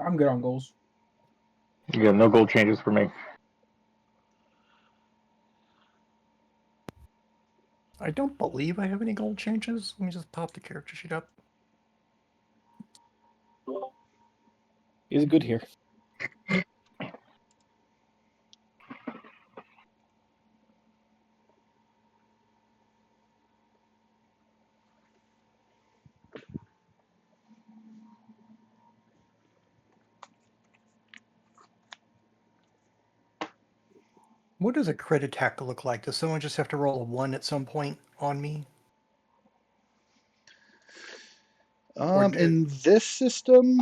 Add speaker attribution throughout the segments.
Speaker 1: I'm good on goals.
Speaker 2: Yeah, no goal changes for me.
Speaker 3: I don't believe I have any gold changes. Let me just pop the character sheet up.
Speaker 4: He's good here.
Speaker 3: What does a crit attack look like? Does someone just have to roll a 1 at some point on me?
Speaker 5: In this system,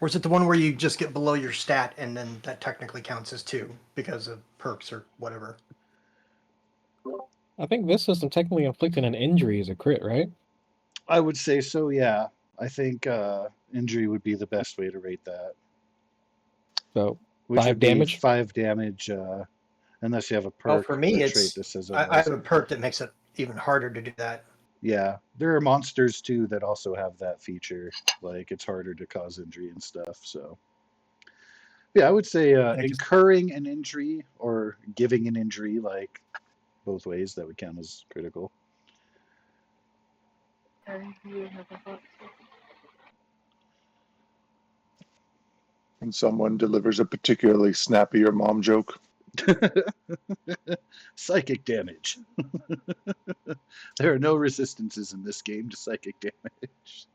Speaker 3: Or is it the one where you just get below your stat and then that technically counts as 2 because of perks or whatever?
Speaker 4: I think this system technically inflicting an injury is a crit, right?
Speaker 5: I would say so, yeah. I think injury would be the best way to rate that.
Speaker 4: So
Speaker 5: Which
Speaker 4: 5
Speaker 5: would be
Speaker 4: damage?
Speaker 5: 5 damage, unless you have a perk.
Speaker 3: Well, for me,
Speaker 5: or trait
Speaker 3: it's
Speaker 5: that says
Speaker 3: I
Speaker 5: otherwise.
Speaker 3: have a perk that makes it even harder to do that.
Speaker 5: Yeah, there are monsters too that also have that feature. Like it's harder to cause injury and stuff. So, yeah, I would say incurring an injury or giving an injury, like both ways, that would count as critical.
Speaker 6: When someone delivers a particularly snappy or mom joke.
Speaker 5: Psychic damage. There are no resistances in this game to psychic damage.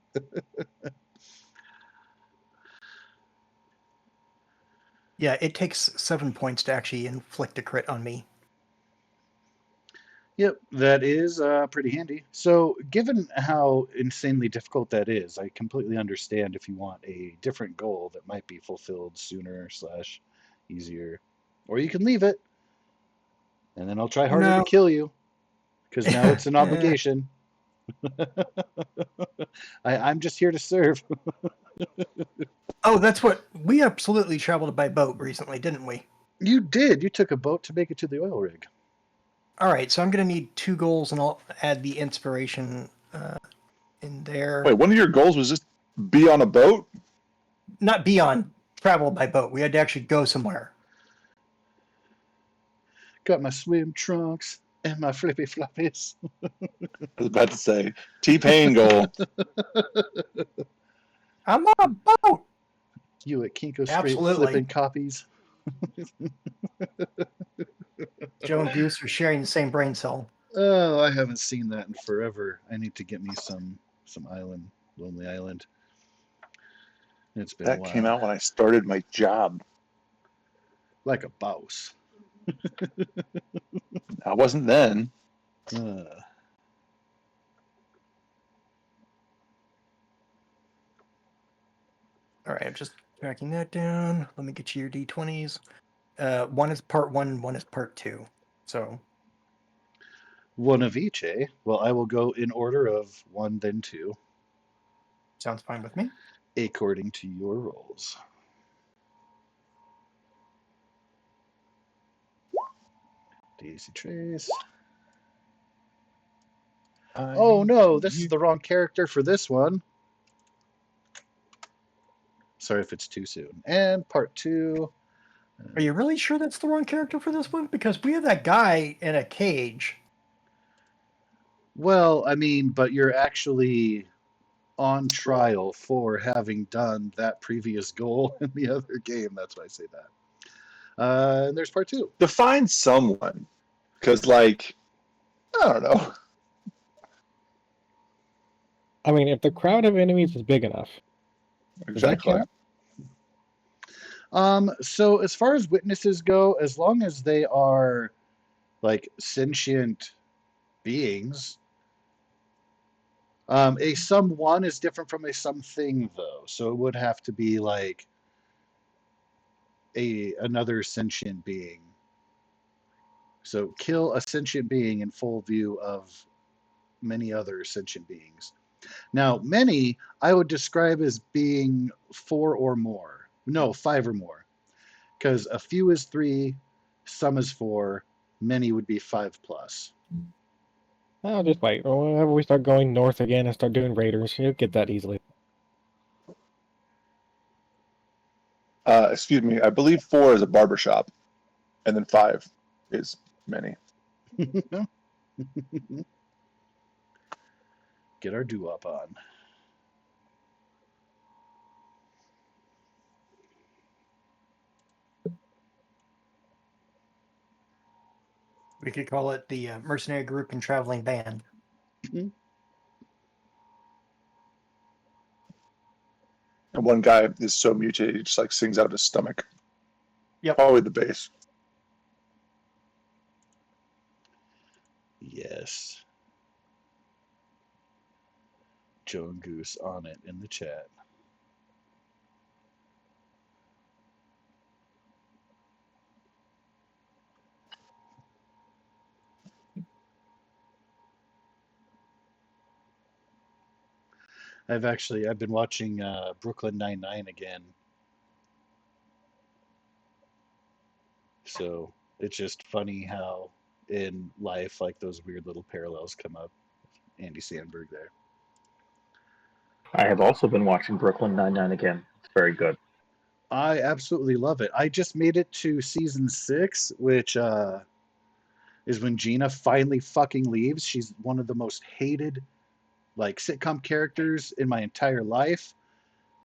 Speaker 3: Yeah, it takes 7 points to actually inflict a crit on me.
Speaker 5: Yep, that is pretty handy. So, given how insanely difficult that is, I completely understand if you want a different goal that might be fulfilled sooner / easier. Or you can leave it, and then I'll try harder to kill you, because now it's an obligation. I'm just here to serve.
Speaker 3: Oh, that's what... We absolutely traveled by boat recently, didn't we?
Speaker 5: You did. You took a boat to make it to the oil rig.
Speaker 3: All right, so I'm going to need 2 goals, and I'll add the inspiration in there.
Speaker 6: Wait, one of your goals was just be on a boat?
Speaker 3: Not be on, travel by boat. We had to actually go somewhere.
Speaker 5: Got my swim trunks and my flippy floppies.
Speaker 6: I was about to say, T-Pain goal.
Speaker 3: I'm on a boat!
Speaker 5: You at Kinko Street
Speaker 3: Absolutely.
Speaker 5: flipping copies.
Speaker 3: Joe and Goose are sharing the same brain cell.
Speaker 5: Oh, I haven't seen that in forever. I need to get me some island, Lonely Island. It's been a
Speaker 6: That
Speaker 5: while.
Speaker 6: came out when I started my job.
Speaker 5: Like a boss.
Speaker 6: I wasn't then.
Speaker 3: All right, I'm just tracking that down. Let me get you your D20s. One is part 1 and one is part 2. So
Speaker 5: one of each, eh? Well, I will go in order of 1, then 2.
Speaker 3: Sounds fine with me.
Speaker 5: According to your rolls. Daisy Trace. Oh no, this is the wrong character for this one. Sorry if it's too soon. And part 2.
Speaker 3: Are you really sure that's the wrong character for this one? Because we have that guy in a cage.
Speaker 5: Well, I mean, but you're actually on trial for having done that previous goal in the other game. That's why I say that. And there's part 2.
Speaker 6: Define someone. Because, like, I don't know.
Speaker 4: I mean, if the crowd of enemies is big enough.
Speaker 6: Exactly.
Speaker 5: So as far as witnesses go, as long as they are like sentient beings, a someone is different from a something though. So it would have to be like another sentient being. So kill a sentient being in full view of many other sentient beings. Now, many I would describe as being 4 or more. No, 5 or more. Because a few is 3, some is 4, many would be 5 plus.
Speaker 4: I'll just wait. Whenever we start going north again and start doing raiders, you'll get that easily.
Speaker 6: Excuse me. I believe 4 is a barbershop, and then 5 is many.
Speaker 5: Get our doo-wop on.
Speaker 3: We could call it the Mercenary Group and Traveling Band.
Speaker 6: And one guy is so mutated, he just like sings out of his stomach.
Speaker 3: Yep.
Speaker 6: Probably the bass.
Speaker 5: Yes. Joe and Goose on it in the chat. I've been watching Brooklyn Nine-Nine again. So it's just funny how in life like those weird little parallels come up. Andy Samberg there.
Speaker 2: I have also been watching Brooklyn Nine-Nine again. It's very good.
Speaker 5: I absolutely love it. I just made it to season 6, which is when Gina finally fucking leaves. She's one of the most hated like sitcom characters in my entire life,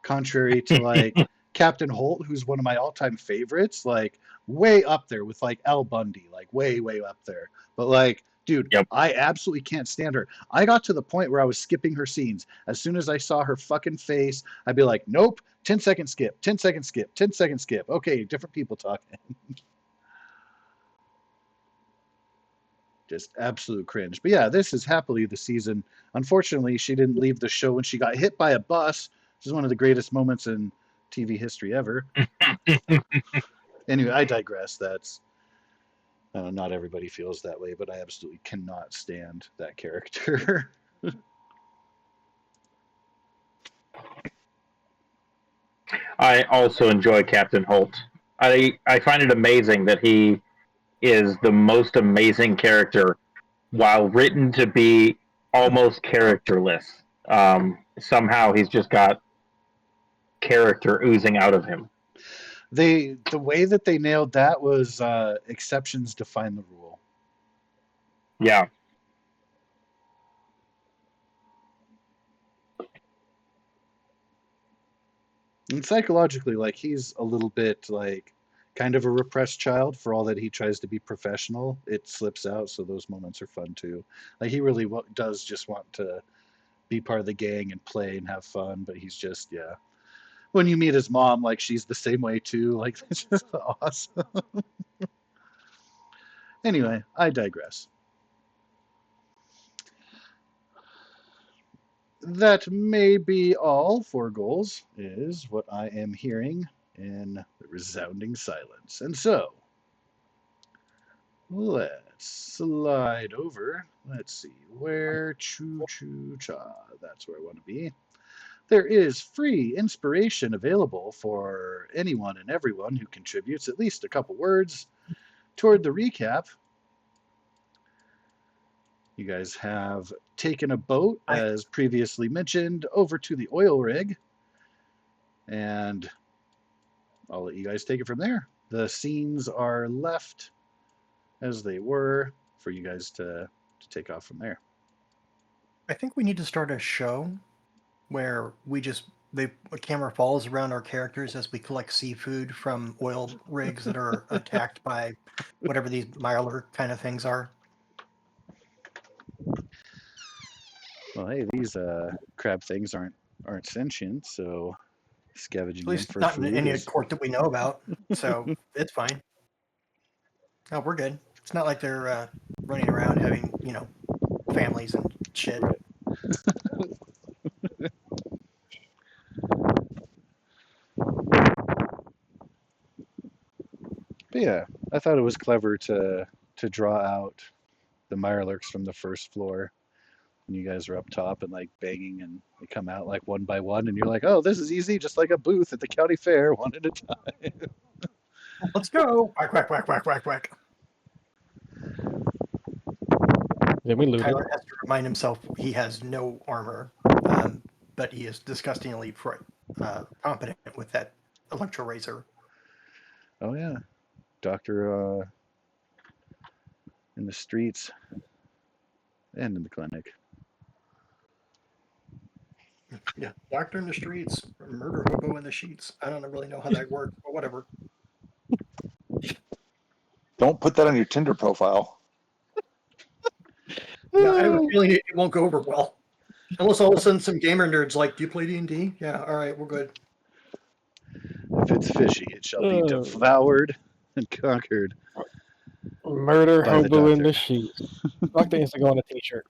Speaker 5: contrary to like Captain Holt, who's one of my all-time favorites, like way up there with like Al Bundy, like way up there. But like, dude,
Speaker 2: Yep.
Speaker 5: I absolutely can't stand her. I got to the point where I was skipping her scenes. As soon as I saw her fucking face, I'd be like, nope, 10-second skip, 10-second skip, 10-second skip. Okay, different people talking. Just absolute cringe. But yeah, this is happily the season. Unfortunately, she didn't leave the show when she got hit by a bus, which is one of the greatest moments in TV history ever. Anyway, I digress. That's not everybody feels that way, but I absolutely cannot stand that character.
Speaker 2: I also enjoy Captain Holt. I find it amazing that he is the most amazing character while written to be almost characterless. Somehow he's just got character oozing out of him.
Speaker 5: The way that they nailed that was exceptions define the rule.
Speaker 2: Yeah.
Speaker 5: And psychologically, like he's a little bit like kind of a repressed child. For all that he tries to be professional, it slips out. So those moments are fun too. Like he really does just want to be part of the gang and play and have fun, but he's just, yeah. When you meet his mom, like she's the same way too. Like it's just awesome. Anyway, I digress. That may be all for goals, is what I am hearing in the resounding silence. And so, let's slide over. Let's see, where choo-choo-cha. That's where I want to be. There is free inspiration available for anyone and everyone who contributes at least a couple words toward the recap. You guys have taken a boat, as previously mentioned, over to the oil rig. And I'll let you guys take it from there. The scenes are left as they were for you guys to take off from there.
Speaker 3: I think we need to start a show where a camera follows around our characters as we collect seafood from oil rigs that are attacked by whatever these Myler kind of things are.
Speaker 5: Well, hey, these crab things aren't sentient, so scavenging
Speaker 3: At
Speaker 5: them
Speaker 3: least
Speaker 5: for
Speaker 3: not
Speaker 5: food
Speaker 3: in any
Speaker 5: is...
Speaker 3: court that we know about. So it's fine. No, we're good. It's not like they're running around having, families and shit.
Speaker 5: Right. But yeah, I thought it was clever to draw out the Mirelurks from the first floor when you guys are up top and like banging, and they come out like one by one, and you're like, oh, this is easy, just like a booth at the county fair, one at a time.
Speaker 3: Let's go! Whack, whack, whack, whack, whack, whack.
Speaker 4: Then we looted.
Speaker 3: Tyler has to remind himself he has no armor, but he is disgustingly competent with that Electro Razor.
Speaker 5: Oh yeah, doctor in the streets and in the clinic.
Speaker 3: Yeah, doctor in the streets, murder hobo in the sheets. I don't really know how that works, but whatever.
Speaker 6: Don't put that on your Tinder profile.
Speaker 3: Yeah, I have a feeling it won't go over well. Unless all of a sudden some gamer nerds like, do you play D&D? Yeah, all right, we're good.
Speaker 5: If it's fishy, it shall be devoured and conquered.
Speaker 4: Murder
Speaker 5: By the
Speaker 4: hobo in the
Speaker 5: doctor.
Speaker 4: sheets. Fuck, that needs to go on a t-shirt.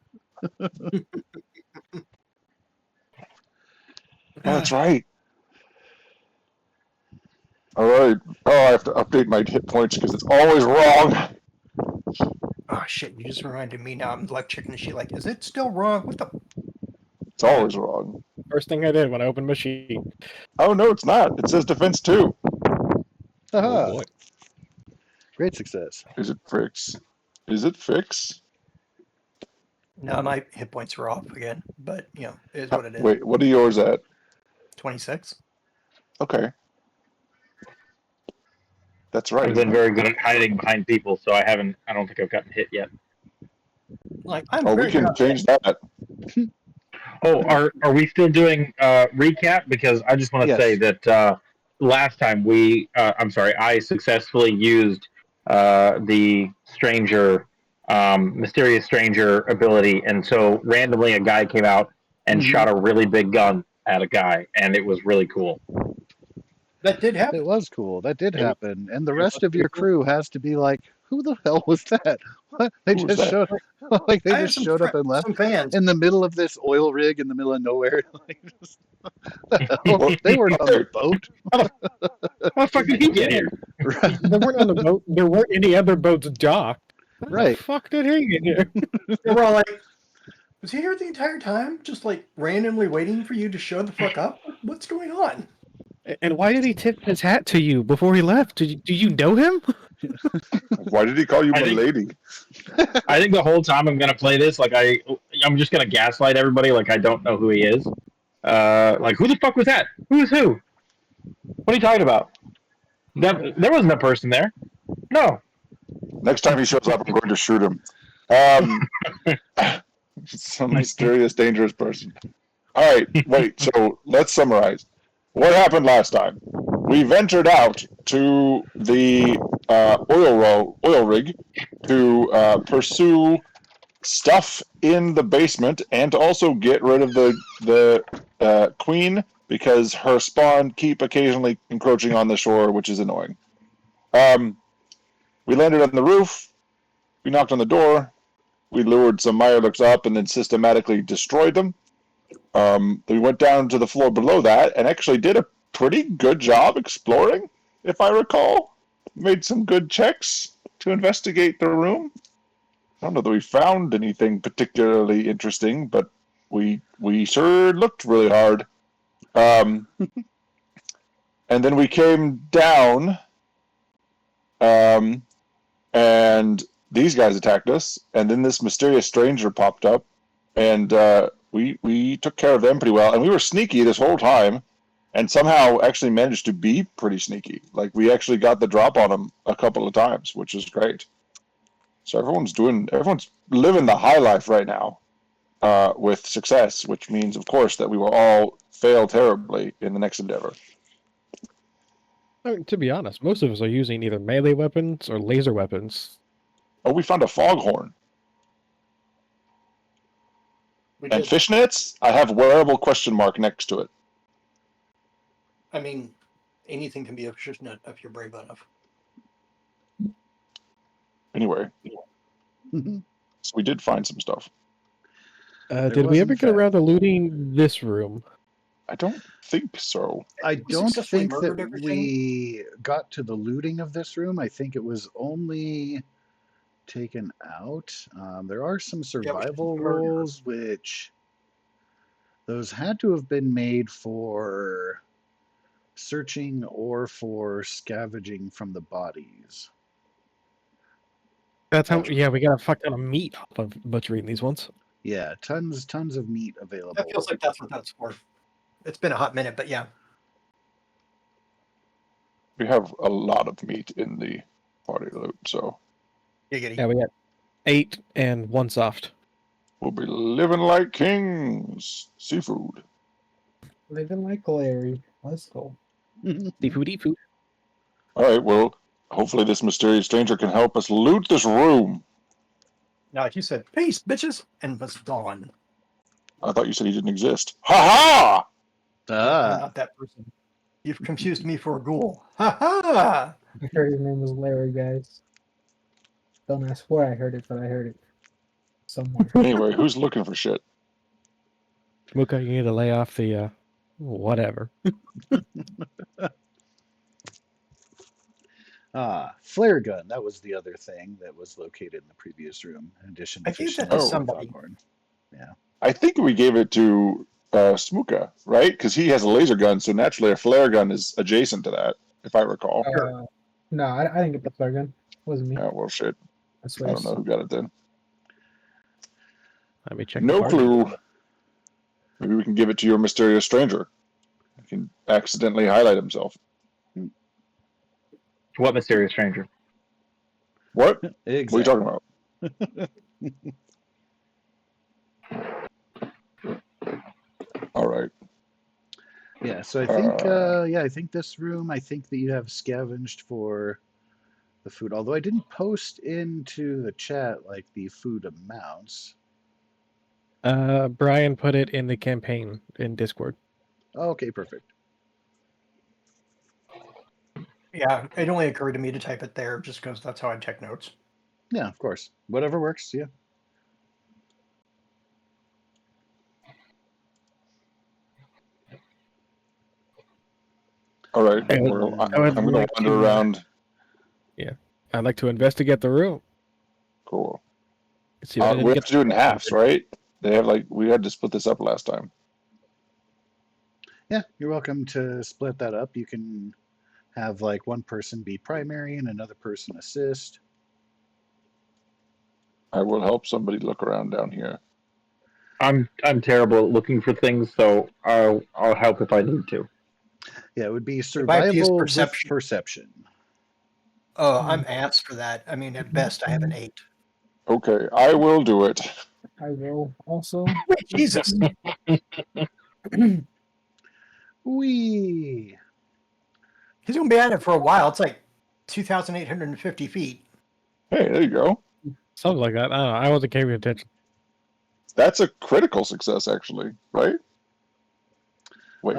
Speaker 6: Oh, that's right. All right. Oh, I have to update my hit points because it's always wrong.
Speaker 3: Oh shit, you just reminded me now. I'm like checking the sheet like, is it still wrong? What the?
Speaker 6: It's always wrong.
Speaker 4: First thing I did when I opened my sheet.
Speaker 6: Oh, no, it's not. It says defense 2.
Speaker 4: Oh
Speaker 5: Aha!
Speaker 4: boy.
Speaker 5: Great success.
Speaker 6: Is it fix? Is it fix?
Speaker 3: No, my hit points are off again, but you know, it is what it is.
Speaker 6: Wait, what are yours at?
Speaker 3: 26.
Speaker 6: Okay. That's right.
Speaker 2: I've been
Speaker 6: isn't it?
Speaker 2: very good at hiding behind people, so I don't think I've gotten hit yet.
Speaker 3: Like I'm
Speaker 6: Oh, we
Speaker 3: very good
Speaker 6: can
Speaker 3: at
Speaker 6: change that.
Speaker 2: Oh, are we still doing recap? Because I just want to
Speaker 5: Yes.
Speaker 2: say that last time I successfully used the stranger, mysterious stranger ability, and so randomly a guy came out and
Speaker 5: Mhm.
Speaker 2: shot a really big gun at a guy, and it was really cool.
Speaker 3: That did happen.
Speaker 5: It was cool. That did
Speaker 2: It was-
Speaker 5: happen. And the
Speaker 2: it
Speaker 5: rest
Speaker 2: was
Speaker 5: of your
Speaker 2: cool.
Speaker 5: crew has to be like, who the hell was that? What? They
Speaker 6: Who was
Speaker 5: just
Speaker 6: that?
Speaker 5: showed like they
Speaker 3: I have
Speaker 5: just
Speaker 3: some
Speaker 5: showed up and left
Speaker 3: some fans.
Speaker 5: in the middle of this oil rig in the middle of nowhere. Like, just, the hell?
Speaker 6: Well,
Speaker 5: They weren't on the boat.
Speaker 2: How the fuck did he get here?
Speaker 5: Right.
Speaker 4: They weren't on the boat. There weren't any other boats docked. How
Speaker 5: Right.
Speaker 4: the fuck did he get here?
Speaker 3: And we're all like, was he here the entire time? Just like randomly waiting for you to show the fuck up? What's going on?
Speaker 4: And why did he tip his hat to you before he left? Do you know him?
Speaker 6: Why did he call you
Speaker 2: I
Speaker 6: my
Speaker 2: think-
Speaker 6: lady?
Speaker 2: I think the whole time I'm gonna play this, like I'm just gonna gaslight everybody, like I don't know who he is. Like who the fuck was that? Who is who? What are you talking about? There wasn't a person there. No.
Speaker 6: Next time he shows up, I'm going to shoot him. Some mysterious, dangerous person. All right, wait. So let's summarize. What happened last time? We ventured out to the oil rig to pursue stuff in the basement and to also get rid of the queen because her spawn keep occasionally encroaching on the shore, which is annoying. We landed on the roof. We knocked on the door. We lured some Mirelurks up and then systematically destroyed them. We went down to the floor below that and actually did a pretty good job exploring, if I recall. Made some good checks to investigate the room. I don't know that we found anything particularly interesting, but we sure looked really hard. And then we came down, and these guys attacked us, and then this mysterious stranger popped up, and we took care of them pretty well, and we were sneaky this whole time, and somehow actually managed to be pretty sneaky. Like we actually got the drop on them a couple of times, which is great. So everyone's living the high life right now with success, which means, of course, that we will all fail terribly in the next endeavor.
Speaker 4: I mean, to be honest, most of us are using either melee weapons or laser weapons.
Speaker 6: Oh, we found a foghorn.
Speaker 3: We
Speaker 6: And
Speaker 3: did.
Speaker 6: fishnets? I have wearable question mark next to it.
Speaker 3: I mean, anything can be a fishnet if you're brave enough.
Speaker 6: Anyway, so we did find some stuff.
Speaker 4: Did
Speaker 5: was,
Speaker 4: we
Speaker 5: in
Speaker 4: ever get
Speaker 5: fact.
Speaker 4: around to looting this room?
Speaker 6: I don't think so.
Speaker 5: I
Speaker 3: We
Speaker 5: don't
Speaker 3: successfully
Speaker 5: think
Speaker 3: murdered
Speaker 5: that
Speaker 3: everything?
Speaker 5: we got to the looting of this room. I think it was only taken out. There are some survival
Speaker 3: murder.
Speaker 5: rolls, which those had to have been made for searching or for scavenging from the bodies.
Speaker 4: That's how. Yeah, we got a fuck ton of meat off of butchering these ones.
Speaker 5: Yeah, tons of meat available.
Speaker 3: That feels like that's what that's for. It's been a hot minute, but yeah.
Speaker 6: We have a lot of meat in the party loot, so
Speaker 3: Giggity.
Speaker 4: Yeah, we got 8 and 1 soft.
Speaker 6: we'll be living like kings. Seafood.
Speaker 1: Living like Larry. Let's go.
Speaker 4: Seafoody food.
Speaker 6: All right, well, hopefully this mysterious stranger can help us loot this room.
Speaker 3: Now, like you said, peace, bitches, and was gone.
Speaker 6: I thought you said he didn't exist. Ha
Speaker 3: I'm
Speaker 5: Ah,
Speaker 3: not that person. You've confused me for a ghoul. Ha ha!
Speaker 1: I heard his name was Larry, guys. Don't ask where I heard it, but I heard it somewhere.
Speaker 6: ha! Anyway, who's looking for shit?
Speaker 4: Muka, you need to lay off the whatever.
Speaker 5: flare gun. That was the other thing that was located in the previous room, in addition to
Speaker 3: I gave
Speaker 5: fish
Speaker 3: that
Speaker 6: to
Speaker 5: snacks and
Speaker 3: somebody.
Speaker 5: popcorn. Yeah.
Speaker 6: I think we gave it to Smuka, right? Because he has a laser gun, so naturally a flare gun is adjacent to that, if I recall.
Speaker 1: No, I didn't get the flare gun. Wasn't me.
Speaker 6: Oh, well, shit.
Speaker 1: That's
Speaker 6: I don't know who got it then.
Speaker 4: Let me check.
Speaker 6: No
Speaker 4: the party.
Speaker 6: clue. Maybe we can give it to your mysterious stranger. He can accidentally highlight himself.
Speaker 2: What mysterious stranger?
Speaker 6: What? What are you
Speaker 5: Exactly.
Speaker 6: talking about? All right.
Speaker 5: Yeah, so I think I think this room, I think that you have scavenged for the food. Although I didn't post into the chat like the food amounts.
Speaker 4: Brian put it in the campaign in Discord.
Speaker 5: Okay, perfect.
Speaker 3: Yeah, it only occurred to me to type it there just because that's how I check notes.
Speaker 5: Yeah, of course. Whatever works, yeah.
Speaker 6: All right.
Speaker 4: I would-
Speaker 6: Well,
Speaker 4: I would
Speaker 6: I'm going
Speaker 4: like
Speaker 6: to wander
Speaker 4: to-
Speaker 6: around.
Speaker 4: I'd like to investigate the room.
Speaker 6: Cool.
Speaker 4: See what I
Speaker 6: We
Speaker 4: didn't
Speaker 6: have
Speaker 4: get.
Speaker 6: to do it in halves, right? They have we had to split this up last time.
Speaker 5: Yeah, you're welcome to split that up. You can have like one person be primary and another person assist.
Speaker 6: I will help somebody look around down here.
Speaker 2: I'm terrible at looking for things, so I'll help if I need to.
Speaker 5: Yeah, it would be
Speaker 3: I have to use
Speaker 5: survival with
Speaker 3: perception.
Speaker 5: perception.
Speaker 3: Oh, I'm ass for that. I mean, at best, I have an 8.
Speaker 6: Okay, I will do it.
Speaker 1: I will also.
Speaker 3: Jesus.
Speaker 5: Wee.
Speaker 3: He's going to be at it for a while. It's like 2,850 feet.
Speaker 6: Hey, there you go.
Speaker 4: Something like that. I don't know. I wasn't paying attention.
Speaker 6: That's a critical success, actually, right? Wait,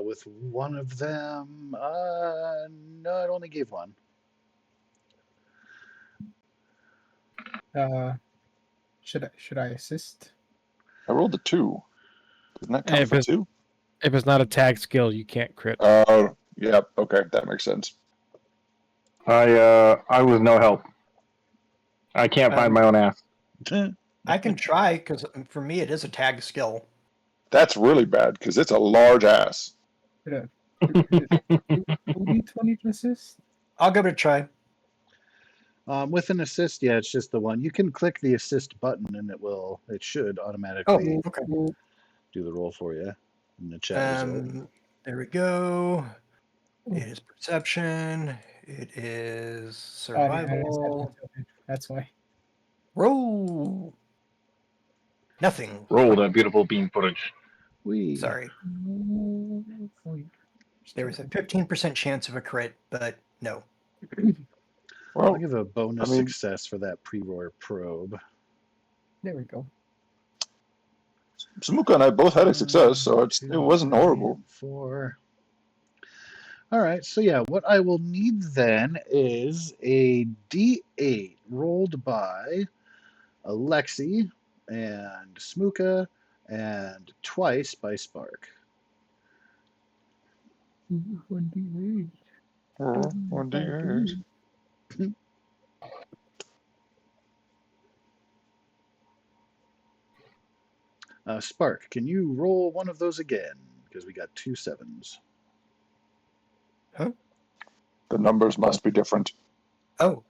Speaker 5: With one of them, no, it only gave one.
Speaker 1: Should I assist?
Speaker 6: I rolled a 2. Doesn't that count
Speaker 4: If
Speaker 6: for
Speaker 4: it's-
Speaker 6: 2?
Speaker 4: If it's not a tag skill, you can't crit.
Speaker 6: Oh, yep. Okay, that makes sense.
Speaker 2: I was no help. I can't find my own ass.
Speaker 3: I can try because for me, it is a tag skill.
Speaker 6: That's really bad because it's a large ass.
Speaker 1: Should I 20 to assist?
Speaker 3: I'll give it a try.
Speaker 5: With an assist, yeah, it's just the one. You can click the assist button and it should automatically
Speaker 3: Okay.
Speaker 5: do the roll for you in the chat result.
Speaker 3: There we go. It is perception. It is
Speaker 1: Oh, I didn't have
Speaker 3: survival.
Speaker 1: perception. That's why.
Speaker 3: Roll. Nothing.
Speaker 2: Roll that beautiful beam footage.
Speaker 5: Wee.
Speaker 3: Sorry. There was a 15% chance of a crit, but no.
Speaker 5: I'll
Speaker 6: Well,
Speaker 5: give a bonus
Speaker 6: I mean-
Speaker 5: success for that pre-roar probe.
Speaker 1: There we go.
Speaker 6: Samuka and I both had a success, so it wasn't horrible.
Speaker 5: 4. All right, so yeah, what I will need then is a D8 rolled by Alexi and Smuka and twice by Spark.
Speaker 6: 1d8.
Speaker 5: Spark, can you roll one of those again? Because we got 2 7s.
Speaker 6: The numbers must be different.
Speaker 3: Oh.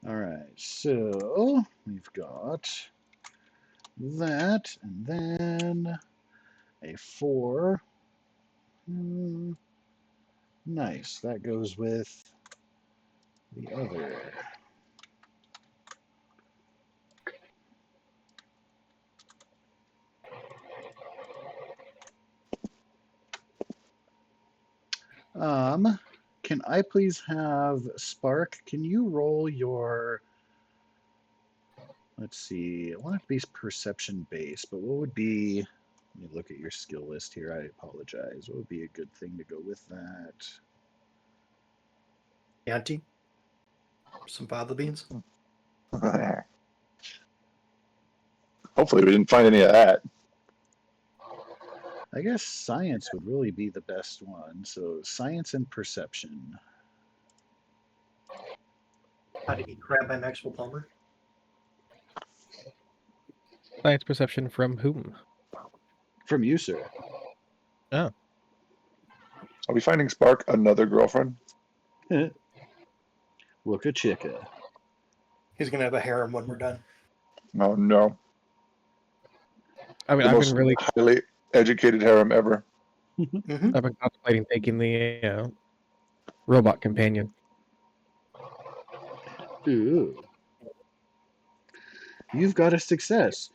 Speaker 5: All right, so we've got that, and then a 4. Nice. That goes with the other. Can I please have Spark? Can you roll your, let's see, I want it to be perception based, but what would be, let me look at your skill list here. I apologize. What would be a good thing to go with that?
Speaker 3: Chianti? Some fava beans?
Speaker 6: Hopefully, we didn't find any of that.
Speaker 5: I guess science would really be the best one. So science and perception.
Speaker 3: How to Eat Crab by Maxwell Plumber?
Speaker 4: Science perception from whom?
Speaker 5: From you, sir.
Speaker 4: Oh,
Speaker 6: Are we finding Spark another girlfriend?
Speaker 5: Wooka chicka.
Speaker 3: He's going to have a harem when we're done.
Speaker 6: No, no.
Speaker 4: I mean,
Speaker 6: The
Speaker 4: I've
Speaker 6: most
Speaker 4: been really,
Speaker 6: highly educated harem ever.
Speaker 3: Mm-hmm.
Speaker 4: I've been contemplating taking the robot companion.
Speaker 5: Ooh. You've got a success.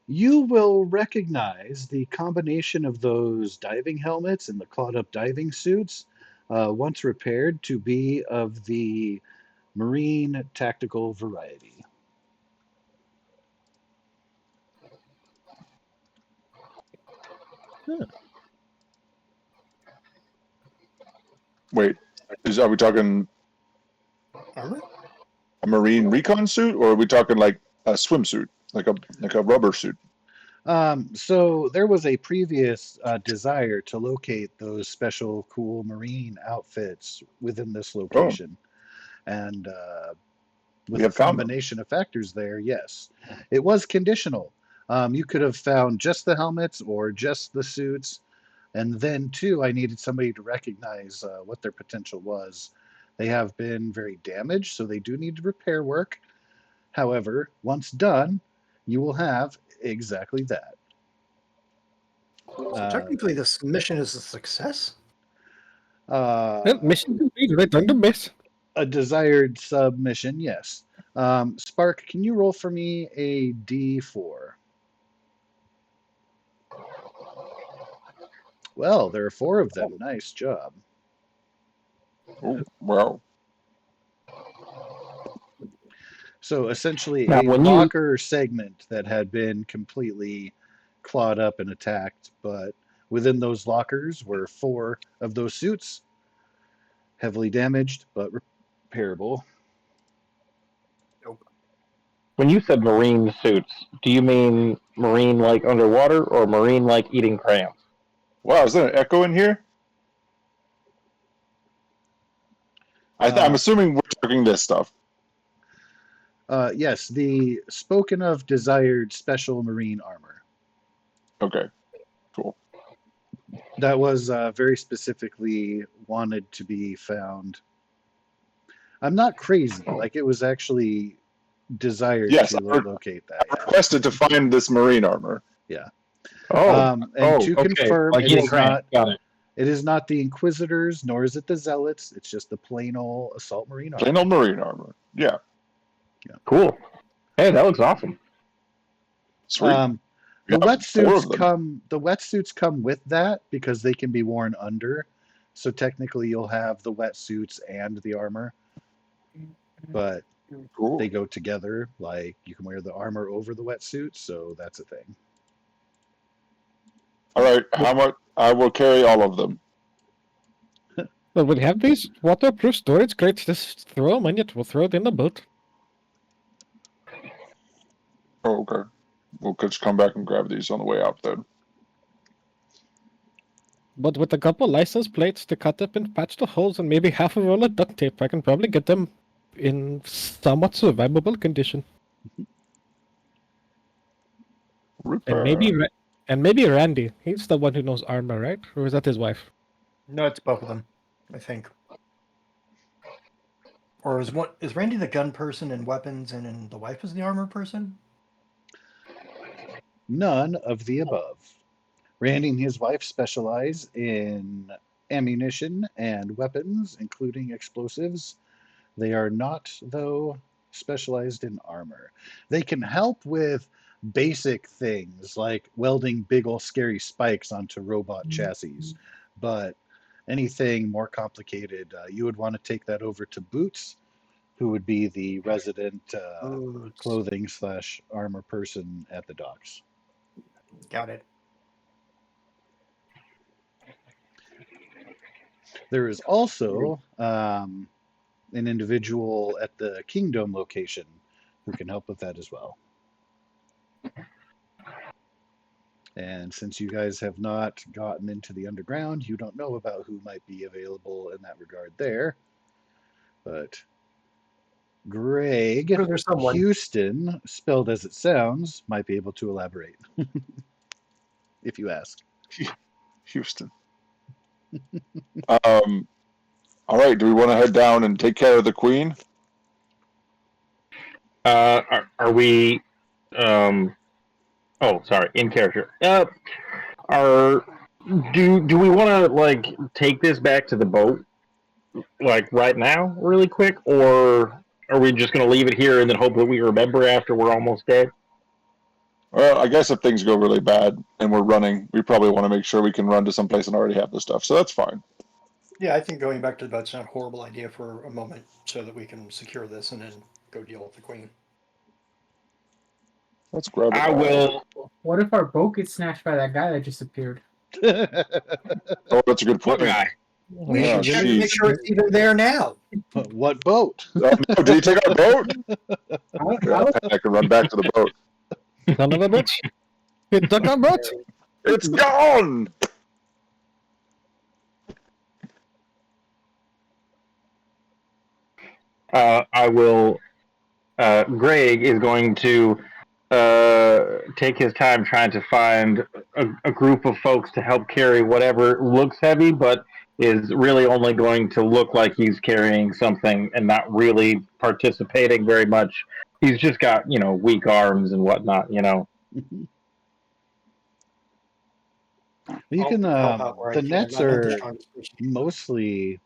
Speaker 5: You will recognize the combination of those diving helmets and the clawed up diving suits, once repaired, to be of the marine tactical variety.
Speaker 4: Huh.
Speaker 6: Wait, are we talking
Speaker 3: Armor?
Speaker 6: a marine recon suit, or are we talking like a swimsuit, like a rubber suit?
Speaker 5: So there was a previous desire to locate those special cool marine outfits within this location. And with
Speaker 6: We
Speaker 5: a
Speaker 6: have found them.
Speaker 5: combination of factors there, yes. It was conditional. You could have found just the helmets or just the suits. And then, too, I needed somebody to recognize what their potential was. They have been very damaged, so they do need repair work. However, once done, you will have exactly that.
Speaker 3: So technically, this mission is a success?
Speaker 4: Well, mission complete. Return to base.
Speaker 5: A desired submission, yes. Spark, can you roll for me a D4? Well, there are 4 of them. Nice job.
Speaker 6: Oh, wow.
Speaker 5: So essentially,
Speaker 2: Now,
Speaker 5: a
Speaker 2: when you
Speaker 5: locker segment that had been completely clawed up and attacked, but within those lockers were 4 of those suits, heavily damaged but repairable.
Speaker 2: when you said marine suits, do you mean marine like underwater or marine like eating crayons?
Speaker 6: Wow, is there an echo in here? I'm assuming we're talking this stuff.
Speaker 5: Yes, the spoken of desired special marine armor.
Speaker 6: Okay, cool.
Speaker 5: That was very specifically wanted to be found. I'm not crazy. Like, it was actually desired
Speaker 6: Yes,
Speaker 5: to locate that.
Speaker 6: I requested to find this marine armor.
Speaker 5: Yeah.
Speaker 2: Oh,
Speaker 5: And to
Speaker 2: okay.
Speaker 5: confirm,
Speaker 2: Like
Speaker 5: it
Speaker 2: eating
Speaker 5: is
Speaker 2: crayons.
Speaker 5: not.
Speaker 2: Got it.
Speaker 5: It is not the Inquisitors, nor is it the Zealots. It's just the plain old assault marine armor.
Speaker 6: Plain old marine armor. Yeah,
Speaker 2: Cool. Hey, that looks awesome.
Speaker 6: sweet.
Speaker 5: The
Speaker 6: Yeah, 4 of
Speaker 5: wetsuits
Speaker 6: them.
Speaker 5: come. The wetsuits come with that because they can be worn under. So technically, you'll have the wetsuits and the armor, but
Speaker 6: Cool.
Speaker 5: they go together. Like, you can wear the armor over the wetsuit, so that's a thing.
Speaker 6: All right, how much? I will carry all of them.
Speaker 4: Well, we have these waterproof storage crates. Just throw them in it. We'll throw it in the boat.
Speaker 6: Oh, okay. We'll just come back and grab these on the way out then.
Speaker 4: But with a couple license plates to cut up and patch the holes and maybe half a roll of duct tape, I can probably get them in somewhat survivable condition.
Speaker 6: Repair.
Speaker 4: And maybe Randy. He's the one who knows armor, right? Or is that his wife?
Speaker 3: No, it's both of them, I think. Or is Randy the gun person and weapons, and the wife is the armor person?
Speaker 5: None of the above. Randy and his wife specialize in ammunition and weapons, including explosives. They are not, though, specialized in armor. They can help with basic things like welding big ol' scary spikes onto robot chassis, but anything more complicated, you would want to take that over to Boots, who would be the resident
Speaker 3: Boots.
Speaker 5: clothing slash armor person at the docks.
Speaker 3: Got it.
Speaker 5: There is also an individual at the Kingdom location who can help with that as well. And since you guys have not gotten into the underground, you don't know about who might be available in that regard there. But Greg
Speaker 3: Or there's someone.
Speaker 5: Houston, spelled as it sounds, might be able to elaborate if you ask.
Speaker 6: Houston. All right. Do we want to head down and take care of the queen?
Speaker 2: Are we? Oh, sorry, in character. Are do we want to like take this back to the boat, like right now, really quick, or are we just going to leave it here and then hope that we remember after we're almost dead?
Speaker 6: Well, I guess if things go really bad and we're running, we probably want to make sure we can run to someplace and already have the stuff. So that's fine.
Speaker 3: Yeah, I think going back to the boat's not a horrible idea for a moment so that we can secure this and then go deal with the queen.
Speaker 6: Let's grab it.
Speaker 2: I
Speaker 6: all.
Speaker 2: will.
Speaker 1: What if our boat gets snatched by that guy that just appeared?
Speaker 6: Oh, that's a good
Speaker 2: What
Speaker 6: point.
Speaker 2: guy?
Speaker 3: We
Speaker 6: Yeah,
Speaker 3: should check to make
Speaker 6: jeez.
Speaker 3: sure it's even there now.
Speaker 5: What boat?
Speaker 6: No, did he take our boat?
Speaker 1: I
Speaker 6: Yeah, I can run back to the boat.
Speaker 4: Son of a bitch. He took our boat.
Speaker 6: It's gone.
Speaker 2: I will. Greg is going to take his time trying to find a group of folks to help carry whatever looks heavy, but is really only going to look like he's carrying something and not really participating very much. He's just got, weak arms and whatnot,
Speaker 5: You can.
Speaker 3: I'll help out where I
Speaker 5: The
Speaker 3: can.
Speaker 5: nets
Speaker 3: I'm not the
Speaker 5: are
Speaker 3: strongest person.
Speaker 5: mostly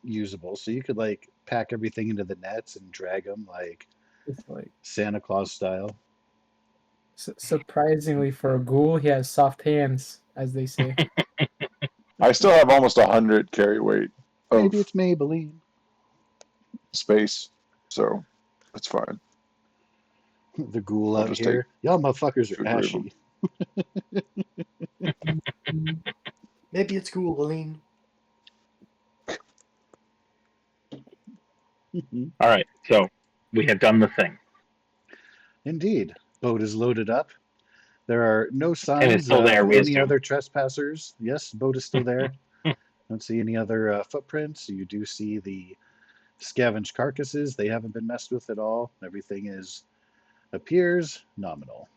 Speaker 5: usable, so you could like pack everything into the nets and drag them like
Speaker 1: It's like
Speaker 5: Santa Claus style.
Speaker 1: surprisingly for a ghoul, he has soft hands, as they say.
Speaker 6: I still have almost 100 carry weight of
Speaker 5: Maybe it's Maybelline.
Speaker 6: space, so that's fine.
Speaker 5: The ghoul
Speaker 6: I'll
Speaker 5: out
Speaker 6: just
Speaker 5: here. Y'all motherfuckers
Speaker 6: two,
Speaker 5: are
Speaker 6: three of 'em.
Speaker 5: ashy.
Speaker 3: Maybe it's cool, Aline.
Speaker 2: All right, so we have done the thing.
Speaker 5: Indeed. Boat is loaded up. There are no
Speaker 2: And it's
Speaker 5: signs
Speaker 2: still there,
Speaker 5: of
Speaker 2: we
Speaker 5: any
Speaker 2: assume.
Speaker 5: other trespassers. Yes, boat is still there. Don't see any other footprints. You do see the scavenged carcasses. They haven't been messed with at all. Everything appears nominal.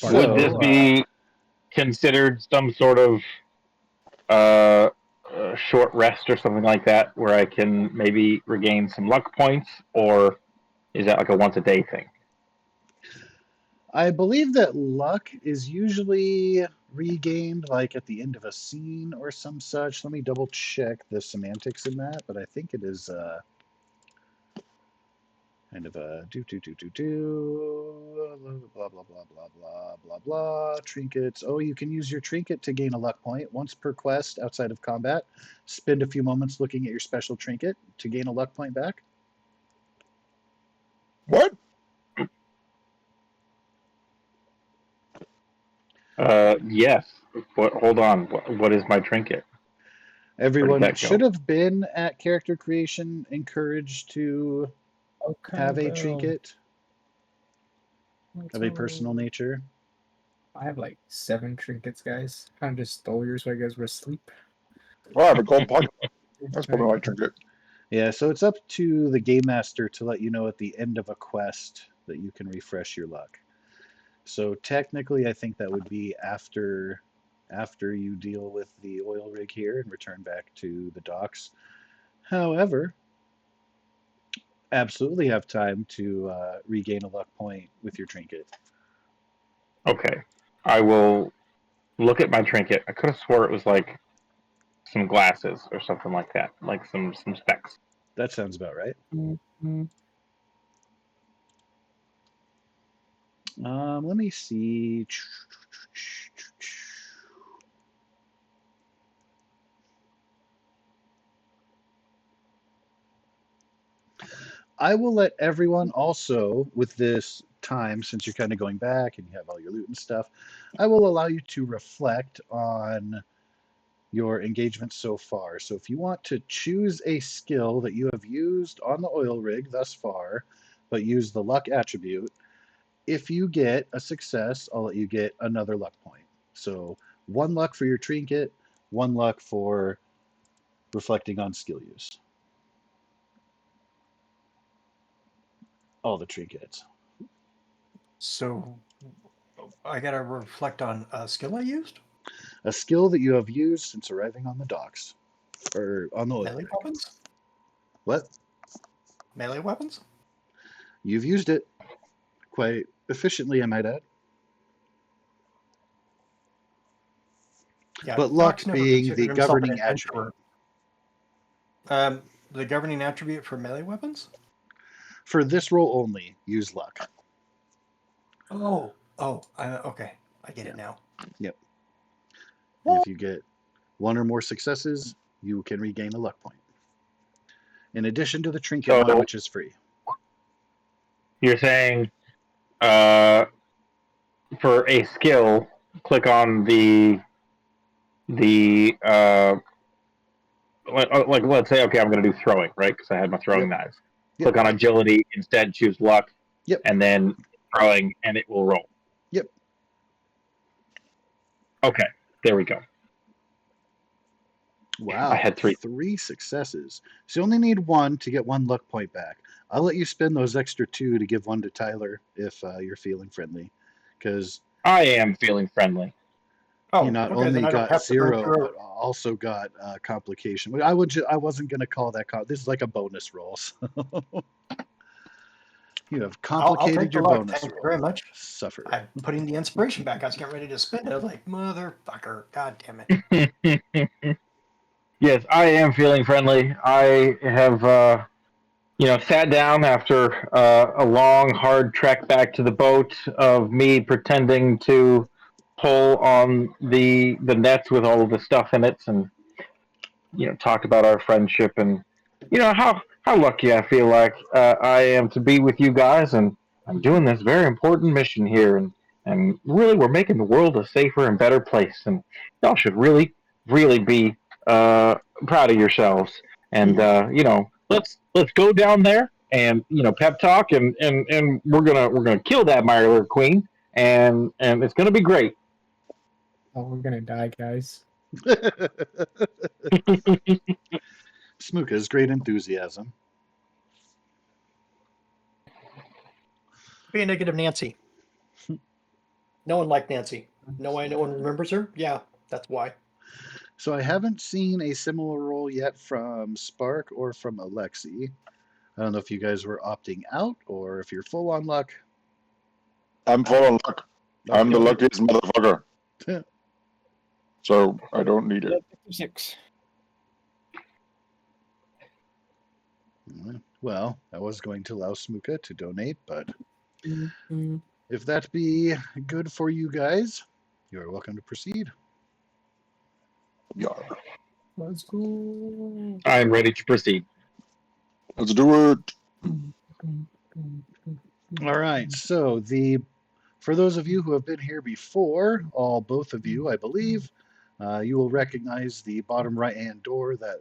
Speaker 2: Would this be considered some sort of short rest or something like that, where I can maybe regain some luck points, or is that like a once a day thing?
Speaker 5: I believe that luck is usually regained like at the end of a scene or some such. Let me double check the semantics in that, but I think it is kind of a blah blah blah blah blah blah blah trinkets. Oh, you can use your trinket to gain a luck point once per quest outside of combat. Spend a few moments looking at your special trinket to gain a luck point back.
Speaker 6: What?
Speaker 2: Yes. Hold on. What is my trinket?
Speaker 5: Everyone
Speaker 2: that go?
Speaker 5: should have been at character creation encouraged to have a
Speaker 1: Okay,
Speaker 5: trinket of a
Speaker 1: well,
Speaker 5: personal nature.
Speaker 1: I have like 7 trinkets, guys. Kind of just stole yours while you guys were asleep.
Speaker 6: Well, I have a gold plug. That's probably my trinket.
Speaker 5: Yeah, so it's up to the game master to let you know at the end of a quest that you can refresh your luck. So technically, I think that would be after you deal with the oil rig here and return back to the docks. However, absolutely have time to regain a luck point with your trinket.
Speaker 2: Okay. I will look at my trinket. I could have swore it was like some glasses or something like that, like some specs.
Speaker 5: That sounds about right. Let me see. I will let everyone also, with this time, since you're kind of going back and you have all your loot and stuff, I will allow you to reflect on your engagement so far. So if you want to choose a skill that you have used on the oil rig thus far, but use the luck attribute, if you get a success, I'll let you get another luck point. So 1 luck for your trinket, 1 luck for reflecting on skill use. All the trinkets.
Speaker 3: So I gotta reflect on a skill I used.
Speaker 5: A skill that you have used since arriving on the docks. Or on the oil
Speaker 3: Melee
Speaker 5: rig.
Speaker 3: weapons.
Speaker 5: What?
Speaker 3: Melee weapons.
Speaker 5: You've used it quite efficiently, I might add.
Speaker 3: Yeah,
Speaker 5: But luck
Speaker 3: Doc's never
Speaker 5: being the
Speaker 3: considered himself an
Speaker 5: governing attribute.
Speaker 3: adventurer. The governing attribute for melee weapons.
Speaker 5: For this roll only, use luck.
Speaker 3: Oh, okay. I get it now.
Speaker 5: Yep. And if you get 1 or more successes, you can regain a luck point. In addition to the trinket one,
Speaker 2: So
Speaker 5: which is free.
Speaker 2: you're saying for a skill, click on the like let's say okay, I'm going to do throwing, right? Because I had my throwing
Speaker 5: Yep.
Speaker 2: knives.
Speaker 5: Yep.
Speaker 2: Click on agility instead, choose luck,
Speaker 5: Yep.
Speaker 2: and then throwing, and it will roll.
Speaker 5: Yep.
Speaker 2: Okay, there we go.
Speaker 5: Wow.
Speaker 2: I had 3.
Speaker 5: 3 successes. So you only need 1 to get 1 luck point back. I'll let you spend those extra 2 to give 1 to Tyler if you're feeling friendly. Because
Speaker 2: I am feeling friendly.
Speaker 3: Oh,
Speaker 5: he not
Speaker 3: okay. Then
Speaker 5: only
Speaker 3: I don't
Speaker 5: got
Speaker 3: have to burn
Speaker 5: 0,
Speaker 3: through.
Speaker 5: but also got complication. I wasn't going to call that. This is like a bonus roll. So you have
Speaker 3: I'll
Speaker 5: complicated
Speaker 3: take the
Speaker 5: your
Speaker 3: luck.
Speaker 5: bonus
Speaker 3: Thank you
Speaker 5: roll.
Speaker 3: very much.
Speaker 5: Suffer.
Speaker 3: I'm putting the inspiration back. I was getting ready to spend it. I was like, motherfucker. God damn it.
Speaker 2: Yes, I am feeling friendly. I have, sat down after a long, hard trek back to the boat of me pretending to pull on the nets with all of the stuff in it, and talked about our friendship and how lucky I feel like I am to be with you guys, and I'm doing this very important mission here, and really we're making the world a safer and better place, and y'all should really really be proud of yourselves, and let's go down there and pep talk, and we're gonna kill that Mirror Queen, and it's gonna be great.
Speaker 1: Oh, we're gonna die, guys.
Speaker 5: Smooka's great enthusiasm.
Speaker 3: Be a negative Nancy. No one liked Nancy. No way no one remembers her? Yeah, that's why.
Speaker 5: So I haven't seen a similar roll yet from Spark or from Alexi. I don't know if you guys were opting out or if you're full on luck.
Speaker 6: I'm full on luck. I'm the luckiest motherfucker. So I don't need it.
Speaker 4: 6.
Speaker 5: Well, I was going to allow Smooka to donate, but if that be good for you guys, you're welcome to proceed.
Speaker 6: Yeah.
Speaker 1: Let's go.
Speaker 2: I'm ready to proceed.
Speaker 6: Let's do it.
Speaker 5: All right. So for those of you who have been here before, both of you, I believe, you will recognize the bottom right-hand door that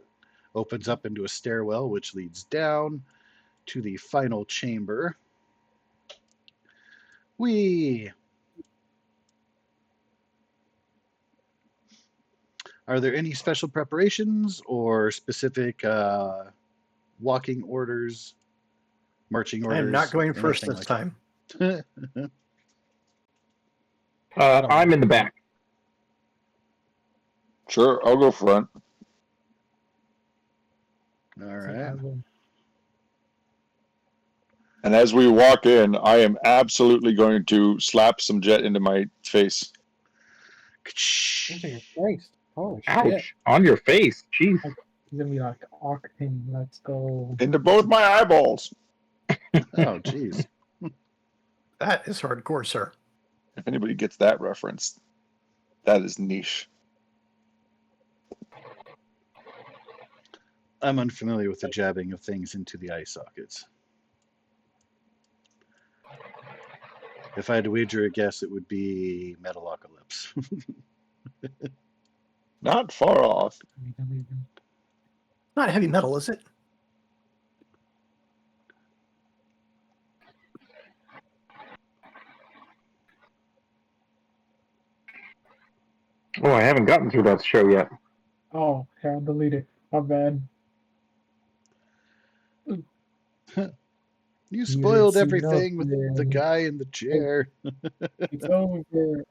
Speaker 5: opens up into a stairwell, which leads down to the final chamber. Are there any special preparations or specific walking orders, marching orders?
Speaker 3: I am not going first
Speaker 5: anything
Speaker 3: this
Speaker 5: like
Speaker 3: time.
Speaker 5: that?
Speaker 2: I'm in the back.
Speaker 6: Sure, I'll go front.
Speaker 5: All right.
Speaker 6: And as we walk in, I am absolutely going to slap some jet into my face.
Speaker 1: Into your face. Holy shit.
Speaker 2: Ouch! On your face. Jeez.
Speaker 1: He's gonna be like, Octane, let's go.
Speaker 6: Into both my eyeballs.
Speaker 5: Oh, jeez.
Speaker 3: That is hardcore, sir.
Speaker 6: If anybody gets that reference, that is niche.
Speaker 5: I'm unfamiliar with the jabbing of things into the eye sockets. If I had to wager a guess, it would be Metalocalypse.
Speaker 6: Not far off.
Speaker 3: Not heavy metal, is it?
Speaker 2: Oh, I haven't gotten through that show yet.
Speaker 1: Oh, yeah, delete it. My bad.
Speaker 5: You spoiled
Speaker 1: see
Speaker 5: everything with the
Speaker 1: nothing.
Speaker 5: guy in the chair.
Speaker 1: It's over.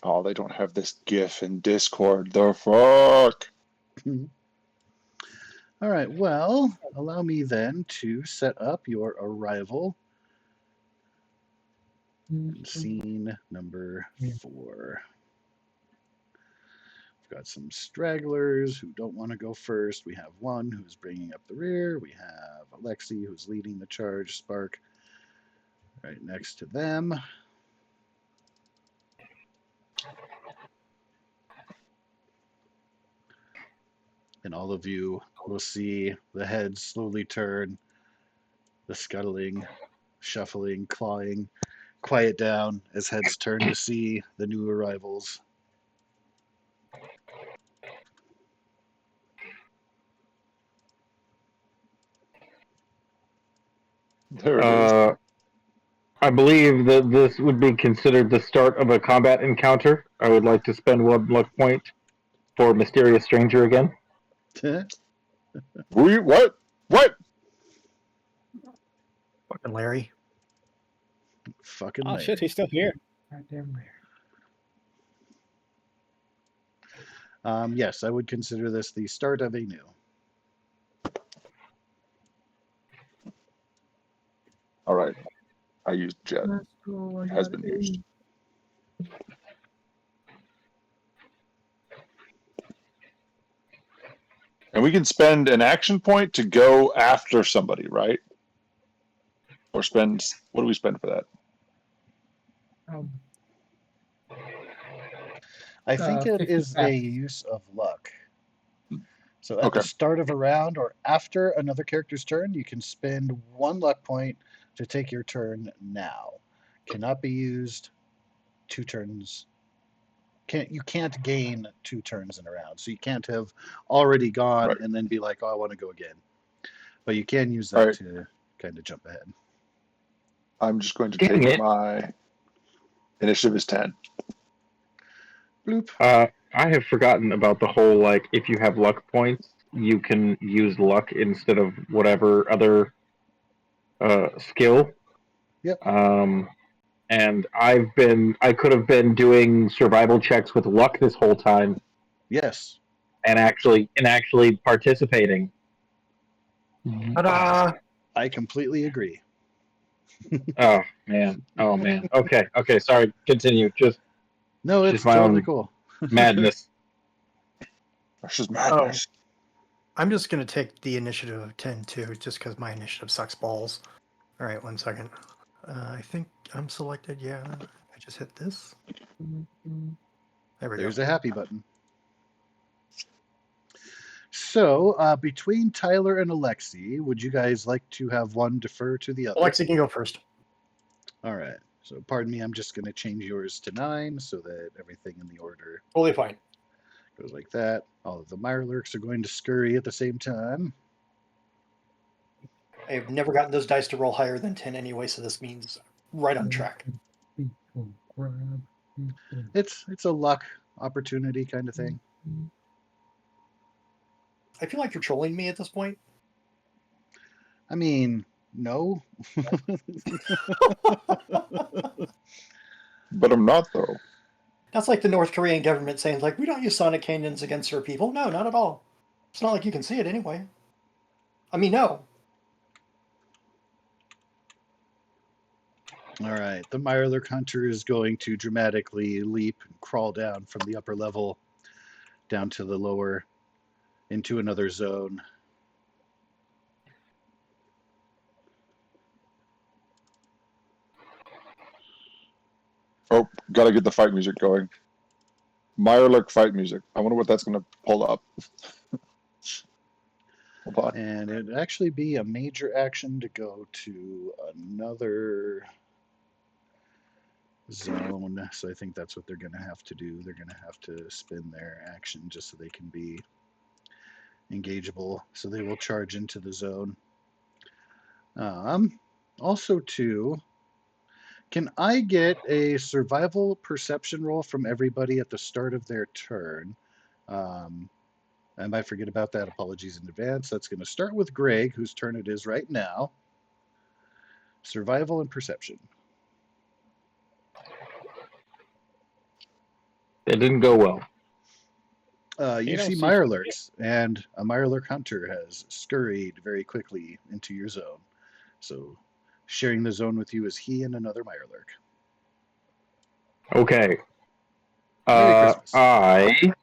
Speaker 6: Oh, they don't have this GIF in Discord. The fuck?
Speaker 5: All right, well, allow me then to set up your arrival in scene number 4. We've got some stragglers who don't want to go first. We have one who's bringing up the rear. We have Alexi who's leading the charge. Spark right next to them. And all of you will see the heads slowly turn, the scuttling, shuffling, clawing quiet down as heads turn to see the new arrivals.
Speaker 6: There it is.
Speaker 2: I believe that this would be considered the start of a combat encounter. I would like to spend 1 luck point for Mysterious Stranger again.
Speaker 6: What? What?
Speaker 3: Fucking Larry.
Speaker 5: Fucking
Speaker 4: Oh
Speaker 5: Larry.
Speaker 4: shit, he's still here.
Speaker 1: Goddamn there.
Speaker 5: Yes, I would consider this the start of a new.
Speaker 6: All right. I used jet.
Speaker 1: Let's go. I
Speaker 6: Has
Speaker 1: got
Speaker 6: been
Speaker 1: it.
Speaker 6: used. And we can spend an action point to go after somebody, right? Or spend, what do we spend for that?
Speaker 1: Um,
Speaker 5: I think it
Speaker 1: 50
Speaker 5: is a
Speaker 1: back.
Speaker 5: use of luck. So at
Speaker 6: Okay.
Speaker 5: the start of a round or after another character's turn, you can spend 1 luck point to take your turn now. Cannot be used 2 turns. You can't gain 2 turns in a round. So you can't have already gone
Speaker 6: Right.
Speaker 5: and then be like, oh, I want to go again. But you can use that to kind of jump ahead.
Speaker 6: I'm just going to
Speaker 2: Dang
Speaker 6: take
Speaker 2: it.
Speaker 6: my initiative is 10.
Speaker 5: Bloop.
Speaker 2: I have forgotten about the whole, like, if you have luck points, you can use luck instead of whatever other skill.
Speaker 5: Yep.
Speaker 2: And I could have been doing survival checks with luck this whole time
Speaker 5: Yes.
Speaker 2: and actually participating.
Speaker 3: Ta-da!
Speaker 5: I completely agree.
Speaker 2: Oh man. Okay, sorry. Continue. Just
Speaker 5: No,
Speaker 2: Just
Speaker 5: it's
Speaker 2: my
Speaker 5: totally
Speaker 2: own-
Speaker 5: cool.
Speaker 2: madness.
Speaker 6: That's just madness.
Speaker 3: I'm just going to take the initiative of 10 too, just because my initiative sucks balls. All right, 1 second. I think I'm selected. Yeah, I just hit this. There we
Speaker 5: There's
Speaker 3: go.
Speaker 5: a happy button. So, between Tyler and Alexi, would you guys like to have one defer to the other?
Speaker 3: Alexi can go first.
Speaker 5: All right. So, pardon me, I'm just going to change yours to 9 so that everything in the order
Speaker 3: Totally fine.
Speaker 5: goes like that. All of the Mirelurks are going to scurry at the same time.
Speaker 3: I've never gotten those dice to roll higher than 10 anyway, so this means right on track.
Speaker 5: It's a luck opportunity kind of thing.
Speaker 3: I feel like you're trolling me at this point.
Speaker 5: I mean, no.
Speaker 6: But I'm not, though.
Speaker 3: That's like the North Korean government saying, like, we don't use sonic cannons against our people. No, not at all. It's not like you can see it anyway. I mean, no.
Speaker 5: All right, the Mirelurk Hunter is going to dramatically leap and crawl down from the upper level down to the lower into another zone.
Speaker 6: Oh, gotta get the fight music going. Mirelurk fight music. I wonder what that's gonna pull up. Hold on.
Speaker 5: And it'd actually be a major action to go to another zone. So I think that's what they're going to have to do. They're going to have to spin their action just so they can be engageable. So they will charge into the zone. Also, too, can I get a survival perception roll from everybody at the start of their turn? I might forget about that. Apologies in advance. That's going to start with Greg, whose turn it is right now. Survival and perception.
Speaker 2: It didn't go well.
Speaker 5: You
Speaker 4: don't
Speaker 5: see
Speaker 4: see
Speaker 5: Mirelurks, and a Mirelurk hunter has scurried very quickly into your zone. So, sharing the zone with you is he and another Mirelurk.
Speaker 2: Okay.
Speaker 5: Merry Christmas.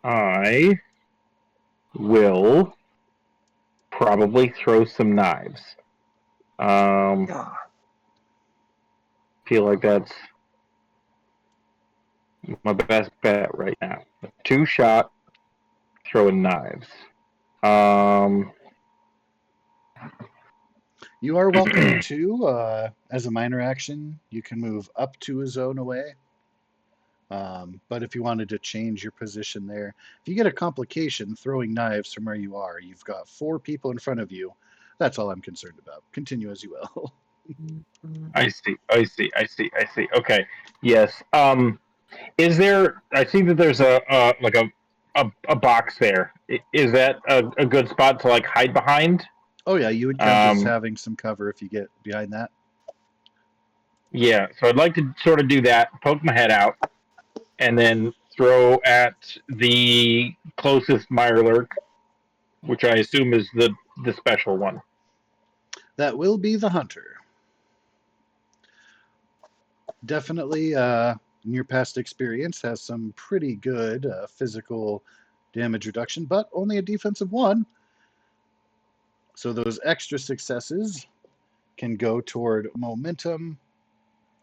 Speaker 2: I will probably throw some knives. Feel like that's my best bet right now. 2-shot throwing knives.
Speaker 5: You are welcome to, as a minor action, you can move up to a zone away. But if you wanted to change your position there, if you get a complication throwing knives from where you are, you've got 4 people in front of you. That's all I'm concerned about. Continue as you will.
Speaker 2: I see. Okay. Yes. Is there? I see that there's a box there. Is that a good spot to like hide behind?
Speaker 5: Oh yeah, you would count as having some cover if you get behind that.
Speaker 2: Yeah. So I'd like to sort of do that. Poke my head out, and then throw at the closest Mirelurk, which I assume is the special one.
Speaker 5: That will be the hunter. Definitely, in your past experience, has some pretty good physical damage reduction, but only a defensive 1. So those extra successes can go toward momentum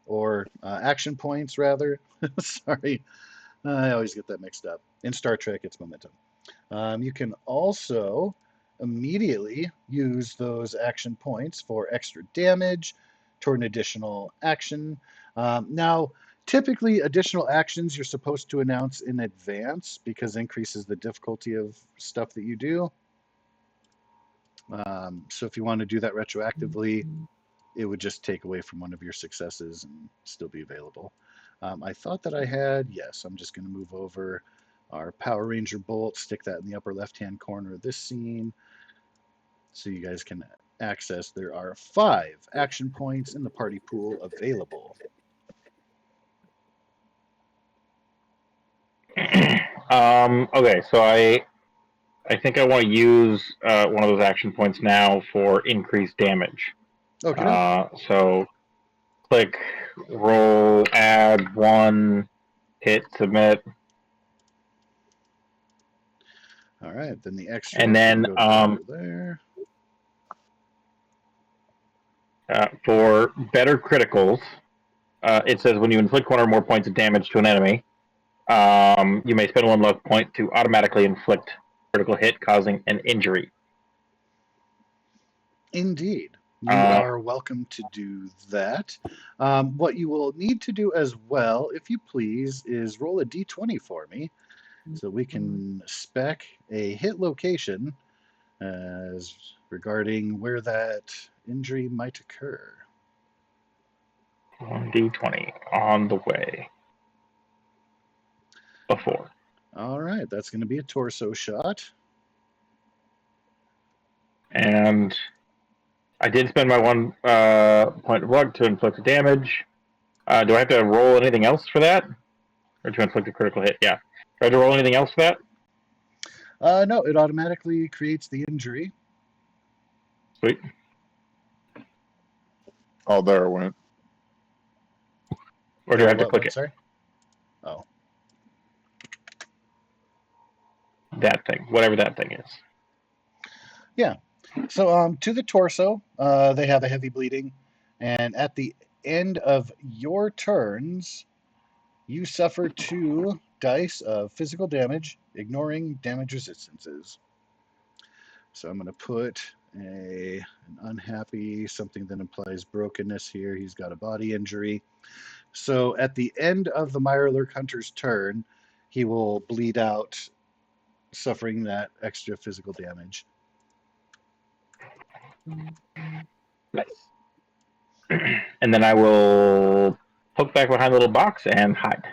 Speaker 5: or action points, rather. Sorry, I always get that mixed up. In Star Trek, it's momentum. You can also immediately use those action points for extra damage toward an additional action. Now, typically, additional actions you're supposed to announce in advance because it increases the difficulty of stuff that you do. So if you want to do that retroactively, it would just take away from one of your successes and still be available. I thought that I had, yes, I'm just going to move over our Power Ranger bolt, stick that in the upper left-hand corner of this scene so you guys can access. There are 5 action points in the party pool available.
Speaker 2: Okay, so I think I want to use one of those action points now for increased damage.
Speaker 5: Okay.
Speaker 2: So click, roll, add 1, hit, submit.
Speaker 5: All right, then the extra
Speaker 2: And
Speaker 5: is
Speaker 2: then
Speaker 5: going to go over there.
Speaker 2: for better criticals, it says when you inflict 1 or more points of damage to an enemy, you may spend 1 luck point to automatically inflict critical hit, causing an injury.
Speaker 5: Indeed. You are welcome to do that. What you will need to do as well, if you please, is roll a d20 for me so we can spec a hit location as regarding where that injury might occur.
Speaker 2: 1d20 on the way. A 4.
Speaker 5: All right, that's going to be a torso shot.
Speaker 2: And I did spend my 1 point of luck to inflict damage. Do I have to roll anything else for that? Or to inflict a critical hit? Yeah. Do I have to roll anything else for that?
Speaker 5: No, it automatically creates the injury.
Speaker 2: Sweet.
Speaker 6: Oh, there it went.
Speaker 2: Or do I have to click
Speaker 5: What,
Speaker 2: it?
Speaker 5: sorry? Oh.
Speaker 2: That thing. Whatever that thing is.
Speaker 5: Yeah. So to the torso, they have a heavy bleeding. And at the end of your turns, you suffer 2 dice of physical damage, ignoring damage resistances. So I'm going to put an unhappy, something that implies brokenness here. He's got a body injury. So at the end of the Mirelurk Hunter's turn, he will bleed out, suffering that extra physical damage.
Speaker 2: Nice. And then I will poke back behind the little box and hide.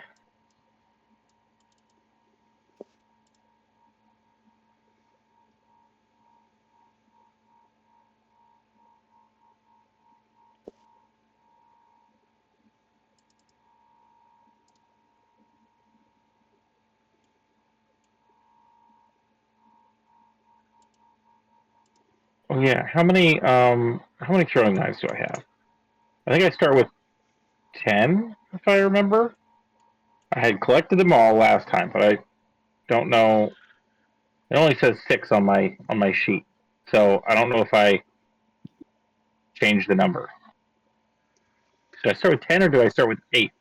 Speaker 2: Oh yeah, how many throwing knives do I have? I think I start with 10, if I remember. I had collected them all last time, but I don't know. It only says 6 on my sheet, so I don't know if I changed the number. Do I start with 10 or do I start with 8?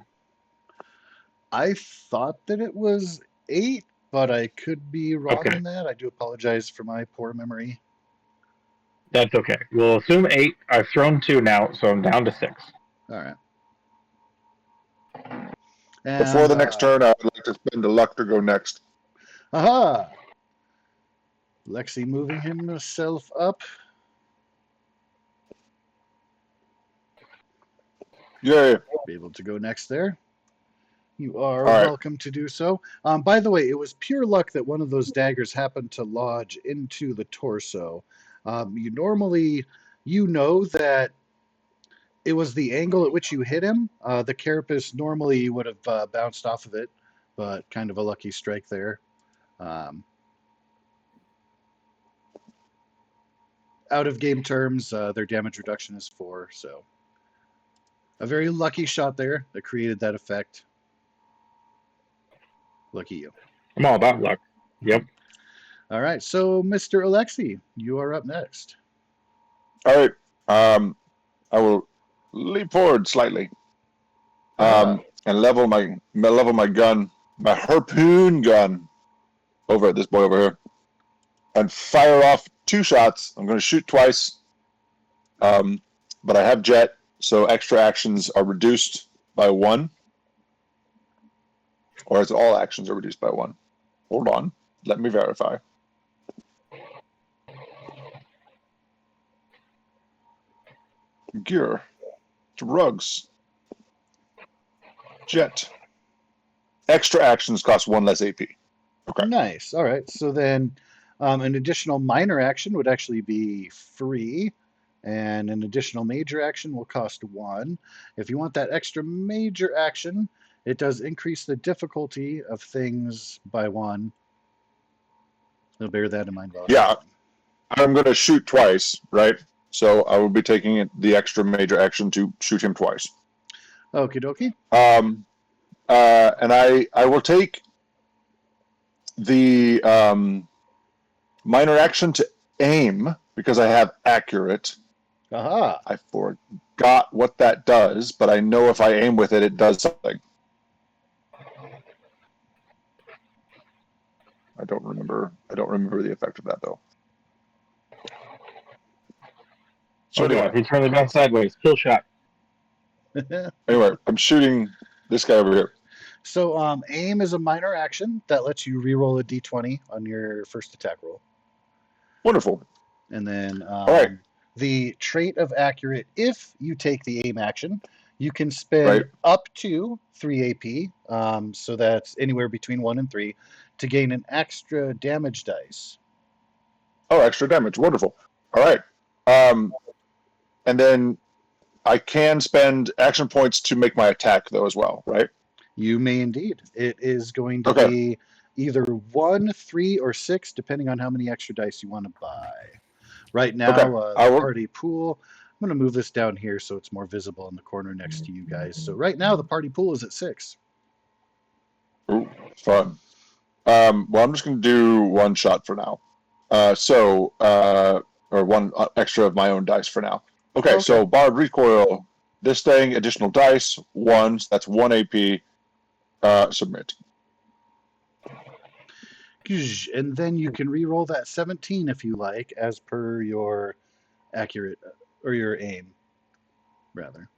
Speaker 5: I thought that it was 8, but I could be wrong
Speaker 2: Okay.
Speaker 5: on that. I do apologize for my poor memory.
Speaker 2: That's okay. We'll assume 8. I've thrown 2 now, so I'm down to 6.
Speaker 5: All right.
Speaker 6: Before the
Speaker 5: And,
Speaker 6: next turn, I'd like to spend a luck to go next.
Speaker 5: aha! Lexi moving himself up.
Speaker 6: Yay.
Speaker 5: Be able to go next there. You are
Speaker 6: All right.
Speaker 5: welcome to do so. By the way, it was pure luck that one of those daggers happened to lodge into the torso. You know that it was the angle at which you hit him. The carapace normally would have bounced off of it, but kind of a lucky strike there. Out of game terms, their damage reduction is 4, so a very lucky shot there that created that effect. Lucky you.
Speaker 2: I'm all about luck. Yep.
Speaker 5: All right, so Mr. Alexi, you are up next.
Speaker 6: All right. I will leap forward slightly. And level my gun, my harpoon gun, over at this boy over here, and fire off 2 shots. I'm going to shoot twice. But I have jet, so extra actions are reduced by 1. Or is it all actions are reduced by 1? Hold on. Let me verify. Gear. Drugs. Jet. Extra actions cost 1 less AP. Okay.
Speaker 5: Nice. All right. So then an additional minor action would actually be free, and an additional major action will cost 1. If you want that extra major action, it does increase the difficulty of things by 1. So bear that in mind.
Speaker 6: Yeah. I'm going to shoot twice, right? So I will be taking the extra major action to shoot him twice.
Speaker 5: Okie dokie.
Speaker 6: And I will take the minor action to aim because I have accurate.
Speaker 5: Aha.
Speaker 6: I forgot what that does, but I know if I aim with it, it does something. I don't remember the effect of that though. So anyway,
Speaker 2: He turned the gun sideways. Kill shot.
Speaker 6: anyway, I'm shooting this guy over here.
Speaker 5: So aim is a minor action that lets you reroll a d20 on your first attack roll.
Speaker 6: Wonderful.
Speaker 5: And then
Speaker 6: All right.
Speaker 5: the trait of accurate, if you take the aim action, you can spend
Speaker 6: Right.
Speaker 5: up to 3 AP, so that's anywhere between 1 and 3, to gain an extra damage dice.
Speaker 6: Oh, extra damage. Wonderful. All right. and then I can spend action points to make my attack though as well, right?
Speaker 5: You may indeed. It is going to
Speaker 6: Okay.
Speaker 5: be either 1, 3, or 6, depending on how many extra dice you want to buy. Right now,
Speaker 6: Okay. I
Speaker 5: the
Speaker 6: will.
Speaker 5: party pool, I'm going to move this down here so it's more visible in the corner next to you guys. So right now, the party pool is at 6.
Speaker 6: Ooh, fun. Well, I'm just going to do one shot for now. Or one extra of my own dice for now. Okay, so Bard Recoil, this thing, additional dice, 1, so that's 1 AP. Submit.
Speaker 5: And then you can re-roll that 17 if you like, as per your accurate or your aim, rather.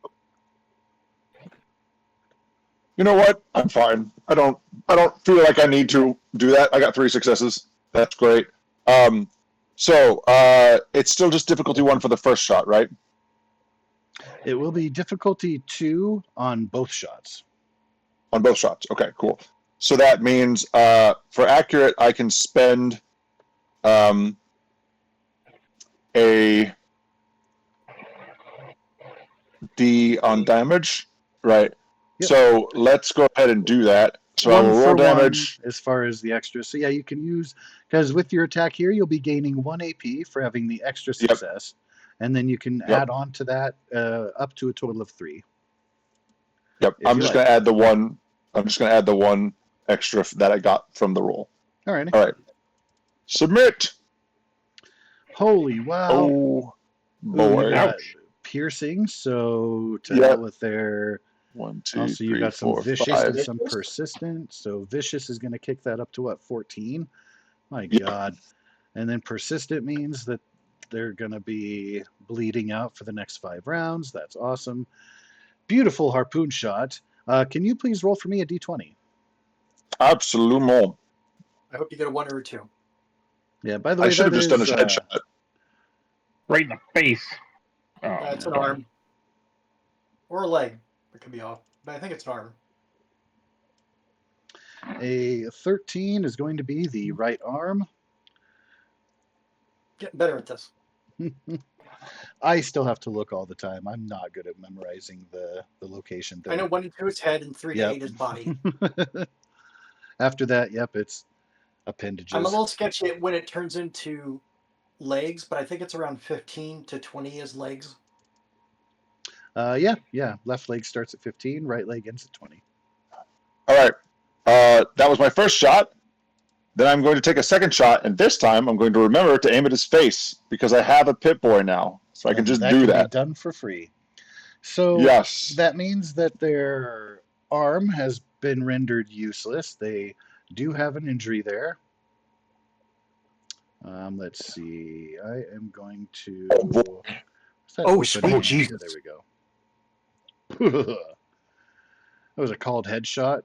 Speaker 6: You know what? I'm fine. I don't feel like I need to do that. I got 3 successes. That's great. So it's still just difficulty 1 for the first shot, right?
Speaker 5: It will be difficulty 2 on both shots.
Speaker 6: On both shots. Okay, cool. So that means for accurate, I can spend a D on damage, right?
Speaker 5: Yep.
Speaker 6: So let's go ahead and do that. So I
Speaker 5: One
Speaker 6: will
Speaker 5: for
Speaker 6: roll damage.
Speaker 5: one as far as the extra. So yeah, you can use, because with your attack here, you'll be gaining 1 AP for having the extra
Speaker 6: Yep.
Speaker 5: success. And then you can
Speaker 6: Yep.
Speaker 5: add on to that up to a total of 3.
Speaker 6: Yep.
Speaker 5: if
Speaker 6: I'm
Speaker 5: you
Speaker 6: just
Speaker 5: like.
Speaker 6: gonna add the one. I'm just gonna add the 1 extra that I got from the roll.
Speaker 5: All right.
Speaker 6: All right. Submit.
Speaker 5: Holy wow.
Speaker 6: Oh
Speaker 5: Ooh,
Speaker 6: boy.
Speaker 5: you got
Speaker 4: Ouch.
Speaker 5: piercing, so to
Speaker 6: Yeah.
Speaker 5: hell with their.
Speaker 6: 1, 2,
Speaker 5: Also, you
Speaker 6: 3,
Speaker 5: got some
Speaker 6: 4,
Speaker 5: vicious
Speaker 6: 5.
Speaker 5: and some persistent. So vicious is going to kick that up to what, 14? My
Speaker 6: Yep.
Speaker 5: God. And then persistent means that they're going to be bleeding out for the next 5 rounds. That's awesome. Beautiful harpoon shot. Can you please roll for me a d20?
Speaker 6: Absolument.
Speaker 3: I hope you get a 1 or a 2.
Speaker 5: Yeah, by the
Speaker 6: I
Speaker 5: way,
Speaker 6: should
Speaker 5: that
Speaker 6: have just
Speaker 5: is
Speaker 6: done a headshot.
Speaker 2: Right in the face. Oh,
Speaker 3: It's an
Speaker 2: darn.
Speaker 3: arm. Or a leg. It could be off. But I think it's an arm.
Speaker 5: a 13 is going to be the right arm.
Speaker 3: Getting better at this.
Speaker 5: I still have to look all the time. I'm not good at memorizing the location thing.
Speaker 3: I know 1 to 2 is head and 3
Speaker 5: Yep.
Speaker 3: to 8 is body.
Speaker 5: After that, yep, it's appendages.
Speaker 3: I'm a little sketchy at when it turns into legs, but I think it's around 15 to 20 is legs.
Speaker 5: Yeah. Left leg starts at 15, right leg ends at 20.
Speaker 6: All right. That was my first shot. Then I'm going to take a second shot, and this time I'm going to remember to aim at his face because I have a Pit Boy now, so I can
Speaker 5: And
Speaker 6: just
Speaker 5: that
Speaker 6: do
Speaker 5: can
Speaker 6: that.
Speaker 5: be done for free. So
Speaker 6: Yes.
Speaker 5: that means that their arm has been rendered useless. They do have an injury there. Let's see. I am going to.
Speaker 6: Oh, boy.
Speaker 5: What's that
Speaker 3: Oh,
Speaker 5: open
Speaker 3: sweet
Speaker 5: hand?
Speaker 3: Jesus.
Speaker 5: There we go. That was a called headshot.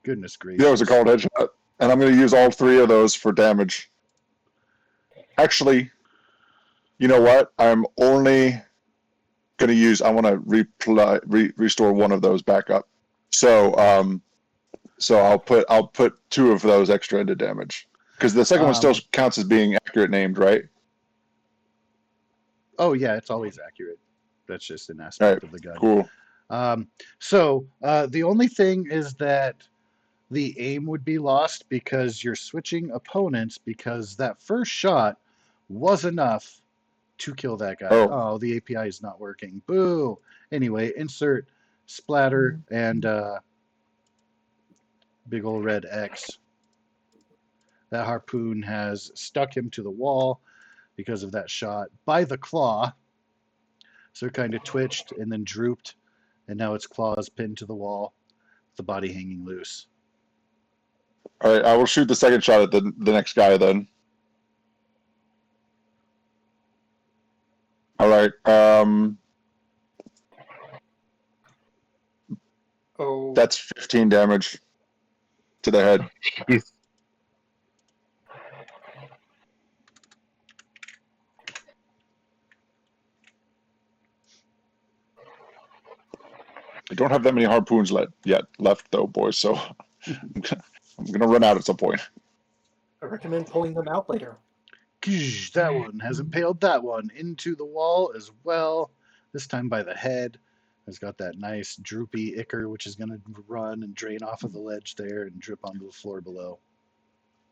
Speaker 5: Goodness gracious.
Speaker 6: Yeah, it was a called headshot, and I'm going to use all 3 of those for damage. Actually, you know what? I'm only going to use. I want to restore 1 of those back up. So I'll put 2 of those extra into damage because the second one still counts as being accurate named, right?
Speaker 5: Oh yeah, it's always accurate. That's just an aspect of the gun.
Speaker 6: Cool.
Speaker 5: So the only thing is that the aim would be lost because you're switching opponents because that first shot was enough to kill that guy. Oh, the API is not working. Boo. Anyway, insert splatter and big old red X. That harpoon has stuck him to the wall because of that shot by the claw. So it kind of twitched and then drooped, and now its claws pinned to the wall, the body hanging loose.
Speaker 6: All right, I will shoot the second shot at the next guy then. All right.
Speaker 3: Oh.
Speaker 6: That's 15 damage to the head.
Speaker 2: Jeez.
Speaker 6: I don't have that many harpoons left though, boys. So I'm gonna run out at some point.
Speaker 3: I recommend pulling them out later.
Speaker 5: That one has impaled that one into the wall as well. this time by the head. It's got that nice droopy ichor, which is going to run and drain off of the ledge there and drip onto the floor below.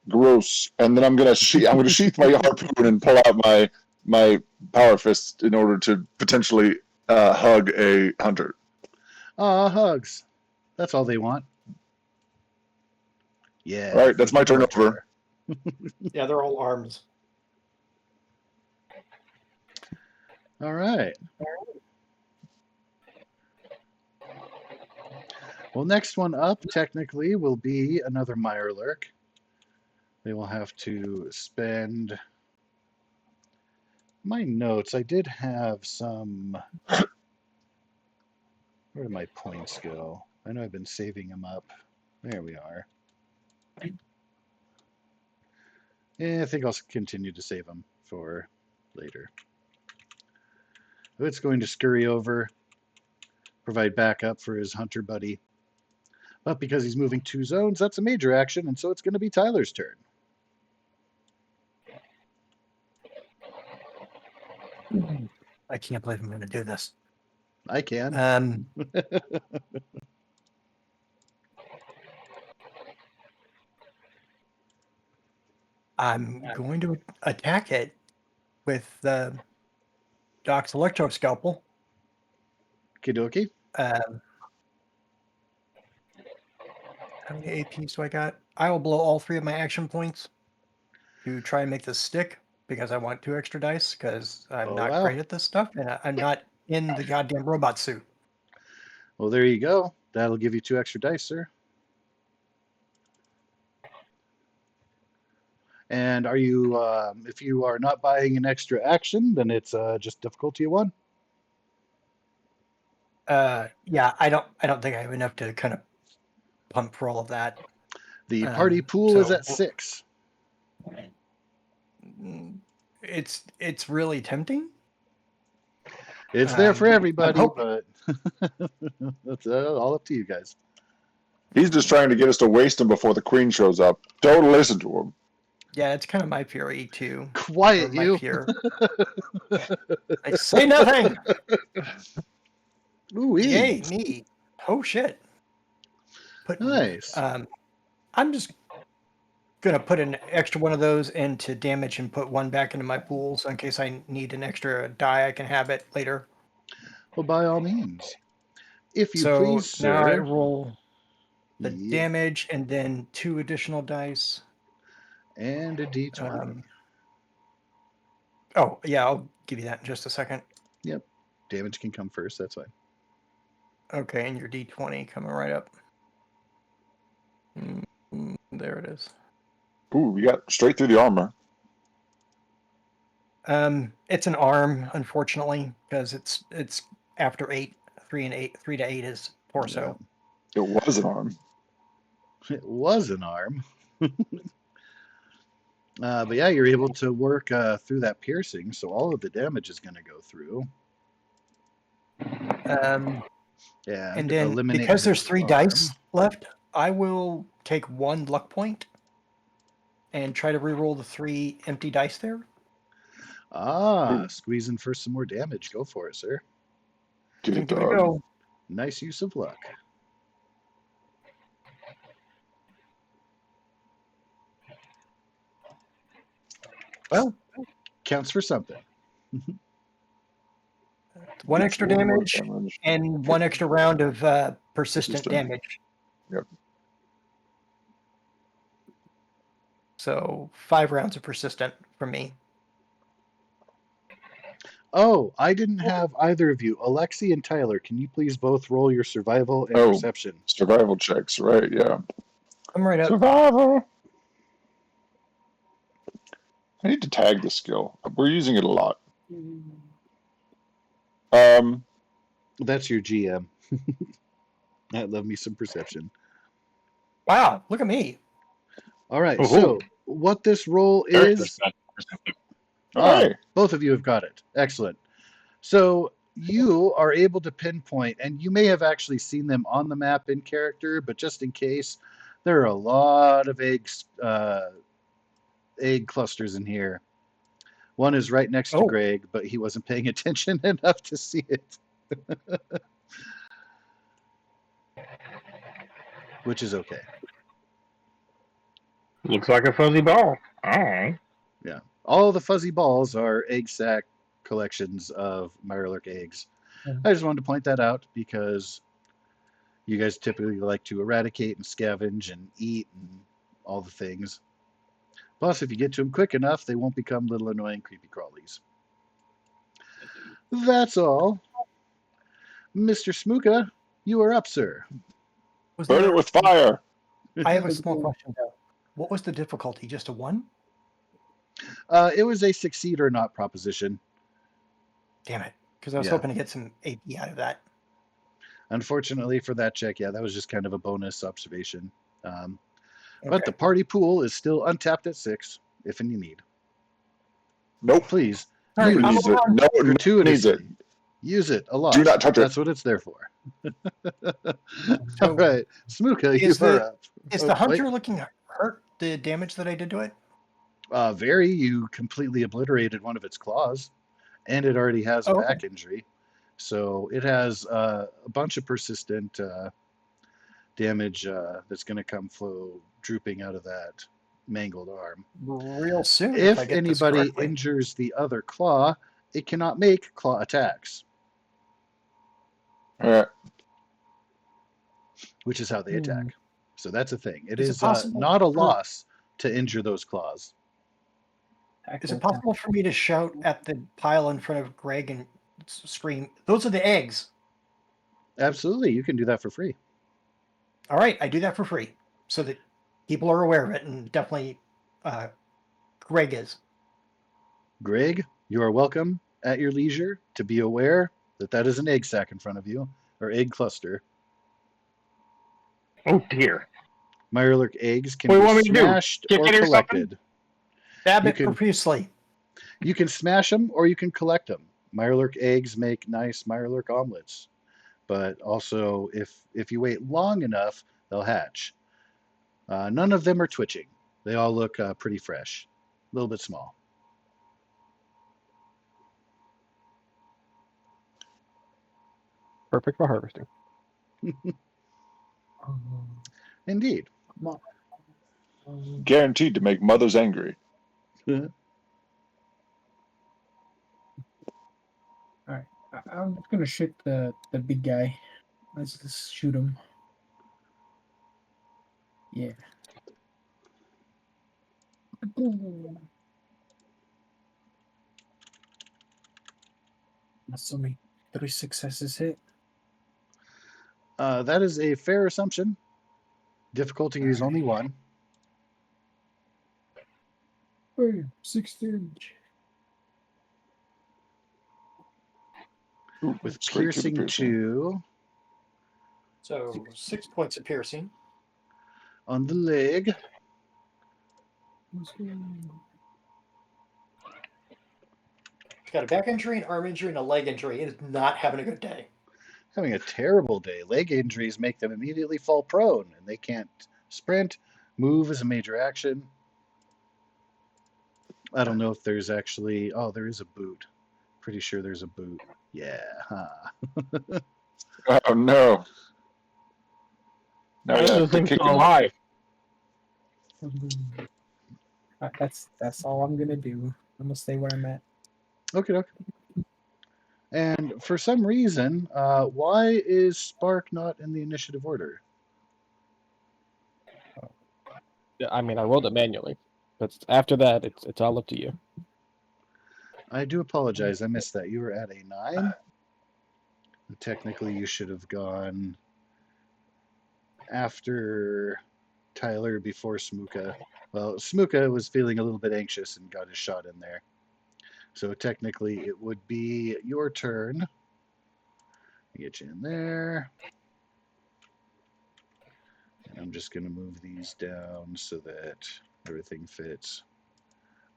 Speaker 6: Gross. And then I'm gonna sheath my harpoon and pull out my power fist in order to potentially hug a hunter.
Speaker 5: Ah, hugs. That's all they want. Yeah.
Speaker 6: All right, that's my turn over.
Speaker 3: Yeah, they're all arms.
Speaker 5: All right. Well, next one up technically will be another Mirelurk. They will have to spend my notes. I did have some. Where did my points go? I know I've been saving them up. There we are. Yeah, I think I'll continue to save them for later. It's going to scurry over, provide backup for his hunter buddy. But because he's moving 2 zones, that's a major action, and so it's going to be Tyler's turn.
Speaker 3: I can't believe I'm going to do this.
Speaker 5: I can.
Speaker 3: I'm going to attack it with the Doc's Electro Scalpel.
Speaker 5: Kidoki.
Speaker 3: How many APs do I got? I will blow all 3 of my action points to try and make this stick because I want 2 extra dice because I'm not great at this stuff and I'm not in the goddamn robot suit.
Speaker 5: Well, there you go. That'll give you 2 extra dice, sir. And are you, if you are not buying an extra action, then it's just difficulty of 1.
Speaker 3: Yeah, I don't think I have enough to kind of pump for all of that.
Speaker 5: The party pool is at 6.
Speaker 3: It's really tempting.
Speaker 5: It's there for everybody, but that's all up to you guys.
Speaker 6: He's just trying to get us to waste him before the queen shows up. Don't listen to him.
Speaker 3: Yeah, it's kind of my fury too.
Speaker 5: Quiet, you.
Speaker 3: I say nothing.
Speaker 5: Ooh,
Speaker 3: Yay, me. Oh shit.
Speaker 5: Nice.
Speaker 3: I'm just gonna put an extra one of those into damage and put 1 back into my pool, so in case I need an extra die, I can have it later.
Speaker 5: Well, by all means. If you please, sir.
Speaker 3: Now I roll the damage and then 2 additional dice.
Speaker 5: And a D20.
Speaker 3: Oh, yeah, I'll give you that in just a second.
Speaker 5: Yep. Damage can come first. That's fine.
Speaker 3: Okay, and your D20 coming right up. There it is.
Speaker 6: Ooh, we got straight through the armor.
Speaker 3: It's an arm, unfortunately, because it's after 8. 3 and 8. 3 to 8 is torso.
Speaker 6: Yeah. It was an arm.
Speaker 5: It was an arm. But yeah, you're able to work through that piercing, so all of the damage is going to go through. Yeah,
Speaker 3: and then because there's 3 dice left, I will take 1 luck point and try to reroll the 3 empty dice there.
Speaker 5: Squeezing for some more damage. Go for it, sir.
Speaker 6: Give it
Speaker 3: go.
Speaker 5: Nice use of luck.
Speaker 3: Well,
Speaker 5: counts for something.
Speaker 3: 1 extra damage and 1 extra round of persistent damage.
Speaker 6: Yep.
Speaker 3: So 5 rounds of persistent from me.
Speaker 5: Oh, I didn't have either of you. Alexi and Tyler, can you please both roll your survival and perception?
Speaker 6: Survival checks, right, yeah.
Speaker 3: I'm right up.
Speaker 6: Survival! I need to tag the skill. We're using it a lot.
Speaker 5: That's your GM. I love me some perception.
Speaker 3: Wow, look at me.
Speaker 5: All right, so what this roll is... both of you have got it. Excellent. So you are able to pinpoint, and you may have actually seen them on the map in character, but just in case, there are a lot of egg clusters in here. One is right next to
Speaker 3: Oh.
Speaker 5: Greg, but he wasn't paying attention enough to see it. Which is okay.
Speaker 2: Looks like a fuzzy ball. All right.
Speaker 5: Yeah. All the fuzzy balls are egg sac collections of Mirelurk eggs. I just wanted to point that out because you guys typically like to eradicate and scavenge and eat and all the things. Plus, if you get to them quick enough, they won't become little annoying creepy crawlies. That's all. Mr. Smooka, you are up, sir.
Speaker 3: Was
Speaker 6: Burn
Speaker 3: there,
Speaker 6: it with fire.
Speaker 3: I have a small question though. What was the difficulty? Just a 1?
Speaker 5: It was a succeed or not proposition.
Speaker 3: Damn it. Because I was
Speaker 5: Yeah.
Speaker 3: hoping to get some AP out of that.
Speaker 5: Unfortunately for that check, yeah, that was just kind of a bonus observation. But
Speaker 3: Okay.
Speaker 5: the party pool is still untapped at 6, if any need.
Speaker 6: Nope.
Speaker 5: Please,
Speaker 3: All right,
Speaker 6: Nobody
Speaker 3: I'm
Speaker 6: needs it.
Speaker 3: around.
Speaker 6: No one needs
Speaker 5: gratuitously
Speaker 6: it.
Speaker 5: use it a lot.
Speaker 6: Do not touch it.
Speaker 5: That's what it's there for.
Speaker 3: So
Speaker 5: All right, Smooka, you
Speaker 3: is
Speaker 5: are
Speaker 3: the-
Speaker 5: up.
Speaker 3: Is
Speaker 5: Oh,
Speaker 3: the hunter
Speaker 5: wait.
Speaker 3: looking hurt? The damage that I did to it?
Speaker 5: Very, you completely obliterated one of its claws, and it already has a
Speaker 3: Oh, okay.
Speaker 5: back injury. So it has a bunch of persistent damage that's going to come flow drooping out of that mangled arm.
Speaker 3: Real soon. If I
Speaker 5: If
Speaker 3: get this
Speaker 5: anybody
Speaker 3: correctly.
Speaker 5: injures the other claw, it cannot make claw attacks,
Speaker 6: All right.
Speaker 5: which is how they attack. So that's a thing. It
Speaker 3: Is it
Speaker 5: is
Speaker 3: possible
Speaker 5: not a
Speaker 3: for-
Speaker 5: loss to injure those claws.
Speaker 3: Is it possible for me to shout at the pile in front of Greg and scream, "Those are the eggs"?
Speaker 5: Absolutely, you can do that for free.
Speaker 3: All right, I do that for free so that people are aware of it, and definitely Greg is.
Speaker 5: Greg, you are welcome at your leisure to be aware that that is an egg sac in front of you, or egg cluster.
Speaker 2: Oh dear.
Speaker 5: Mirelurk eggs can
Speaker 2: What do you
Speaker 5: be
Speaker 2: want me to do?
Speaker 5: smashed
Speaker 2: Kick
Speaker 5: or
Speaker 2: it or something?
Speaker 5: collected.
Speaker 3: Stab
Speaker 5: You
Speaker 3: it
Speaker 5: can-
Speaker 3: profusely.
Speaker 5: You can smash them or you can collect them. Mirelurk eggs make nice Mirelurk omelets, but also if you wait long enough, they'll hatch. None of them are twitching. They all look pretty fresh, a little bit small.
Speaker 4: Perfect for harvesting.
Speaker 5: Indeed.
Speaker 6: Guaranteed to make mothers angry.
Speaker 1: Alright, I'm just gonna shoot the big guy. Let's just shoot him. Yeah. Assuming 3 successes hit.
Speaker 5: That is a fair assumption. Difficulty is only 1.
Speaker 1: Oh, 16.
Speaker 6: Ooh,
Speaker 5: With
Speaker 6: straight through the
Speaker 5: piercing 2
Speaker 3: So 6 points of piercing.
Speaker 5: on the leg.
Speaker 3: He's got a back injury, an arm injury, and a leg injury. He is not having a good day.
Speaker 5: Having a terrible day. Leg injuries make them immediately fall prone, and they can't sprint. Move is a major action. I don't know if there's actually... Oh, there is a boot. Pretty sure there's a boot. Yeah. Huh.
Speaker 6: Oh no. Now
Speaker 2: How
Speaker 6: you
Speaker 2: does
Speaker 6: have
Speaker 2: this
Speaker 6: to
Speaker 2: thing
Speaker 6: kick
Speaker 2: still
Speaker 6: him.
Speaker 2: alive?
Speaker 1: That's all I'm gonna do. I'm gonna stay where I'm at.
Speaker 5: Okay. And for some reason, why is Spark not in the initiative order?
Speaker 4: Yeah, I mean, I rolled it manually, but after that, it's all up to you.
Speaker 5: I do apologize. I missed that. You were at a 9. Technically, you should have gone after Tyler before Smooka. Well, Smooka was feeling a little bit anxious and got his shot in there. So technically, it would be your turn. Get you in there. And I'm just going to move these down so that everything fits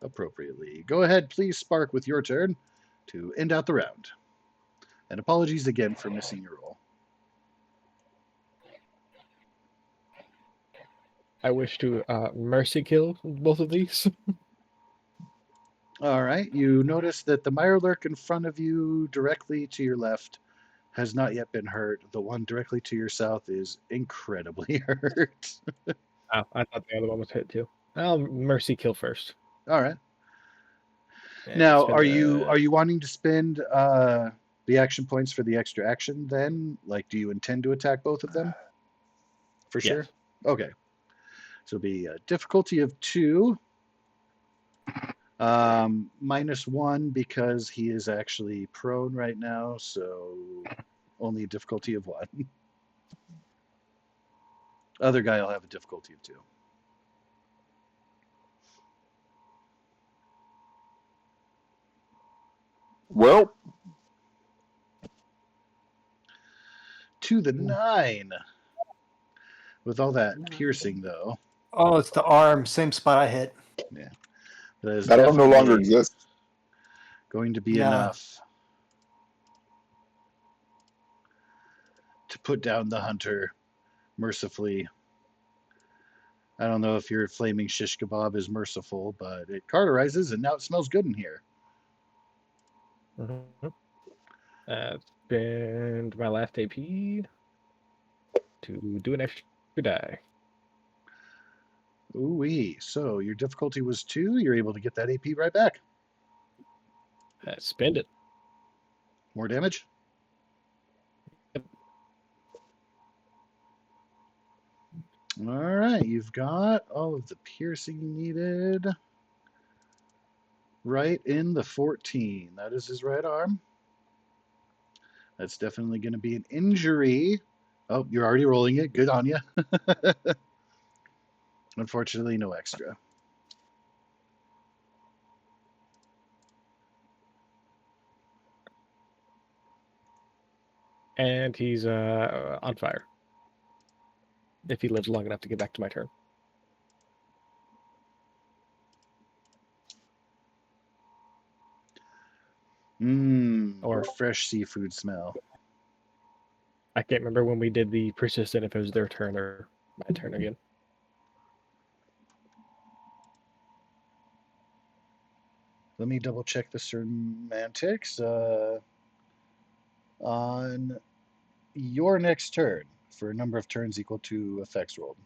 Speaker 5: appropriately. Go ahead, please, Spark, with your turn to end out the round. And apologies again for missing your roll.
Speaker 4: I wish to mercy kill both of these.
Speaker 5: All right. You notice that the Mirelurk in front of you, directly to your left, has not yet been hurt. The one directly to your south is incredibly hurt.
Speaker 4: Oh, I thought the other one was hit too. I'll mercy kill first.
Speaker 5: All right.
Speaker 4: And
Speaker 5: Now,
Speaker 4: spend
Speaker 5: are you wanting to spend the action points for the extra action then? Like, do you intend to attack both of them? For sure?
Speaker 4: Yes.
Speaker 5: Okay. So it'll be a difficulty of 2. -1 because he is actually prone right now, so only a difficulty of 1. Other guy will have a difficulty of 2.
Speaker 6: Well,
Speaker 5: To the 9. With all that piercing, though.
Speaker 3: Oh, it's the arm, same spot I hit.
Speaker 5: Yeah. That is
Speaker 6: that arm no longer
Speaker 5: definitely
Speaker 6: exists.
Speaker 5: going to be
Speaker 3: Yeah.
Speaker 5: enough to put down the hunter mercifully. I don't know if your flaming shish kebab is merciful, but it cauterizes and now it smells good in here.
Speaker 4: Spend my last AP to do an extra die.
Speaker 5: Ooh-wee. So your difficulty was 2. You're able to get that AP right back.
Speaker 4: Spend it.
Speaker 5: More damage? All right. You've got all of the piercing you needed. Right in the 14. That is his right arm. That's definitely going to be an injury. Oh, you're already rolling it. Good on you. Unfortunately, no extra.
Speaker 4: And he's on fire. If he lives long enough to get back to my turn.
Speaker 5: Or fresh seafood smell.
Speaker 4: I can't remember when we did the persistent if it was their turn or my turn again.
Speaker 5: Let me double check the semantics. On your next turn, for a number of turns equal to effects rolled.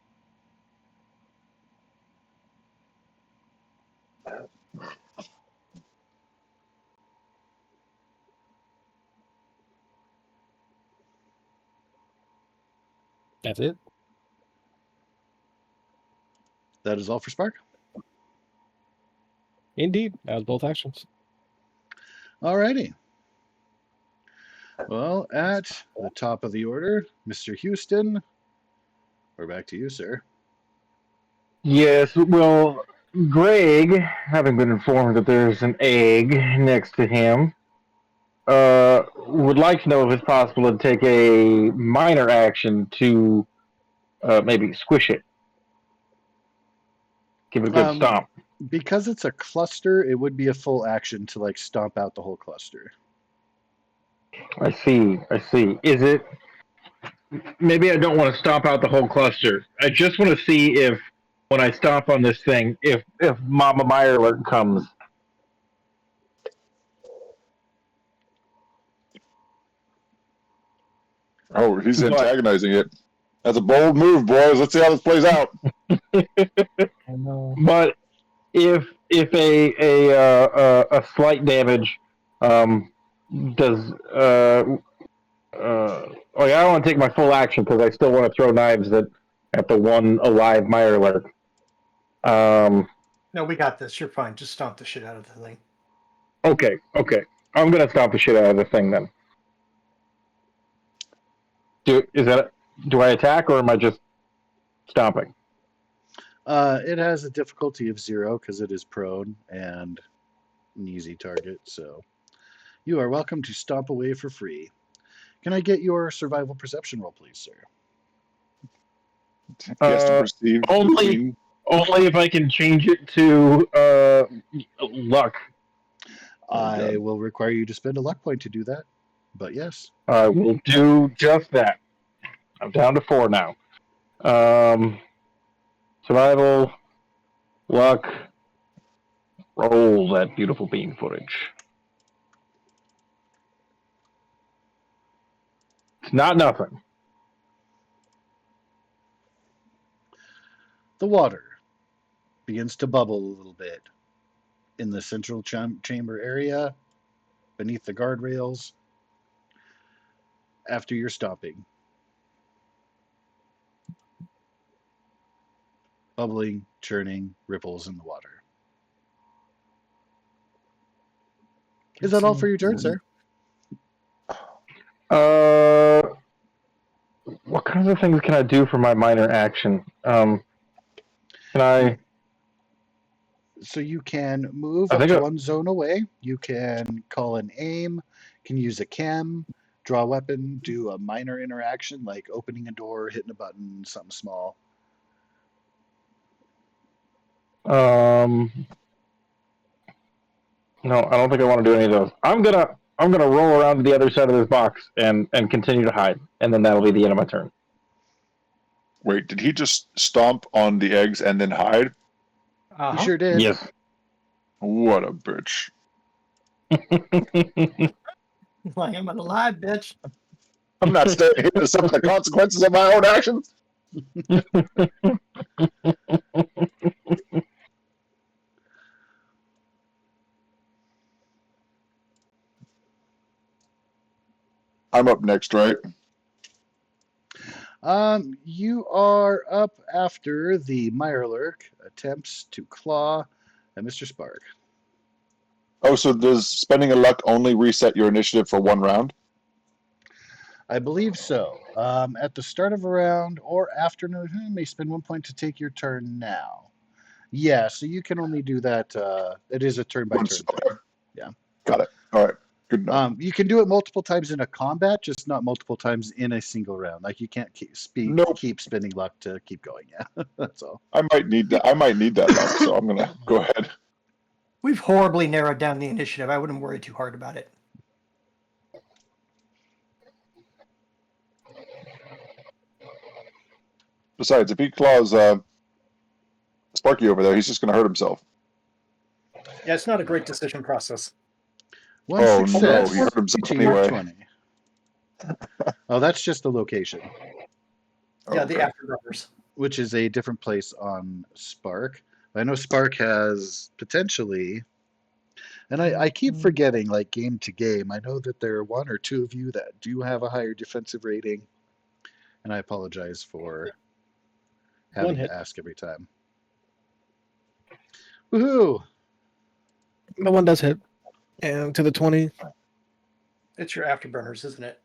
Speaker 4: That's it.
Speaker 5: That is all for Spark.
Speaker 4: Indeed, that was both actions.
Speaker 5: Alrighty. Well, at the top of the order, Mr. Houston, we're back to you, sir.
Speaker 2: Yes, well, Greg, having been informed that there's an egg next to him, would like to know if it's possible to take a minor action to maybe squish it. Give it a good stomp.
Speaker 5: Because it's a cluster, it would be a full action to like stomp out the whole cluster.
Speaker 2: I see. Is it... Maybe I don't want to stomp out the whole cluster. I just want to see if, when I stomp on this thing, if Mama Meyerler comes.
Speaker 6: Oh, he's
Speaker 2: But-
Speaker 6: antagonizing it. That's a bold move, boys. Let's see how this plays out.
Speaker 1: I know.
Speaker 2: But if a slight damage does I don't want to take my full action because I still want to throw knives at the one alive Meyerler.
Speaker 3: No, we got this. You're fine. Just stomp the shit out of the thing.
Speaker 2: Okay. I'm gonna stomp the shit out of the thing then. Do I attack or am I just stomping?
Speaker 5: It has a difficulty of 0 because it is prone and an easy target, so you are welcome to stomp away for free. Can I get your survival perception roll, please, sir?
Speaker 6: He has to perceive
Speaker 2: only-
Speaker 6: between-
Speaker 2: Only if I can change it to luck.
Speaker 5: I will require you to spend a luck point to do that, but yes.
Speaker 2: I will do just that. I'm down to 4 now. Survival, luck, Roll that beautiful bean footage. It's not nothing.
Speaker 5: The water begins to bubble a little bit in the central chamber area beneath the guardrails after you're stopping. Bubbling, churning, ripples in the water. Is that all for your turn, sir?
Speaker 2: What kinds of things can I do for my minor action? Can I?
Speaker 5: So you can move
Speaker 2: I
Speaker 5: up
Speaker 2: think
Speaker 5: to
Speaker 2: I-
Speaker 5: one zone away. You can call an aim, can use a chem, draw a weapon, do a minor interaction like opening a door, hitting a button, something small.
Speaker 2: No, I don't think I want to do any of those. I'm gonna roll around to the other side of this box and continue to hide, and then that'll be the end of my turn.
Speaker 6: Wait, did he just stomp on the eggs and then hide?
Speaker 5: You sure did.
Speaker 2: Yes.
Speaker 6: What a bitch.
Speaker 3: Like, I'm alive, bitch.
Speaker 6: I'm not staying here to suffer the consequences of my own actions. I'm up next, right?
Speaker 5: You are up after the Mirelurk attempts to claw at Mr. Spark.
Speaker 6: Oh, so does spending a luck only reset your initiative for one round?
Speaker 5: I believe so. At the start of a round or after, you may spend 1 point to take your turn now. Yeah, so you can only do that. It is a turn by turn
Speaker 6: Once.
Speaker 5: thing.
Speaker 6: Okay.
Speaker 5: Yeah.
Speaker 6: Got it. All right. Good enough.
Speaker 5: You can do it multiple times in a combat, just not multiple times in a single round. Like you can't keep
Speaker 6: Nope.
Speaker 5: spending luck to keep going. Yeah, that's all.
Speaker 6: I might need that. I might need that luck, so I'm gonna go ahead.
Speaker 3: We've horribly narrowed down the initiative. I wouldn't worry too hard about it.
Speaker 6: Besides, if he claws Sparky over there, he's just gonna hurt himself.
Speaker 1: Yeah, it's not a great decision process.
Speaker 5: One
Speaker 6: Oh, no,
Speaker 5: success.
Speaker 6: he hurt himself
Speaker 5: Each of you have
Speaker 6: anyway.
Speaker 5: 20. Oh, that's just the location,
Speaker 3: Yeah, the
Speaker 6: Okay.
Speaker 3: afterburners.
Speaker 5: which is a different place on Spark. I know Spark has potentially, and I keep forgetting, like game to game. I know that there are one or two of you that do have a higher defensive rating, and I apologize for having
Speaker 4: hit.
Speaker 5: to ask every time. Woohoo!
Speaker 4: But one does hit. And to the 20.
Speaker 3: It's your afterburners, isn't it?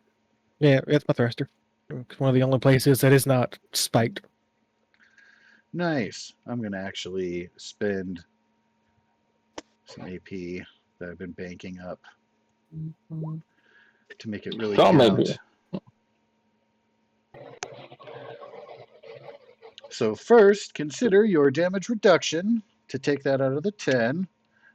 Speaker 4: Yeah, it's my thruster. It's one of the only places that is not spiked.
Speaker 5: Nice. I'm gonna actually spend some AP that I've been banking up to make it really
Speaker 2: So
Speaker 5: count.
Speaker 2: maybe.
Speaker 5: So first, consider your damage reduction to take that out of the 10.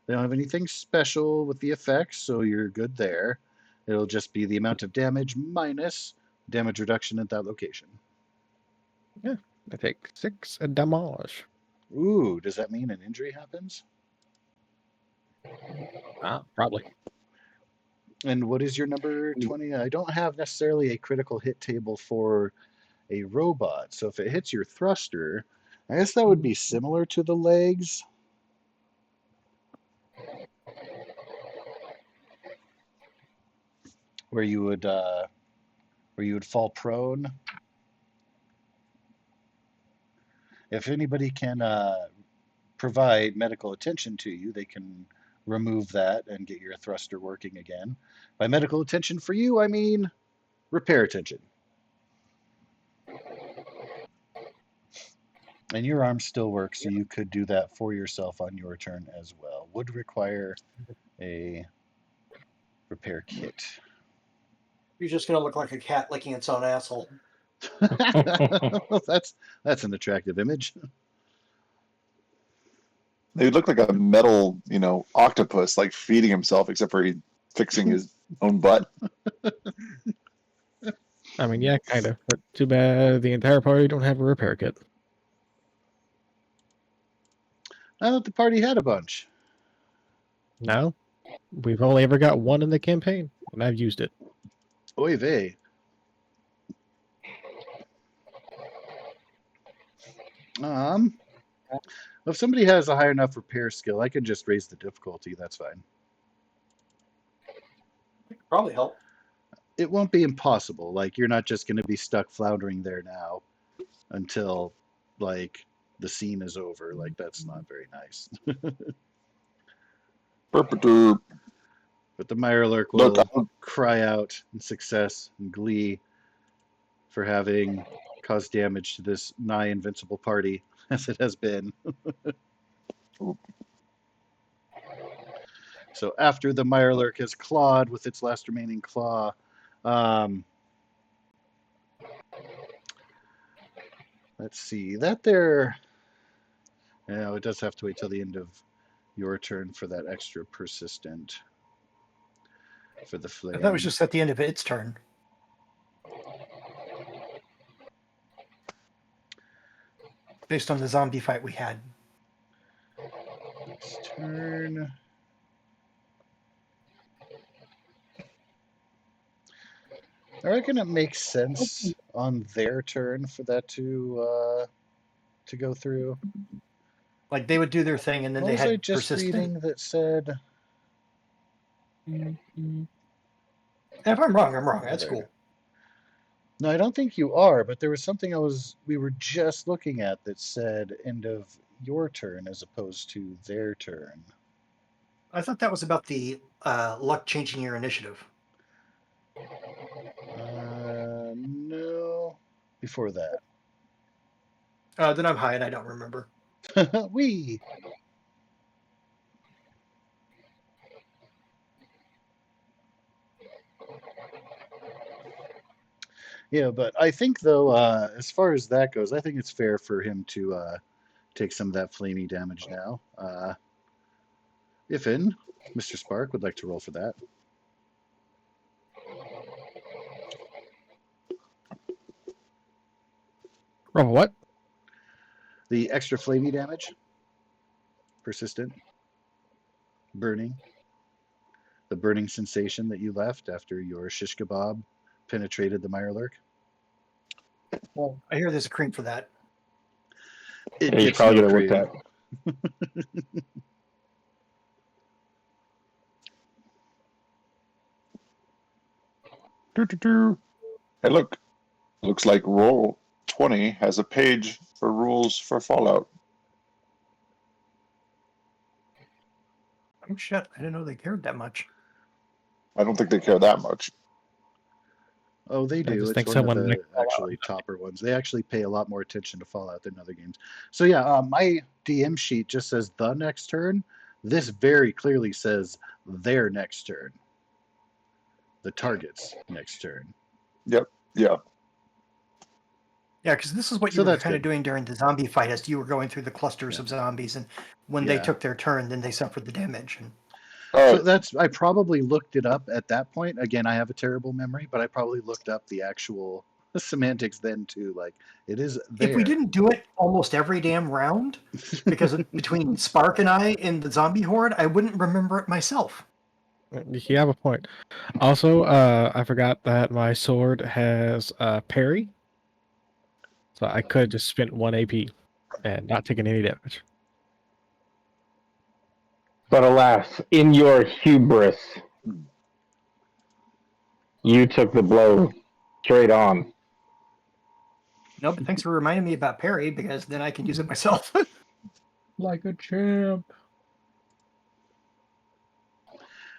Speaker 5: They don't have anything special with the effects, so you're good there. It'll just be the amount of damage minus damage reduction at that location.
Speaker 4: I take 6 and demolish.
Speaker 5: Ooh, does that mean an injury happens?
Speaker 4: Probably.
Speaker 5: And what is your number 20? I don't have necessarily a critical hit table for a robot. So if it hits your thruster, I guess that would be similar to the legs. Where you would fall prone. If anybody can provide medical attention to you, they can remove that and get your thruster working again. By medical attention for you, I mean repair attention. And your arm still works, so you could do that for yourself on your turn as well. Would require a repair kit.
Speaker 3: You're just going to look like a cat licking its own asshole.
Speaker 5: That's an attractive image.
Speaker 6: He looked like a metal, octopus, like feeding himself, except for he fixing his own butt.
Speaker 4: I mean, yeah, kind of. But too bad the entire party don't have a repair kit.
Speaker 5: I thought the party had a bunch.
Speaker 4: No, we've only ever got one in the campaign, and I've used it.
Speaker 5: Oy vey. If somebody has a high enough repair skill, I can just raise the difficulty. That's fine.
Speaker 3: It could probably help.
Speaker 5: It won't be impossible. Like, you're not just going to be stuck floundering there now until, like, the scene is over. Like, that's not very nice.
Speaker 6: Perpetude.
Speaker 5: But the Mirelurk
Speaker 6: Look,
Speaker 5: will cry out in success and glee for having caused damage to this nigh invincible party, as it has been. So after the Mirelurk has clawed with its last remaining claw, let's see, that there, it does have to wait till the end of your turn for that extra persistent for the flame.
Speaker 3: That was just at the end of its turn. Based on the zombie fight we had.
Speaker 5: Its turn. I reckon it makes sense on their turn for that to go through.
Speaker 3: Like they would do their thing, and then
Speaker 5: What
Speaker 3: they
Speaker 5: was I
Speaker 3: had
Speaker 5: just
Speaker 3: persistent.
Speaker 5: reading that said?
Speaker 3: If I'm wrong, I'm wrong. That's
Speaker 5: There.
Speaker 3: cool.
Speaker 5: No, I don't think you are, but there was something we were just looking at that said end of your turn as opposed to their turn.
Speaker 3: I thought that was about the luck changing your initiative.
Speaker 5: No, before that.
Speaker 3: Then I'm high and I don't remember.
Speaker 5: Wee. Yeah, but I think though, as far as that goes, I think it's fair for him to take some of that flamey damage now. If Mr. Spark would like to roll for that.
Speaker 4: Oh, what?
Speaker 5: The extra flamey damage. Persistent. Burning. The burning sensation that you left after your shish kebab penetrated the Mirelurk.
Speaker 3: Well, I hear there's a cream for that.
Speaker 5: It
Speaker 2: Yeah, you
Speaker 5: gets
Speaker 2: probably
Speaker 5: no
Speaker 2: get it
Speaker 5: cream.
Speaker 2: with
Speaker 6: Doo-doo-doo. Hey, look. Looks like Roll20 has a page for rules for Fallout.
Speaker 3: Oh shit! I didn't know they cared that much.
Speaker 6: I don't think they care that much.
Speaker 5: Oh, they do.
Speaker 4: just
Speaker 5: It's
Speaker 4: think
Speaker 5: one of
Speaker 4: someone
Speaker 5: the
Speaker 4: like Fallout.
Speaker 5: actually topper ones. They actually pay a lot more attention to Fallout than other games. So yeah, my DM sheet just says the next turn. This very clearly says their next turn. The target's next turn.
Speaker 6: Yeah.
Speaker 3: Yeah, because this is what
Speaker 5: So
Speaker 3: you were
Speaker 5: that's
Speaker 3: kind of
Speaker 5: good.
Speaker 3: doing during the zombie fight, as you were going through the clusters
Speaker 5: Yeah.
Speaker 3: of zombies, and when they
Speaker 5: Yeah.
Speaker 3: took their turn, then they suffered the damage. And
Speaker 6: All
Speaker 5: So
Speaker 6: right.
Speaker 5: I probably looked it up at that point. Again, I have a terrible memory, but I probably looked up the actual semantics then too. Like, it is there.
Speaker 3: if we didn't do it almost every damn round, because between Spark and I in the zombie horde, I wouldn't remember it myself.
Speaker 4: You have a point. Also, I forgot that my sword has parry, so I could just spend 1 AP and not taking any damage.
Speaker 2: But alas, in your hubris, you took the blow straight on.
Speaker 3: No, but thanks for reminding me about parry, because then I can use it myself.
Speaker 1: Like a champ.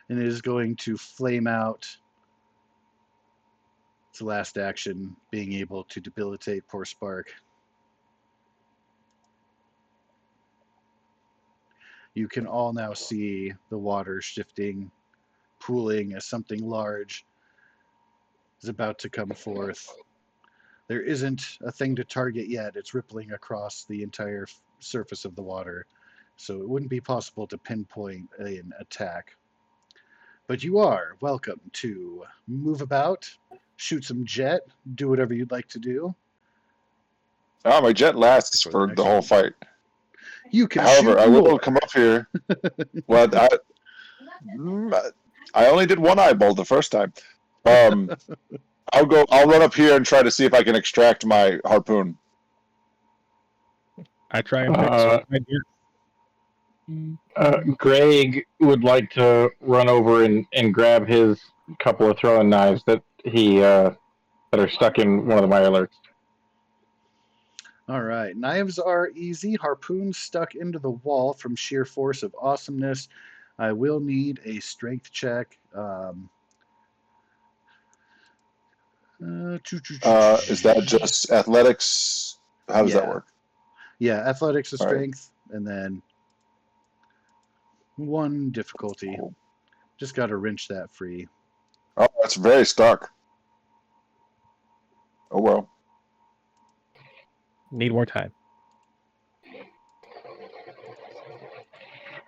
Speaker 5: And it is going to flame out its last action, being able to debilitate poor Spark. You can all now see the water shifting, pooling as something large is about to come forth. There isn't a thing to target yet. It's rippling across the entire surface of the water, so it wouldn't be possible to pinpoint an attack. But you are welcome to move about, shoot some jet, do whatever you'd like to do.
Speaker 6: Oh, my jet lasts
Speaker 5: Before the
Speaker 6: for
Speaker 5: next
Speaker 6: the whole
Speaker 5: one.
Speaker 6: fight.
Speaker 5: You can
Speaker 6: However,
Speaker 5: shoot
Speaker 6: I will
Speaker 5: more.
Speaker 6: come up here. Well, I only did one eyeball the first time. I'll run up here and try to see if I can extract my harpoon.
Speaker 4: I try and fix
Speaker 2: Uh,
Speaker 4: it.
Speaker 2: Greg would like to run over and grab his couple of throwing knives that that are stuck in one of the mirelurks.
Speaker 5: All right. Knives are easy. Harpoons stuck into the wall from sheer force of awesomeness. I will need a strength check.
Speaker 6: Is that just athletics? How does that
Speaker 5: Yeah.
Speaker 6: work?
Speaker 5: Yeah, athletics is
Speaker 6: All right.
Speaker 5: strength, and then one difficulty.
Speaker 6: Cool.
Speaker 5: Just got to wrench that free.
Speaker 6: Oh, that's very stuck. Oh well.
Speaker 4: Need more time.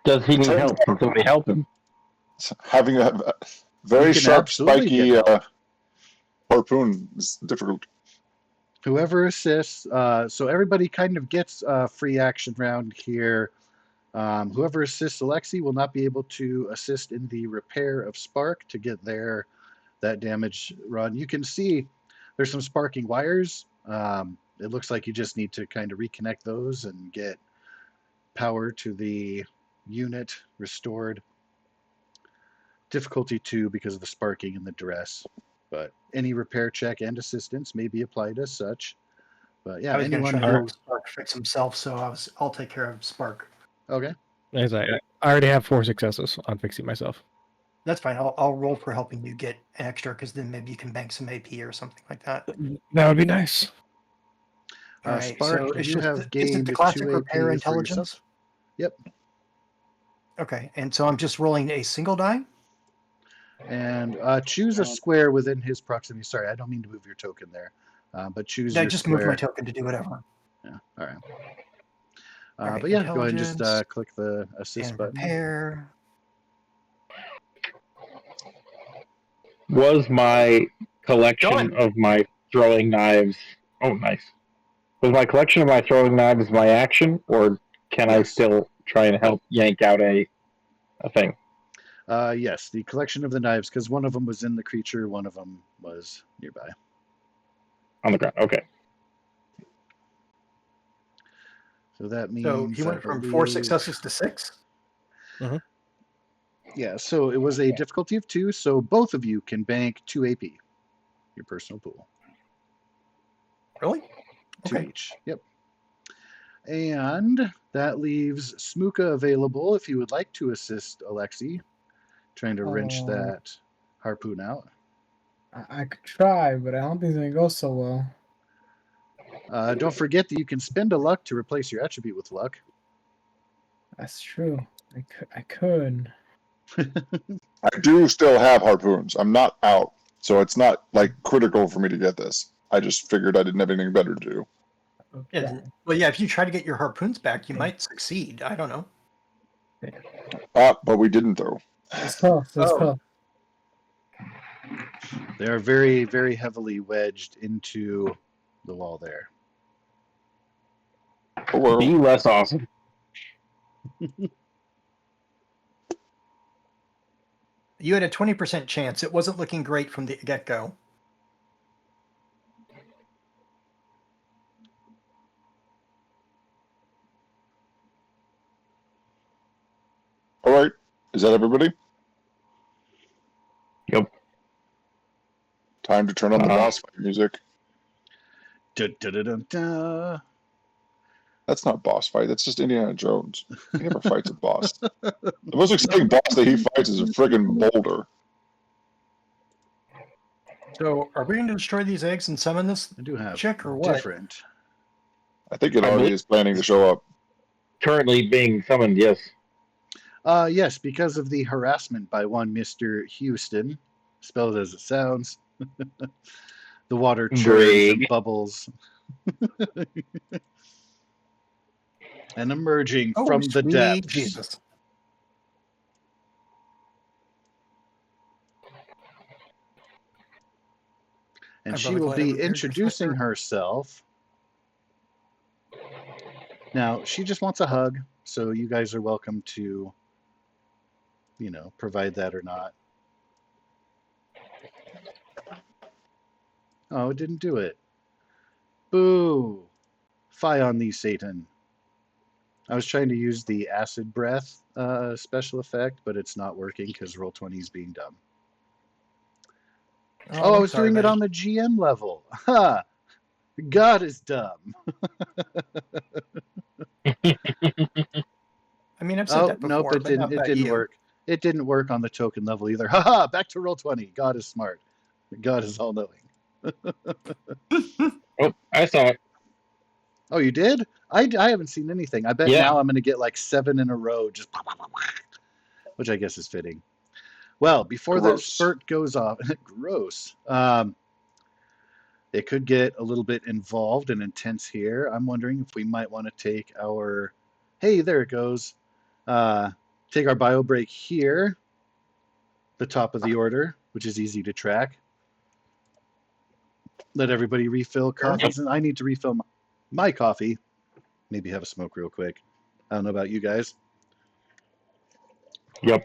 Speaker 2: Does he need
Speaker 6: Turns
Speaker 2: help? Can somebody help him?
Speaker 6: Having a very
Speaker 5: You can
Speaker 6: sharp,
Speaker 5: absolutely
Speaker 6: spiky
Speaker 5: get help.
Speaker 6: harpoon is difficult.
Speaker 5: Whoever assists, so everybody kind of gets a free action round here. Whoever assists Alexi will not be able to assist in the repair of spark to get that damage run. You can see there's some sparking wires. It looks like you just need to kind of reconnect those and get power to the unit restored. Difficulty 2 because of the sparking and the duress. But any repair check and assistance may be applied as such. But yeah,
Speaker 3: I was going to
Speaker 5: anyone
Speaker 3: try to
Speaker 5: who.
Speaker 3: help Spark fix himself, so I'll take care of Spark.
Speaker 5: Okay.
Speaker 4: As I already have 4 successes on fixing myself.
Speaker 3: That's fine. I'll roll for helping you get an extra, because then maybe you can bank some AP or something like that.
Speaker 4: That would be nice.
Speaker 3: All right.
Speaker 5: Spark,
Speaker 3: So it's
Speaker 5: you
Speaker 3: just
Speaker 5: have
Speaker 3: is it
Speaker 5: gained
Speaker 3: the classic
Speaker 5: 2
Speaker 3: repair
Speaker 5: AP for yourself.
Speaker 3: intelligence?
Speaker 5: Yep.
Speaker 3: Okay, and so I'm just rolling a single die.
Speaker 5: And choose a square within his proximity. Sorry, I don't mean to move your token there, but choose
Speaker 3: I
Speaker 5: your
Speaker 3: just
Speaker 5: square.
Speaker 3: moved my token to do whatever.
Speaker 5: Yeah. All right.
Speaker 3: All right,
Speaker 5: But yeah, go ahead and just
Speaker 3: intelligence
Speaker 5: click the assist
Speaker 3: and
Speaker 5: button.
Speaker 3: repair.
Speaker 2: Was my collection
Speaker 3: Going.
Speaker 2: of my throwing knives? Oh, nice. Was my collection of my throwing knives my action, or can I
Speaker 5: Yes.
Speaker 2: still try and help yank out a thing?
Speaker 5: Yes, the collection of the knives, because one of them was in the creature, one of them was nearby.
Speaker 2: On the ground. Okay.
Speaker 5: So that means
Speaker 3: So he went
Speaker 5: I
Speaker 3: from 4
Speaker 5: believe-
Speaker 3: successes to 6.
Speaker 5: Yeah, so it was a difficulty of 2, so both of you can bank 2 AP, your personal pool.
Speaker 3: Really?
Speaker 5: 2
Speaker 3: Okay.
Speaker 5: each. Yep. And that leaves Smooka available if you would like to assist Alexi, trying to wrench
Speaker 1: Oh.
Speaker 5: that harpoon out.
Speaker 1: I could try, but I don't think it's gonna go so well.
Speaker 5: Don't forget that you can spend a luck to replace your attribute with luck.
Speaker 1: That's true. I could.
Speaker 6: I do still have harpoons. I'm not out, so it's not like critical for me to get this. I just figured I didn't have anything better to do.
Speaker 1: Okay.
Speaker 3: Yeah. Well, yeah. If you try to get your harpoons back, you might succeed. I don't know.
Speaker 6: But we didn't though.
Speaker 1: It's tough. It's
Speaker 3: Oh.
Speaker 1: tough.
Speaker 5: They are very, very heavily wedged into the wall there.
Speaker 6: Oh, well.
Speaker 2: Be less awesome.
Speaker 3: You had a 20% chance. It wasn't looking great from the get-go.
Speaker 6: All right. Is that everybody?
Speaker 2: Yep.
Speaker 6: Time to turn on the boss fight music.
Speaker 5: Da-da-da-da-da.
Speaker 6: That's not boss fight. That's just Indiana Jones. He never fights a boss. The most exciting boss that he fights is a friggin' boulder.
Speaker 3: So, are we going to destroy these eggs and summon this
Speaker 5: I do have
Speaker 3: chick, or what?
Speaker 5: different.
Speaker 6: I think it
Speaker 2: I
Speaker 6: already
Speaker 2: believe-
Speaker 6: is planning to show up.
Speaker 2: Currently being summoned, yes.
Speaker 5: Yes, because of the harassment by one Mr. Houston, spelled as it sounds. The water churns and
Speaker 2: Brig.
Speaker 5: bubbles. And emerging
Speaker 3: Oh,
Speaker 5: from the
Speaker 3: sweet
Speaker 5: depths.
Speaker 3: Jesus.
Speaker 5: And
Speaker 3: I'm
Speaker 5: she
Speaker 3: really
Speaker 5: will
Speaker 3: glad I
Speaker 5: be
Speaker 3: repaired your
Speaker 5: introducing
Speaker 3: filter.
Speaker 5: herself. Now, she just wants a hug, so you guys are welcome to provide that or not. Oh, it didn't do it. Boo! Fie on thee, Satan. I was trying to use the acid breath special effect, but it's not working because Roll20 is being dumb. Oh, I
Speaker 3: I'm
Speaker 5: was
Speaker 3: sorry,
Speaker 5: doing it
Speaker 3: buddy.
Speaker 5: on the GM level. Ha! God is dumb.
Speaker 3: I mean, I've said
Speaker 5: Oh,
Speaker 3: that
Speaker 5: nope,
Speaker 3: before,
Speaker 5: it
Speaker 3: but
Speaker 5: didn't.
Speaker 3: not
Speaker 5: It
Speaker 3: about
Speaker 5: didn't
Speaker 3: you.
Speaker 5: work. It didn't work on the token level either. Haha! Back to Roll20. God is smart. God is all knowing.
Speaker 2: Oh, I saw it.
Speaker 5: Oh, you did? I haven't seen anything. I bet
Speaker 2: Yeah.
Speaker 5: now I'm going to get like 7 in a row, just which I guess is fitting. Well, before the
Speaker 6: Gross.
Speaker 5: spurt goes off, gross. It could get a little bit involved and intense here. I'm wondering if we might want to take our, hey, there it goes. Take our bio break here, the top of the order, which is easy to track. Let everybody refill coffees, and I need to refill my coffee. Maybe have a smoke real quick. I don't know about you guys,
Speaker 2: Yep.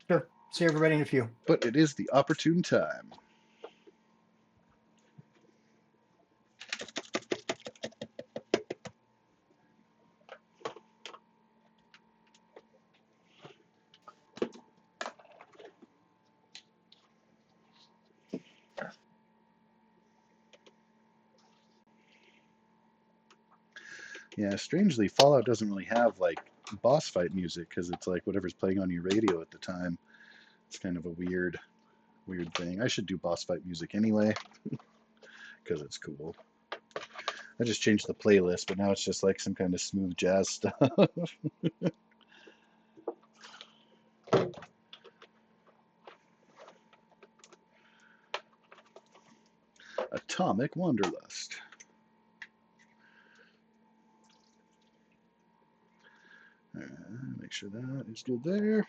Speaker 3: Sure. See everybody in a few.
Speaker 5: but it is the opportune time. Yeah, strangely, Fallout doesn't really have like boss fight music because it's like whatever's playing on your radio at the time. It's kind of a weird thing. I should do boss fight music anyway because it's cool. I just changed the playlist, but now it's just like some kind of smooth jazz stuff. Atomic Wanderlust. Make sure that is good there.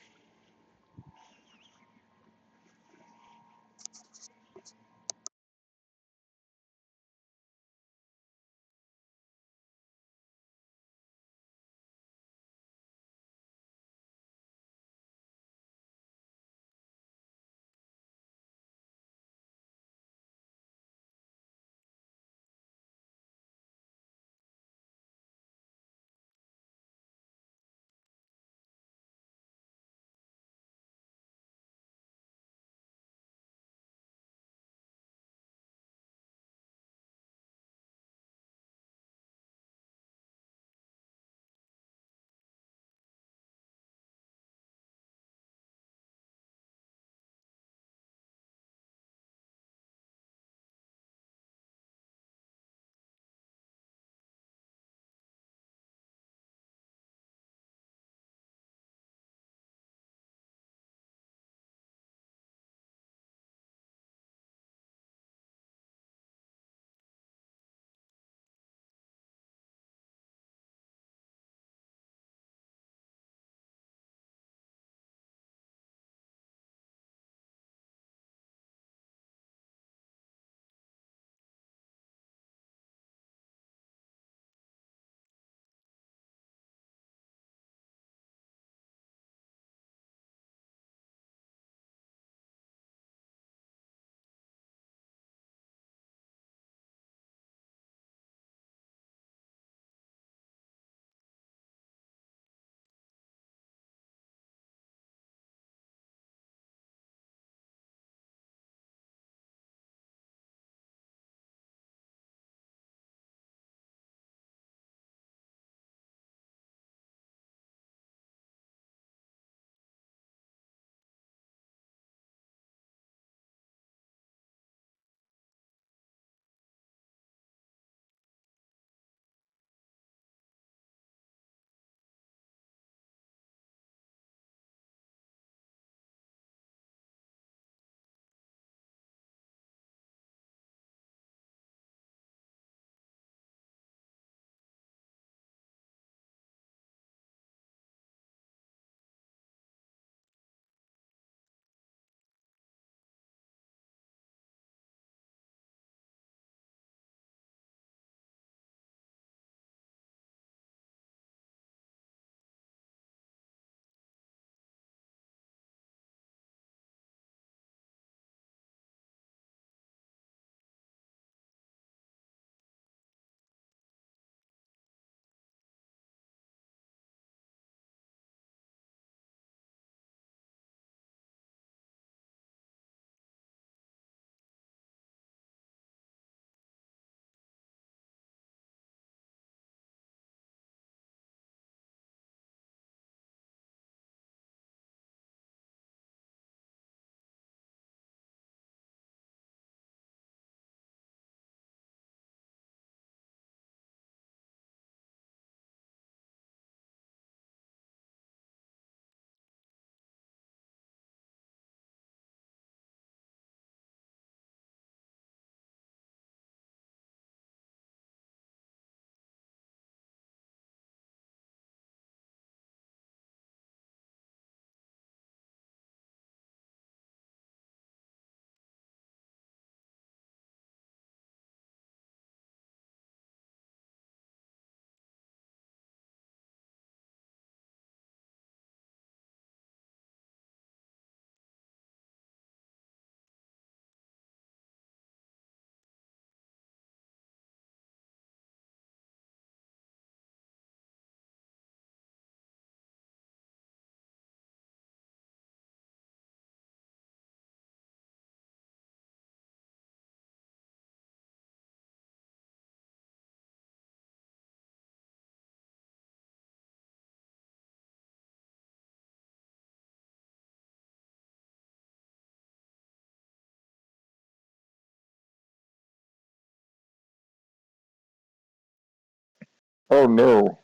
Speaker 6: Oh no.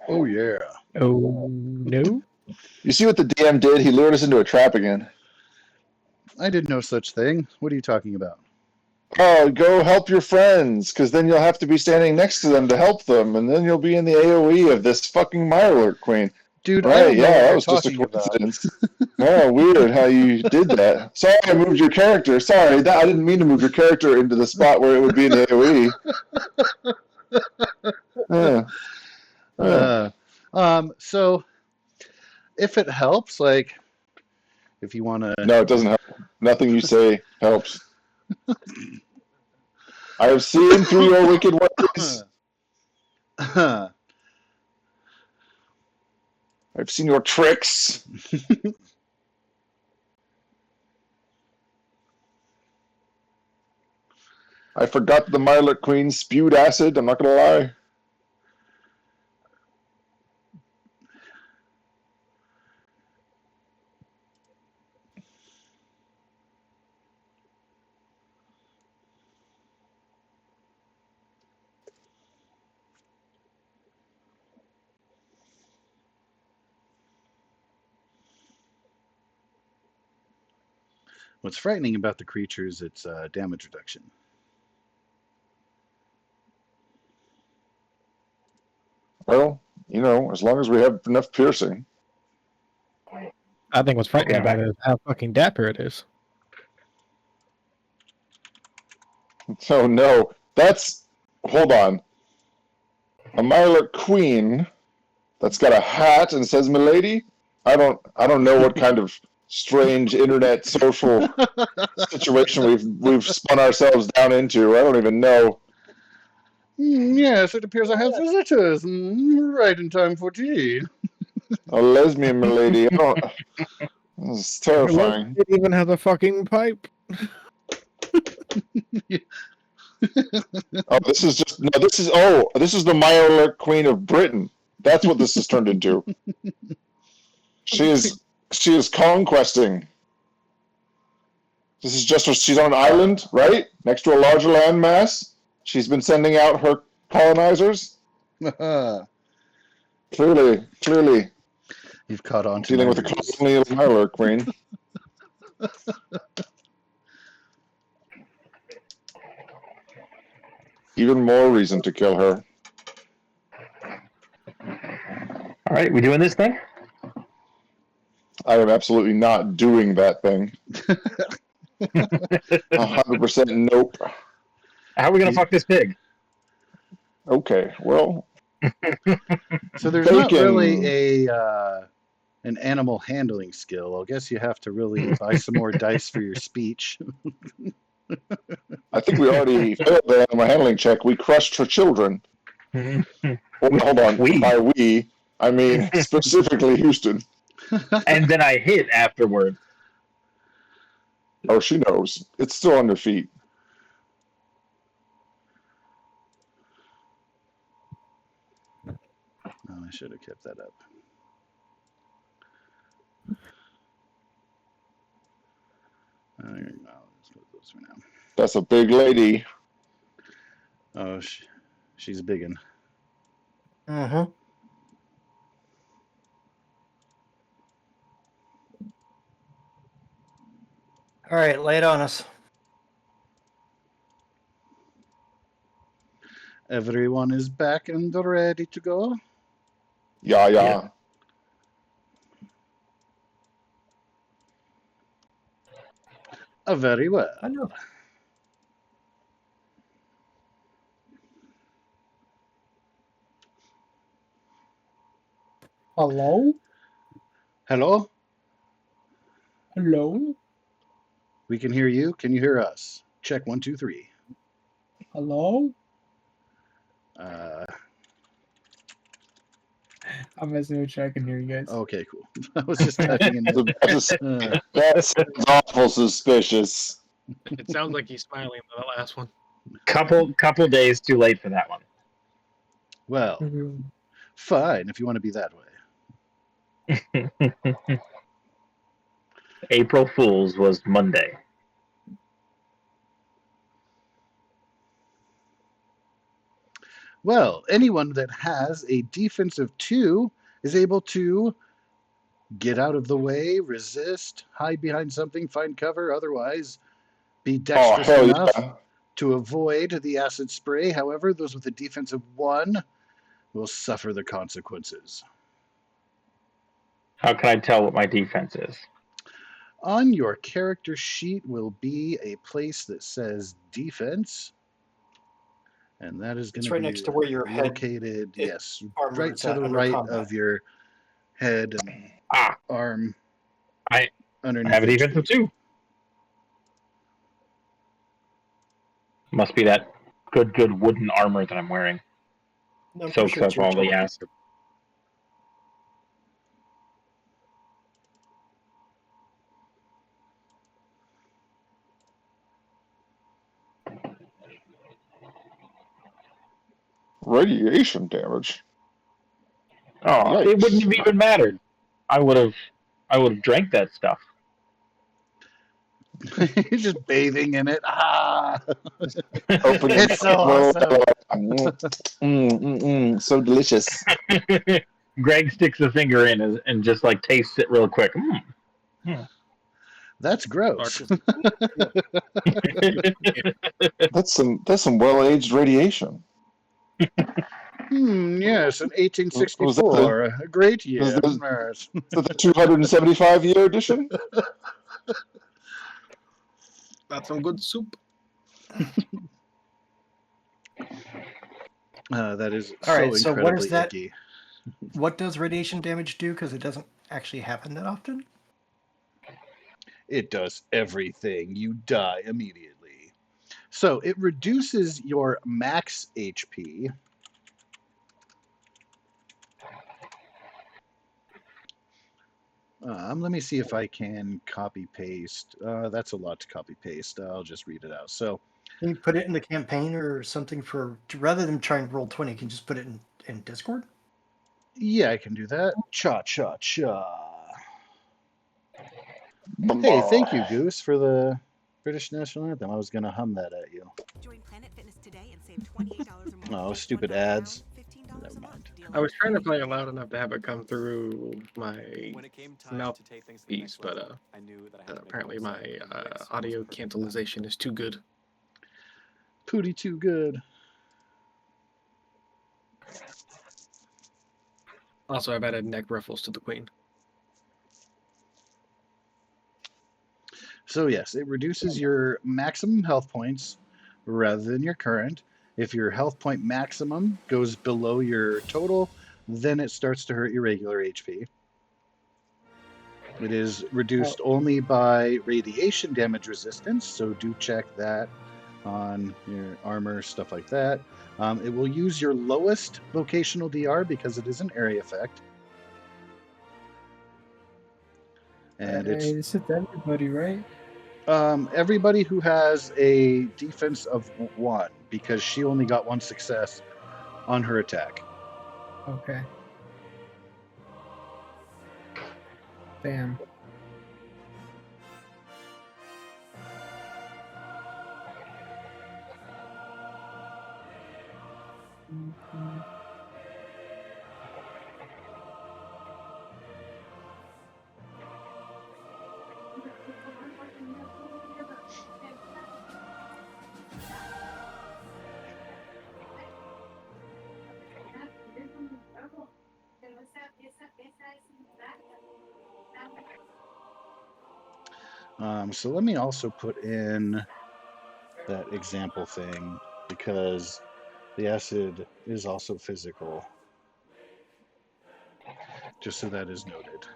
Speaker 5: Oh yeah.
Speaker 4: Oh no!
Speaker 6: You see what the DM did? He lured us into a trap again.
Speaker 5: I did no such thing. What are you talking about?
Speaker 6: Oh, go help your friends, because then you'll have to be standing next to them to help them, and then you'll be in the AoE of this fucking Mirelurk Queen.
Speaker 5: Dude, I
Speaker 6: Right,
Speaker 5: don't know
Speaker 6: yeah,
Speaker 5: what
Speaker 6: that
Speaker 5: you're
Speaker 6: was just a
Speaker 5: talking about.
Speaker 6: coincidence. Oh, weird how you did that. Sorry, I moved your character. Sorry, I didn't mean to move your character into the spot where it would be in the AoE.
Speaker 5: So if it helps, like if you want to,
Speaker 6: No, it doesn't help. Nothing you say helps. I have seen through your wicked ways. I've seen your tricks. I forgot the Mirelurk Queen spewed acid. I'm not going to lie.
Speaker 5: what's frightening about the creature is its damage reduction.
Speaker 6: Well, you know, as long as we have enough piercing.
Speaker 4: I think what's frightening
Speaker 2: Okay.
Speaker 4: about it is how fucking dapper it is.
Speaker 6: Oh no, that's hold on. A Mirelurk Queen that's got a hat and says "Milady." I don't know what kind of strange internet social situation we've spun ourselves down into. I don't even know.
Speaker 5: Yes, it appears I have visitors. Right in time for tea.
Speaker 6: A lesbian milady. I don't. This is terrifying.
Speaker 4: It even has a fucking pipe.
Speaker 6: Oh, this is just no. This is the Mirelurk Queen of Britain. That's what this has turned into. She is conquesting. This is just she's on an island, right, next to a larger landmass. She's been sending out her colonizers. Clearly,
Speaker 5: You've caught on to
Speaker 6: dealing
Speaker 5: my
Speaker 6: with a
Speaker 5: ruse.
Speaker 6: colonial Mirelurk Queen. Even more reason to kill her.
Speaker 2: All right, we doing this thing?
Speaker 6: I am absolutely not doing that thing. 100% nope.
Speaker 2: How are we gonna fuck this pig?
Speaker 6: Okay, well,
Speaker 5: So there's not
Speaker 6: Bacon.
Speaker 5: really an animal handling skill. I guess you have to really buy some more dice for your speech.
Speaker 6: I think we already failed the animal handling check. We crushed her children. Well, hold on.
Speaker 2: We.
Speaker 6: By we, I mean specifically Houston.
Speaker 2: And then I hit afterward.
Speaker 6: Oh, she knows. It's still on her feet.
Speaker 5: Oh, I should have kept that up. Let's close those for now.
Speaker 6: That's a big lady.
Speaker 5: Oh, she's a big one.
Speaker 3: Mm-hmm. All right, lay it on us.
Speaker 5: Everyone is back and ready to go.
Speaker 6: Yeah.
Speaker 5: Very well.
Speaker 3: I know.
Speaker 1: Hello?
Speaker 5: Hello?
Speaker 1: Hello?
Speaker 5: We can hear you. Can you hear us? Check 1, 2, 3.
Speaker 1: Hello? I'm messing with you. I can hear you guys.
Speaker 5: Okay, cool. I was just typing in.
Speaker 6: That sounds awful suspicious.
Speaker 4: It sounds like he's smiling at the last one.
Speaker 2: Couple days too late for that one.
Speaker 5: Well, fine if you want to be that way.
Speaker 2: April Fool's was Monday.
Speaker 5: Well, anyone that has a defense of 2 is able to get out of the way, resist, hide behind something, find cover, otherwise be
Speaker 6: Oh,
Speaker 5: dexterous
Speaker 6: hell
Speaker 5: enough
Speaker 6: yeah.
Speaker 5: to avoid the acid spray. However, those with a defense of 1 will suffer the consequences.
Speaker 2: How can I tell what my defense is?
Speaker 5: On your character sheet will be a place that says defense, and that is going
Speaker 3: It's
Speaker 5: to
Speaker 3: right
Speaker 5: be
Speaker 3: next to where your head
Speaker 5: located, yes,
Speaker 3: armor
Speaker 5: right
Speaker 3: is
Speaker 5: to
Speaker 3: at
Speaker 5: the
Speaker 3: under
Speaker 5: right
Speaker 3: combat.
Speaker 5: of your head and
Speaker 2: Ah,
Speaker 5: arm.
Speaker 2: I
Speaker 5: underneath
Speaker 2: have a defense of
Speaker 5: HP.
Speaker 2: 2. Must be that good wooden armor that I'm wearing.
Speaker 3: No, I'm pretty
Speaker 2: Soaks
Speaker 3: sure it's
Speaker 2: up
Speaker 3: your
Speaker 2: all the
Speaker 3: total.
Speaker 2: acid.
Speaker 6: Radiation damage.
Speaker 2: Oh, it wouldn't
Speaker 6: Yikes.
Speaker 2: have even mattered. I would have drank that stuff.
Speaker 5: You're just bathing in it. Ah,
Speaker 6: Open
Speaker 5: it's so awesome.
Speaker 6: So delicious.
Speaker 2: Greg sticks a finger in and just like tastes it real quick.
Speaker 5: That's gross.
Speaker 4: Artistic.
Speaker 6: That's some well-aged radiation.
Speaker 5: Yes, in
Speaker 6: Was that
Speaker 5: 1864, a great year.
Speaker 6: was the-
Speaker 5: Yes.
Speaker 6: the 275-year edition?
Speaker 4: That's some good soup.
Speaker 5: That is
Speaker 3: All right,
Speaker 5: so
Speaker 3: so what
Speaker 5: incredibly
Speaker 3: is that?
Speaker 5: icky.
Speaker 3: What does radiation damage do? Because it doesn't actually happen that often.
Speaker 5: It does everything. You die immediately. So it reduces your max HP. Let me see if I can copy paste. That's a lot to copy paste. I'll just read it out. So
Speaker 3: Can you put it in the campaign or something rather than trying to roll 20? Can you just put it in Discord?
Speaker 5: yeah, I can do that. Cha cha cha. Hey, thank you, Goose, for the British national anthem. I was gonna hum that at you.
Speaker 7: Join Planet Fitness today and save $28 or more.
Speaker 5: Oh,
Speaker 7: Just
Speaker 5: stupid
Speaker 7: $1
Speaker 5: ads.
Speaker 7: down, $15
Speaker 5: Never
Speaker 7: a month.
Speaker 5: mind.
Speaker 7: Deal
Speaker 4: I was trying to play it loud enough to have it come through my
Speaker 8: When it came time
Speaker 4: mouth
Speaker 8: to take things to the
Speaker 4: piece,
Speaker 8: next
Speaker 4: but
Speaker 8: level, I knew that I had to make
Speaker 4: apparently
Speaker 8: one
Speaker 4: my
Speaker 8: step in the race.
Speaker 4: audio cancellation is too good.
Speaker 5: Pooty too good.
Speaker 4: Also, I've added neck ruffles to the queen.
Speaker 5: So yes, it reduces your maximum health points rather than your current. If your health point maximum goes below your total, then it starts to hurt your regular HP. It is reduced only by radiation damage resistance, so do check that on your armor, stuff like that. It will use your lowest vocational DR because it is an area effect. And
Speaker 1: It's everybody, right?
Speaker 5: everybody who has a defense of 1, because she only got 1 success on her attack.
Speaker 1: Okay. Damn.
Speaker 5: So let me also put in that example thing, because the acid is also physical. Just so that is noted.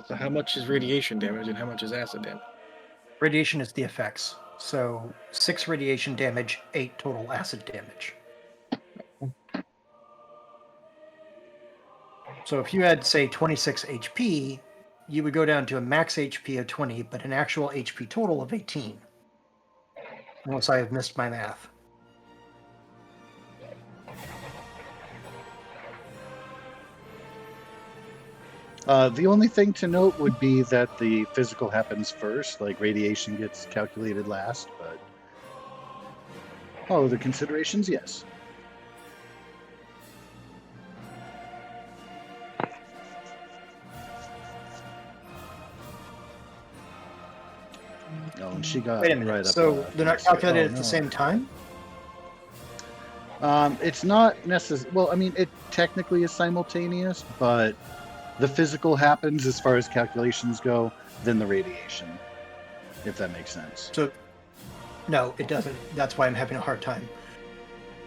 Speaker 4: So how much is radiation damage and how much is acid damage?
Speaker 3: Radiation is the effects. So 6 radiation damage, 8 total acid damage. So if you had, say, 26 HP, you would go down to a max HP of 20, but an actual HP total of 18. Unless I have missed my math.
Speaker 5: The only thing to note would be that the physical happens first, like radiation gets calculated last, but All other considerations, yes. Oh, and she got
Speaker 3: Wait a minute.
Speaker 5: right up.
Speaker 3: So they're not
Speaker 5: closer.
Speaker 3: calculated
Speaker 5: Oh,
Speaker 3: at the
Speaker 5: no.
Speaker 3: same time?
Speaker 5: It's not necessary. Well, I mean, it technically is simultaneous, but the physical happens as far as calculations go, then the radiation, if that makes sense.
Speaker 3: So, no, it doesn't. That's why I'm having a hard time.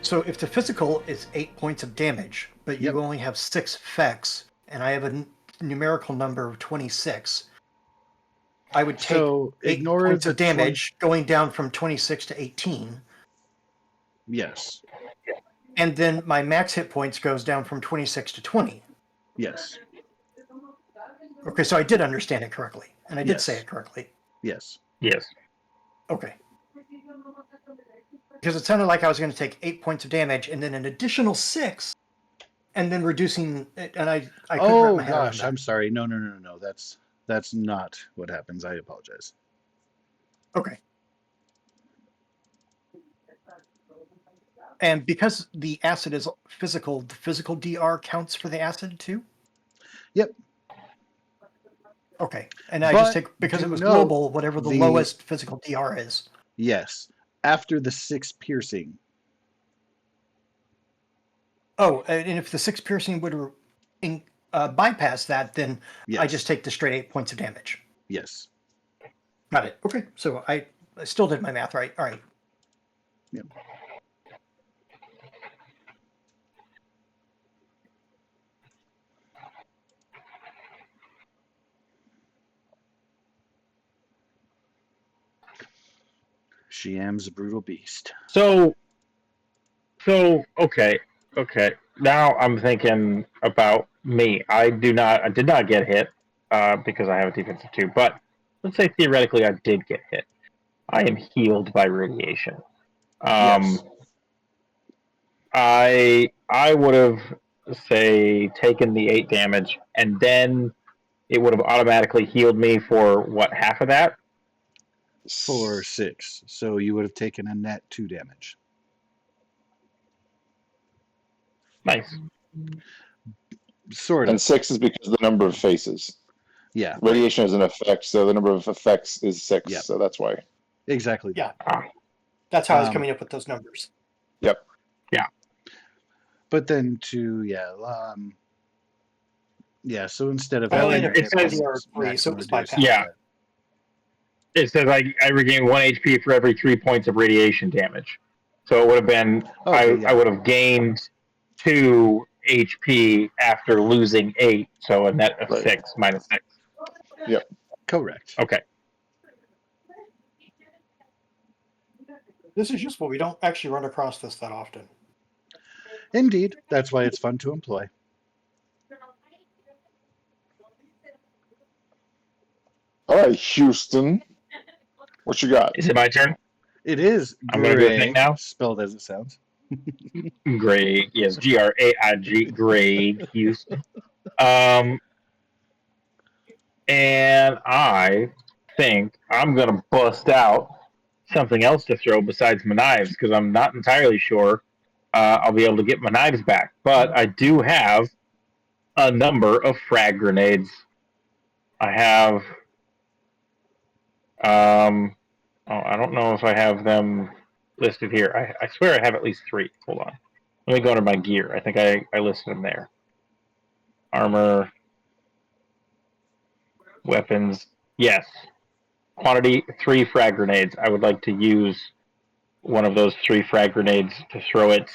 Speaker 3: So if the physical is 8 points of damage, but you
Speaker 5: Yep.
Speaker 3: only have 6 effects, and I have a numerical number of 26, I would take
Speaker 5: So
Speaker 3: 8
Speaker 5: ignore
Speaker 3: points
Speaker 5: the
Speaker 3: of damage going down from 26 to 18.
Speaker 5: Yes.
Speaker 3: And then my max hit points goes down from 26 to 20.
Speaker 5: Yes.
Speaker 3: Okay, so I did understand it correctly, and I did
Speaker 5: Yes.
Speaker 3: say it correctly.
Speaker 5: Yes.
Speaker 2: Yes.
Speaker 3: Okay. Because it sounded like I was going to take 8 points of damage and then an additional 6, and then reducing it, and I couldn't wrap
Speaker 5: Oh
Speaker 3: my head around
Speaker 5: gosh,
Speaker 3: that.
Speaker 5: I'm sorry. No. That's not what happens. I apologize.
Speaker 3: Okay. And because the acid is physical, the physical DR counts for the acid too?
Speaker 5: Yep.
Speaker 3: Okay. And I just
Speaker 5: But
Speaker 3: take, because
Speaker 5: do
Speaker 3: it was
Speaker 5: note
Speaker 3: global, whatever the
Speaker 5: the-
Speaker 3: lowest physical DR is.
Speaker 5: Yes. After the 6 piercing.
Speaker 3: Oh, and if the 6 piercing would bypass that, then
Speaker 5: Yes.
Speaker 3: I just take the straight 8 points of damage.
Speaker 5: Yes.
Speaker 3: Got it. Okay. So I still did my math right. All right.
Speaker 5: Yep. Shiam's a brutal beast.
Speaker 2: So okay. Now I'm thinking about me. I did not get hit because I have a defensive 2, but let's say theoretically I did get hit. I am healed by radiation.
Speaker 5: Yes.
Speaker 2: I would have say taken the 8 damage, and then it would have automatically healed me for what, half of that?
Speaker 5: For 6. So you would have taken a net 2 damage.
Speaker 2: Nice.
Speaker 5: Sort
Speaker 6: And
Speaker 5: of.
Speaker 6: 6 is because of the number of faces.
Speaker 5: Yeah.
Speaker 6: Radiation is an effect, so the number of effects is 6.
Speaker 5: Yep.
Speaker 6: So that's why.
Speaker 5: Exactly.
Speaker 3: Yeah. That's how I was
Speaker 5: Um,
Speaker 3: coming up with those numbers.
Speaker 6: Yep.
Speaker 5: But then so instead of
Speaker 3: I only
Speaker 2: Well,
Speaker 3: ended
Speaker 2: it
Speaker 3: up
Speaker 2: says-
Speaker 3: taking DR3, so it was bypassed.
Speaker 2: Yeah. It says I regain 1 HP for every 3 points of radiation damage. So it would have been
Speaker 5: Okay,
Speaker 2: I would have gained 2 HP after losing 8, so a net of
Speaker 6: Right.
Speaker 2: 6 minus 6.
Speaker 5: Correct.
Speaker 2: Okay.
Speaker 3: This is useful. We don't actually run across this that often.
Speaker 5: Indeed. That's why it's fun to employ.
Speaker 6: All right, Houston. What you got?
Speaker 2: Is it my turn?
Speaker 5: It is
Speaker 2: I'm gonna do a
Speaker 5: Greg,
Speaker 2: thing now?
Speaker 5: spelled as it sounds.
Speaker 2: Greg, yes, Graig, Greg Houston. And I think I'm gonna bust out something else to throw besides my knives because I'm not entirely sure I'll be able to get my knives back. But I do have a number of frag grenades. I have. I don't know if I have them listed here. I swear I have at least 3. Hold on. Let me go to my gear. I think I listed them there. Armor, weapons. Yes. Quantity 3 frag grenades. I would like to use one of those 3 frag grenades to throw it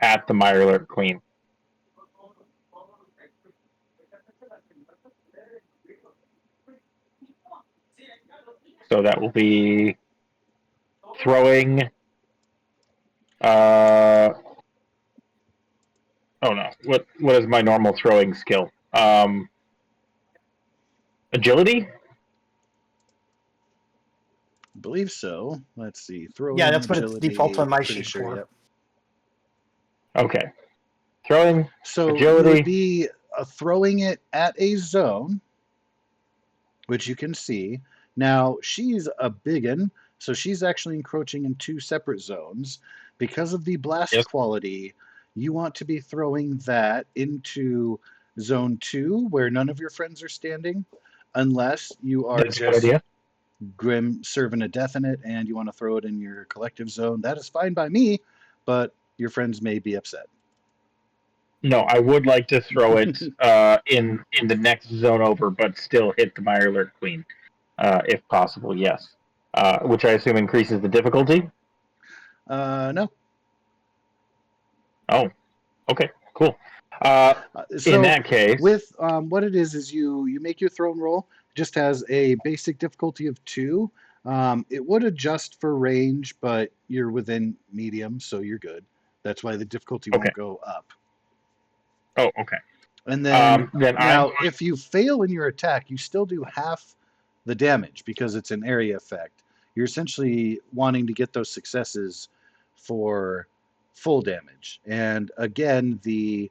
Speaker 2: at the Mirelurk Queen. So that will be throwing. Oh no! What is my normal throwing skill? Agility.
Speaker 5: I believe so. Let's see. Throwing
Speaker 3: Yeah, that's what it's
Speaker 5: agility,
Speaker 3: default on my
Speaker 5: pretty
Speaker 3: sheet
Speaker 5: sure,
Speaker 3: for.
Speaker 5: yep.
Speaker 2: Okay. Throwing.
Speaker 5: So
Speaker 2: Agility.
Speaker 5: you would be throwing it at a zone, which you can see. Now, she's a biggin, So she's actually encroaching in 2 separate zones. Because of the blast
Speaker 2: Yes.
Speaker 5: quality, you want to be throwing that into zone 2, where none of your friends are standing, unless you are
Speaker 2: That's a good
Speaker 5: just
Speaker 2: idea.
Speaker 5: grim serving a death in it and you want to throw it in your collective zone. That is fine by me, but your friends may be upset.
Speaker 2: No, I would like to throw it in the next zone over, but still hit the Mirelurk Queen, if possible. Yes, which I assume increases the difficulty.
Speaker 5: No.
Speaker 2: Oh, okay, cool.
Speaker 5: So
Speaker 2: In that case,
Speaker 5: with what it is you make your throne roll. It just has a basic difficulty of 2. It would adjust for range, but you're within medium, so you're good. That's why the difficulty
Speaker 2: Okay.
Speaker 5: won't go up.
Speaker 2: oh, okay.
Speaker 5: And then
Speaker 2: Then
Speaker 5: now, if you fail in your attack, you still do half the damage because it's an area effect. You're essentially wanting to get those successes for full damage. And again, the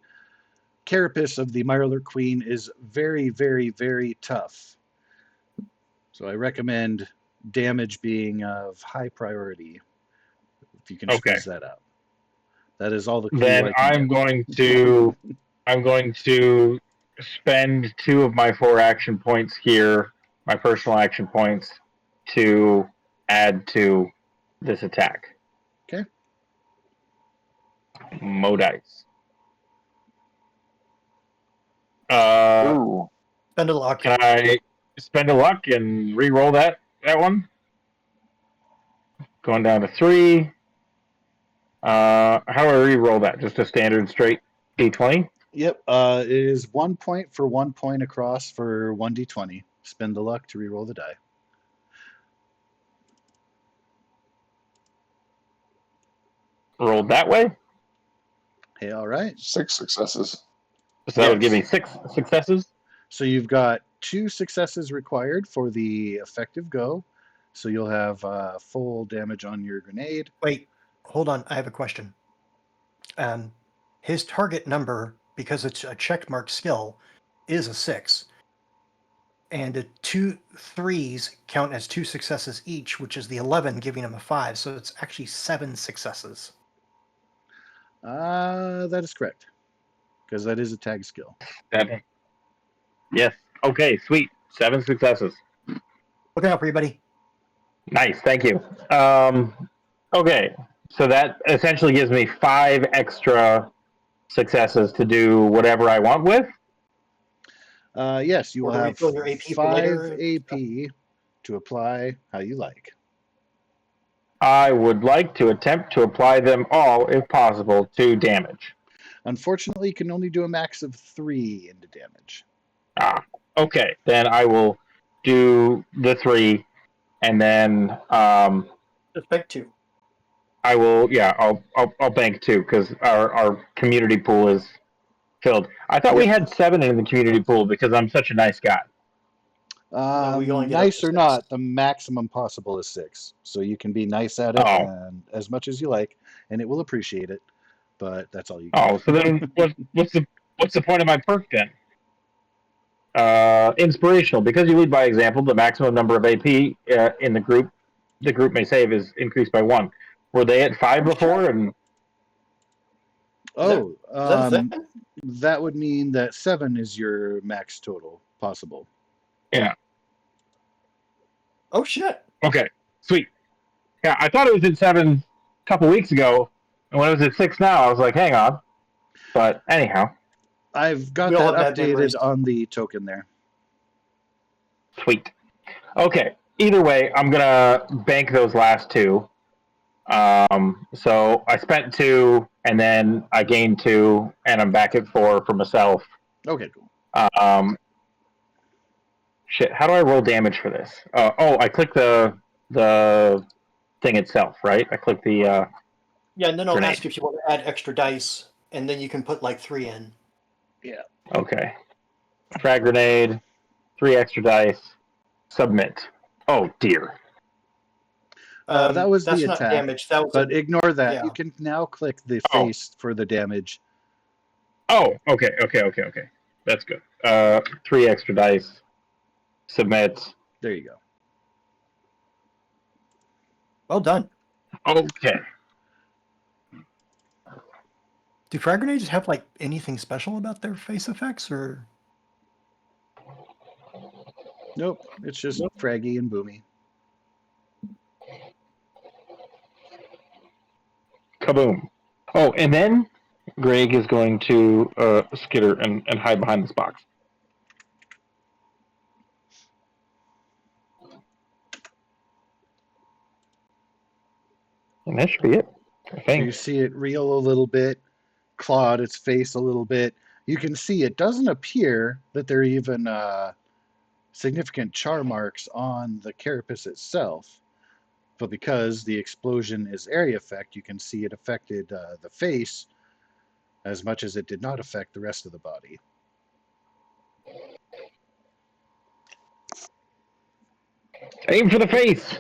Speaker 5: carapace of the Mirelurk Queen is very, very, very tough. So I recommend damage being of high priority if you can
Speaker 2: Okay.
Speaker 5: squeeze that out. That is all the clue
Speaker 2: Then
Speaker 5: I can
Speaker 2: I'm
Speaker 5: give.
Speaker 2: going to spend 2 of my 4 action points here, my personal action points, to add to this attack.
Speaker 5: Okay.
Speaker 2: Mo dice.
Speaker 6: Ooh.
Speaker 3: Spend a luck.
Speaker 2: Can I spend a luck and re-roll that one? Going down to 3. How do I re-roll that? Just a standard straight D20?
Speaker 5: Yep. It is 1 point for 1 point across for 1d20. Spend the luck to re-roll the die.
Speaker 2: Rolled that way?
Speaker 5: Hey, all right.
Speaker 6: 6 successes.
Speaker 2: So that would give me
Speaker 5: Yes.
Speaker 2: 6 successes?
Speaker 5: So you've got 2 successes required for the effective go. So you'll have full damage on your grenade.
Speaker 3: Wait, hold on. I have a question. His target number, because it's a checkmark skill, is a 6. And the 2 3s count as 2 successes each, which is the 11 giving him a 5. So it's actually 7 successes.
Speaker 5: That is correct. Because that is a tag skill.
Speaker 2: 7. Yes. Okay, sweet. 7 successes.
Speaker 3: Looking out for you, buddy.
Speaker 2: Nice, thank you. Okay, so that essentially gives me 5 extra successes to do whatever I want with.
Speaker 5: Yes, you
Speaker 3: Or
Speaker 5: will
Speaker 3: to
Speaker 5: have
Speaker 3: refill your AP for
Speaker 5: 5
Speaker 3: later.
Speaker 5: AP to apply how you like.
Speaker 2: I would like to attempt to apply them all, if possible, to damage.
Speaker 5: Unfortunately, you can only do a max of 3 into damage.
Speaker 2: Okay, then I will do the 3, and then
Speaker 3: Just pick 2.
Speaker 2: I will. Yeah, I'll bank 2 because our community pool is filled. I thought we had 7 in the community pool because I'm such a nice guy.
Speaker 3: No, we only get up
Speaker 5: Nice
Speaker 3: to
Speaker 5: or
Speaker 3: 6.
Speaker 5: not, the maximum possible is 6. So you can be nice at it
Speaker 2: Oh.
Speaker 5: and as much as you like, and it will appreciate it. But that's all you get.
Speaker 2: Oh, so then what's the point of my perk then? Inspirational. Because you lead by example, the maximum number of AP in the group may save is increased by 1. Were they at 5 before? And
Speaker 5: Oh,
Speaker 3: Is that a thing?
Speaker 5: that would mean that 7 is your max total possible.
Speaker 2: yeah,
Speaker 3: Oh, shit.
Speaker 2: okay, sweet. Yeah, I thought it was at 7 a couple weeks ago, and when it was at 6 now, I was like, hang on. But anyhow,
Speaker 5: I've got
Speaker 3: We all
Speaker 5: that
Speaker 3: have bad memories.
Speaker 5: updated on the token there.
Speaker 2: sweet. Okay. Either way, I'm gonna bank those last 2. So I spent 2, and then I gained 2, and I'm back at 4 for myself.
Speaker 5: Okay, cool.
Speaker 2: Shit. How do I roll damage for this? I click the thing itself, right? I click the.
Speaker 3: Yeah, and then I'll
Speaker 2: Grenade.
Speaker 3: ask you if you want to add extra dice, and then you can put like 3 in.
Speaker 2: Okay. Frag grenade, 3 extra dice. Submit. Oh dear.
Speaker 5: That was
Speaker 3: That's
Speaker 5: the
Speaker 3: not
Speaker 5: attack,
Speaker 3: damage. That was
Speaker 5: but ignore that.
Speaker 3: yeah.
Speaker 5: You can now click the
Speaker 2: Oh.
Speaker 5: face for the damage.
Speaker 2: Oh, okay. That's good. 3 extra dice. Submit.
Speaker 5: There you go.
Speaker 3: Well done.
Speaker 2: Okay.
Speaker 3: Do frag grenades have like anything special about their face effects, or
Speaker 5: Nope, it's just fraggy and boomy.
Speaker 2: Kaboom. Oh, and then Greg is going to skitter and hide behind this box. And that should be it, I
Speaker 5: So
Speaker 2: think.
Speaker 5: you see it reel a little bit, clawed its face a little bit. You can see it doesn't appear that there are even significant char marks on the carapace itself, but because the explosion is area effect, you can see it affected the face as much as it did not affect the rest of the body.
Speaker 2: Aim for the face!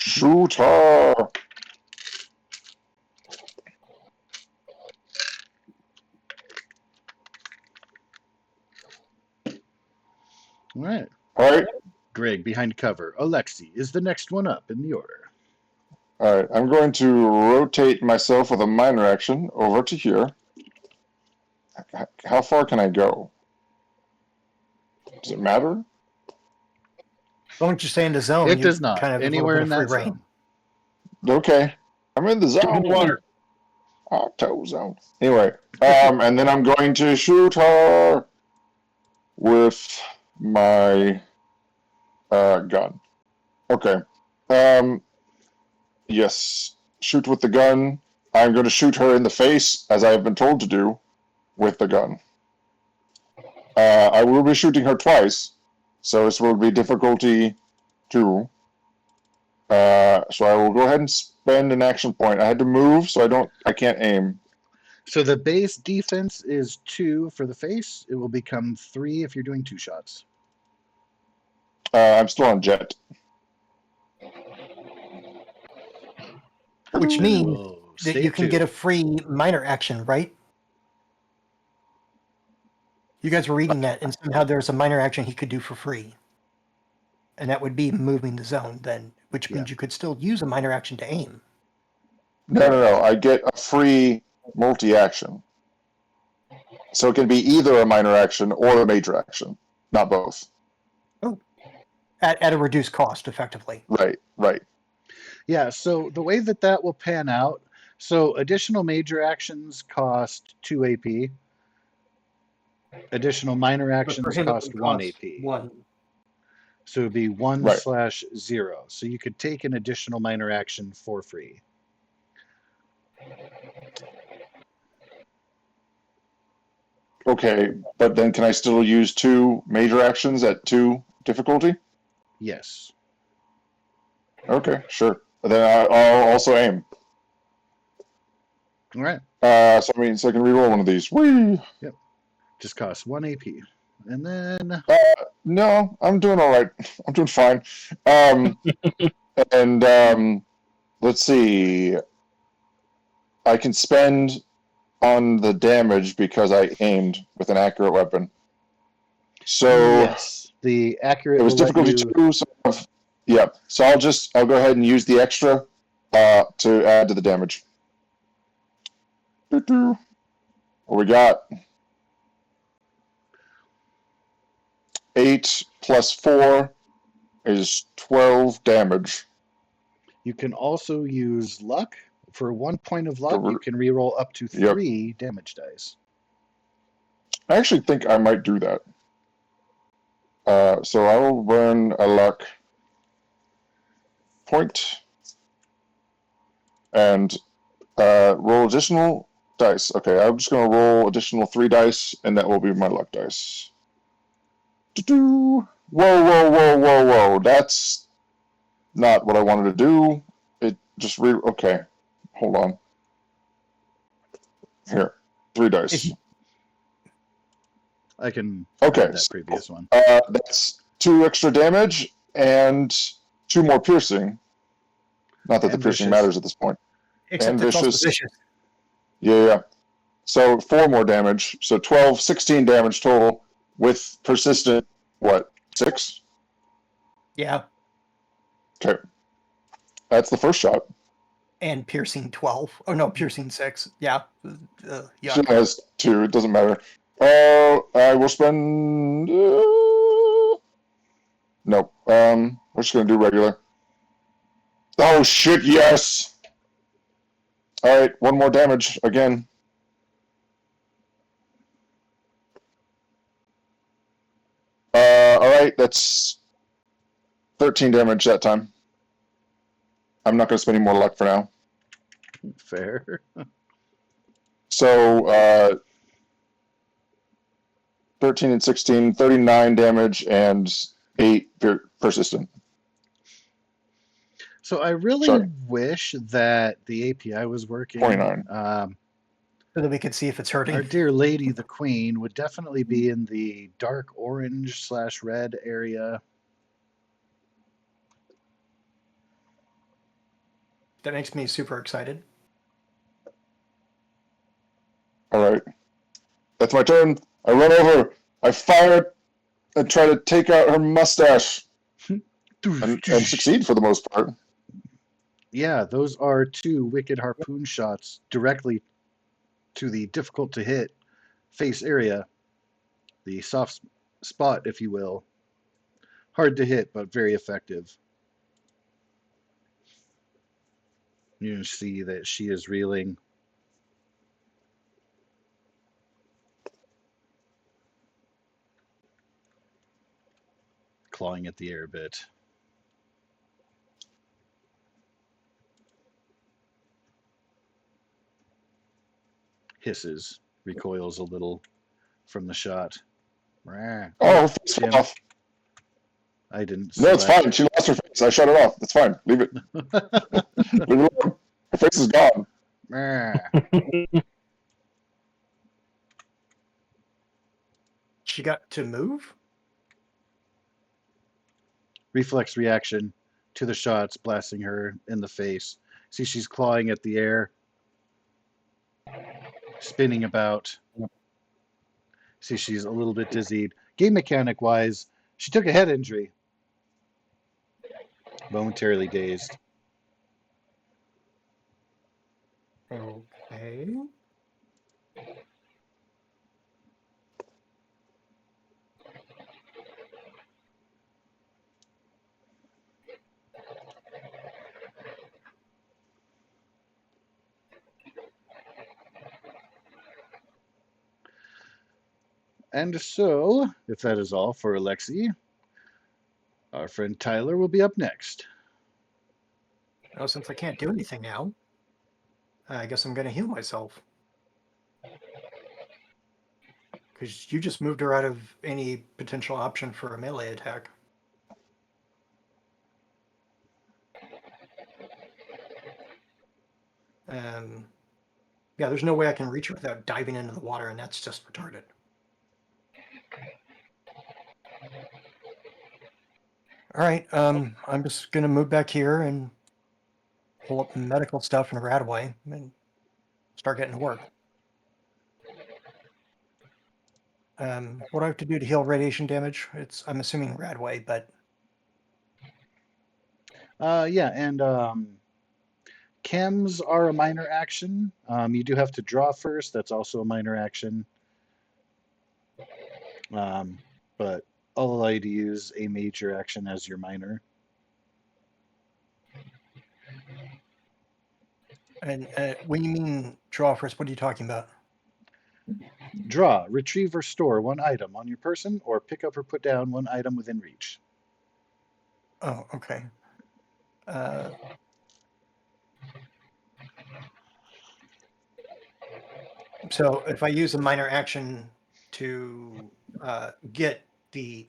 Speaker 6: Shoot her!
Speaker 5: All right.
Speaker 6: All right.
Speaker 5: Greg behind cover. Alexi is the next one up in the order.
Speaker 6: All right. I'm going to rotate myself with a minor action over to here. How far can I go? Does it matter?
Speaker 3: as long as you stay in the zone,
Speaker 5: It
Speaker 3: you
Speaker 5: does not.
Speaker 3: kind of have a
Speaker 5: Anywhere in
Speaker 3: little bit
Speaker 5: that
Speaker 3: of free reign.
Speaker 5: zone.
Speaker 6: Okay. I'm in the
Speaker 2: Jump in
Speaker 6: zone.
Speaker 2: the water.
Speaker 6: Auto zone. Anyway, and then I'm going to shoot her with my gun. Okay. Yes. Shoot with the gun. I'm going to shoot her in the face, as I have been told to do, with the gun. I will be shooting her twice, so this will be difficulty 2. So I will go ahead and spend an action point. I had to move, so I can't aim.
Speaker 5: So the base defense is 2 for the face. It will become 3 if you're doing 2 shots.
Speaker 6: I'm still on jet.
Speaker 3: Which
Speaker 5: And it
Speaker 3: means
Speaker 5: will
Speaker 3: that
Speaker 5: stay
Speaker 3: you
Speaker 5: at
Speaker 3: can
Speaker 5: 2.
Speaker 3: get a free minor action, right? You guys were reading that, and somehow there's a minor action he could do for free. And that would be moving the zone then, which means you could still use a minor action to aim.
Speaker 6: No. I get a free multi-action. So it can be either a minor action or a major action, not both.
Speaker 3: Oh. At a reduced cost, effectively.
Speaker 6: Right.
Speaker 5: Yeah, so the way that will pan out, so additional major actions cost 2 AP. Additional minor
Speaker 3: But
Speaker 5: actions
Speaker 3: for him, it
Speaker 5: cost
Speaker 3: would
Speaker 5: 1
Speaker 3: cost
Speaker 5: AP.
Speaker 3: 1.
Speaker 5: So it'd be 1
Speaker 6: Right.
Speaker 5: / 0. So you could take an additional minor action for free.
Speaker 6: Okay, but then can I still use 2 major actions at 2 difficulty?
Speaker 5: Yes.
Speaker 6: Okay, sure. Then I'll also aim.
Speaker 5: All right.
Speaker 6: So I can reroll one of these. Whee!
Speaker 5: Just costs 1 AP. And then
Speaker 6: No, I'm doing all right. I'm doing fine. And let's see. I can spend on the damage because I aimed with an accurate weapon. So
Speaker 5: yes, the accurate
Speaker 6: it was
Speaker 5: will let
Speaker 6: difficulty
Speaker 5: you.
Speaker 6: 2. So yeah. So I'll go ahead and use the extra to add to the damage. What we got? 8 plus 4 is 12 damage.
Speaker 5: You can also use luck. For 1 point of luck,
Speaker 6: So
Speaker 5: you can reroll up to 3 damage dice.
Speaker 6: I actually think I might do that. So I will burn a luck point and roll additional dice. Okay, I'm just going to roll additional 3 dice, and that will be my luck dice. Whoa. That's not what I wanted to do. It just okay. Hold on. Here, 3 dice.
Speaker 5: I can
Speaker 6: Okay,
Speaker 5: add that previous one.
Speaker 6: that's 2 extra damage and 2 more piercing. Not that the
Speaker 5: And
Speaker 6: piercing
Speaker 5: vicious.
Speaker 6: matters at this point.
Speaker 3: Except
Speaker 6: And
Speaker 3: it's also
Speaker 6: vicious.
Speaker 3: vicious.
Speaker 6: Yeah. So 4 more damage. So 12, 16 damage total with persistent, 6?
Speaker 3: Yeah.
Speaker 6: Okay. That's the first shot.
Speaker 3: And piercing 12. Oh no, piercing 6. Yeah.
Speaker 6: She
Speaker 3: Yuck.
Speaker 6: has 2. It doesn't matter. Oh, I will spend. No. We're just gonna do regular. Oh shit! Yes. All right, 1 more damage again. All right, that's 13 damage that time. I'm not gonna spend any more luck for now.
Speaker 5: Fair.
Speaker 6: So 13 and 16, 39 damage and 8 persistent.
Speaker 5: So I really
Speaker 6: Sorry.
Speaker 5: wish that the API was working.
Speaker 6: 29.
Speaker 3: So that we could see if it's hurting.
Speaker 5: Our dear lady, the queen, would definitely be in the dark orange / red area.
Speaker 3: That makes me super excited.
Speaker 6: All right. That's my turn. I run over. I fire and try to take out her mustache. And succeed for the most part.
Speaker 5: Yeah, those are 2 wicked harpoon shots directly to the difficult to hit face area, the soft spot, if you will. Hard to hit, but very effective. You see that she is reeling. Clawing at the air a bit. Hisses, recoils a little from the shot.
Speaker 6: Oh, face fell off.
Speaker 5: I didn't.
Speaker 6: No, it's fine. She lost her face. I shut it off. It's fine. Leave it. Leave it alone. Her face is gone.
Speaker 3: She got to move?
Speaker 5: Reflex reaction to the shots blasting her in the face. See, she's clawing at the air, spinning about. See, she's a little bit dizzied. Game mechanic wise, she took a head injury. Momentarily dazed.
Speaker 3: Okay.
Speaker 5: And so, if that is all for Alexi, our friend Tyler will be up next.
Speaker 3: Well, since I can't do anything now, I guess I'm going to heal myself. Because you just moved her out of any potential option for a melee attack. Yeah, there's no way I can reach her without diving into the water, and that's just retarded. All right, I'm just going to move back here and pull up medical stuff and Radaway and start getting to work. What do I have to do to heal radiation damage? I'm assuming Radaway, but
Speaker 5: Yeah, and chems are a minor action. You do have to draw first. That's also a minor action. But I'll allow you to use a major action as your minor.
Speaker 3: And when you mean draw first, what are you talking about?
Speaker 5: Draw, retrieve, or store 1 item on your person, or pick up or put down 1 item within reach.
Speaker 3: Oh, okay. So if I use a minor action to get the,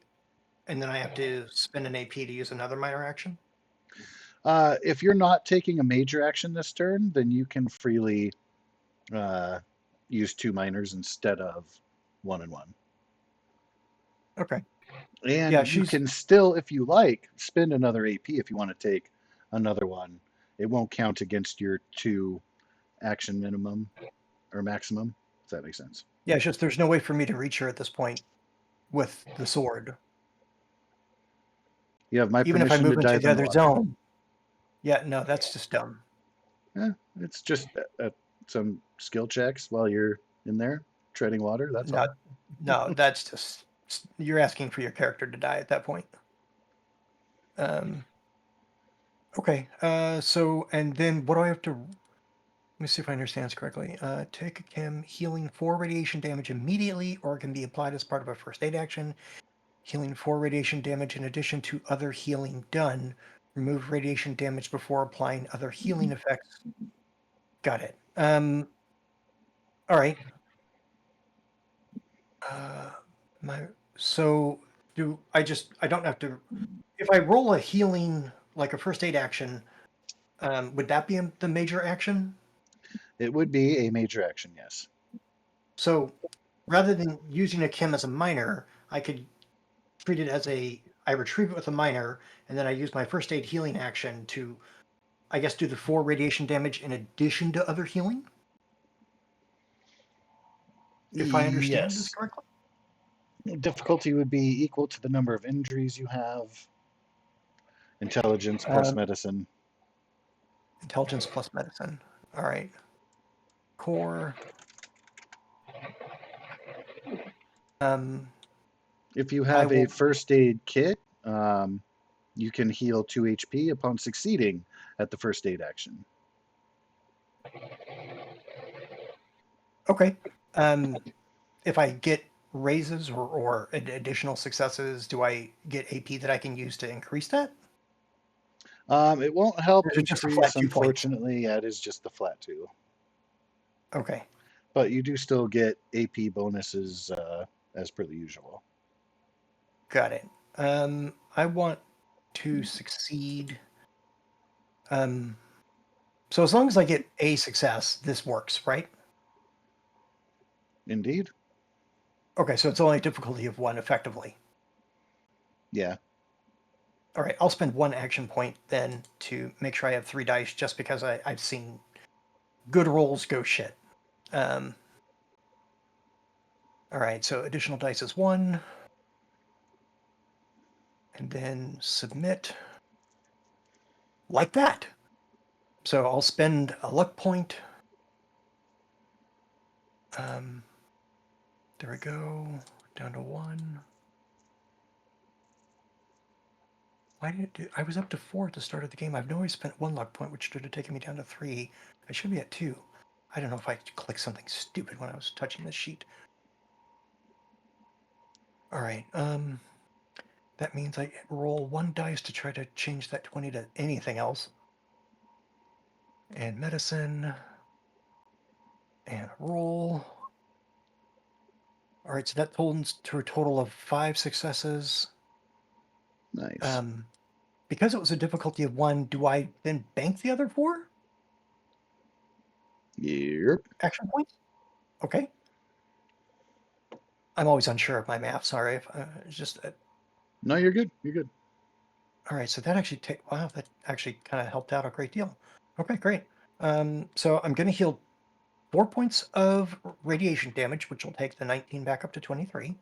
Speaker 3: and then I have to spend an AP to use another minor action?
Speaker 5: If you're not taking a major action this turn, then you can freely use 2 minors instead of 1 and 1.
Speaker 3: Okay.
Speaker 5: And
Speaker 3: Yeah,
Speaker 5: you can still, if you like, spend another AP if you want to take another one. It won't count against your 2 action minimum or maximum, if that makes sense.
Speaker 3: Yeah, it's just there's no way for me to reach her at this point with the sword.
Speaker 5: You have my
Speaker 3: Even if I
Speaker 5: permission
Speaker 3: move
Speaker 5: to
Speaker 3: into
Speaker 5: dive
Speaker 3: the
Speaker 5: in
Speaker 3: other
Speaker 5: water.
Speaker 3: zone. Yeah, no, that's just dumb.
Speaker 5: It's just some skill checks while you're in there treading water. That's
Speaker 3: No,
Speaker 5: all.
Speaker 3: no, that's just you're asking for your character to die at that point. Okay. So and then what do I have to? Let me see if I understand this correctly. Take a chem healing 4 radiation damage immediately, or it can be applied as part of a first aid action. Healing 4 radiation damage in addition to other healing done. Remove radiation damage before applying other healing effects. Got it. All right. My so do I don't have to if I roll a healing like a first aid action, would that be the major action?
Speaker 5: It would be a major action, yes.
Speaker 3: So rather than using a chem as a minor, I could treat it as I retrieve it with a minor, and then I use my first aid healing action to, I guess, do the 4 radiation damage in addition to other healing. If I understand this
Speaker 5: Yes.
Speaker 3: correctly.
Speaker 5: Difficulty would be equal to the number of injuries you have. Intelligence plus medicine.
Speaker 3: Intelligence plus medicine. All right. Core.
Speaker 5: If you
Speaker 3: I
Speaker 5: have a
Speaker 3: will.
Speaker 5: first aid kit, you can heal 2 HP upon succeeding at the first aid action.
Speaker 3: Okay. If I get raises or additional successes, do I get AP that I can use to increase that?
Speaker 5: It won't help
Speaker 3: Or is it just a flat
Speaker 5: increase,
Speaker 3: 2 points?
Speaker 5: unfortunately. It is just the flat 2.
Speaker 3: Okay.
Speaker 5: But you do still get AP bonuses as per the usual.
Speaker 3: Got it. I want to succeed. So as long as I get a success, this works, right?
Speaker 5: Indeed.
Speaker 3: Okay, so it's only a difficulty of 1 effectively.
Speaker 5: Yeah.
Speaker 3: All right, I'll spend 1 action point then to make sure I have 3 dice just because I've seen good rolls go shit. All right, so additional dice is 1. And then submit. Like that. So I'll spend a luck point. There we go. Down to 1. Why did it do? I was up to 4 at the start of the game. I've always spent 1 luck point, which should have taken me down to 3. I should be at 2. I don't know if I clicked something stupid when I was touching this sheet. All right. That means I roll 1 dice to try to change that 20 to anything else. And medicine. And roll. All right, so that totals to a total of 5 successes.
Speaker 5: Nice.
Speaker 3: Because it was a difficulty of 1, do I then bank the other 4
Speaker 5: Yep.
Speaker 3: action points? Okay. I'm always unsure of my math. Sorry. It's just
Speaker 5: No, you're good. You're good.
Speaker 3: all right. So that actually wow, that actually kind of helped out a great deal. Okay, great. So I'm going to heal 4 points of radiation damage, which will take the 19 back up to 23.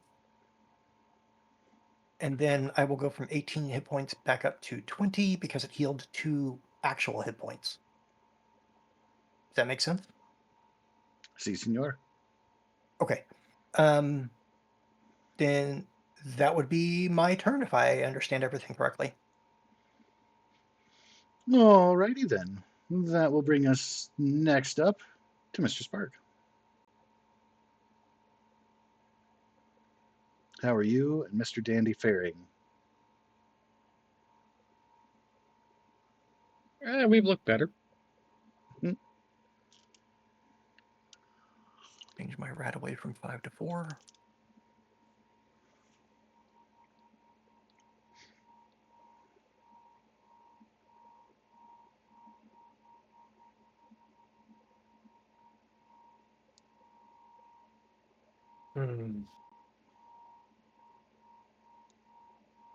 Speaker 3: And then I will go from 18 hit points back up to 20 because it healed 2 actual hit points. Does that make sense?
Speaker 5: Si, senor.
Speaker 3: Okay. Then that would be my turn if I understand everything correctly.
Speaker 5: Alrighty then. That will bring us next up to Mr. Spark. How are you and Mr. Dandy faring?
Speaker 4: We've looked better.
Speaker 3: Change my rat away from 5 to 4.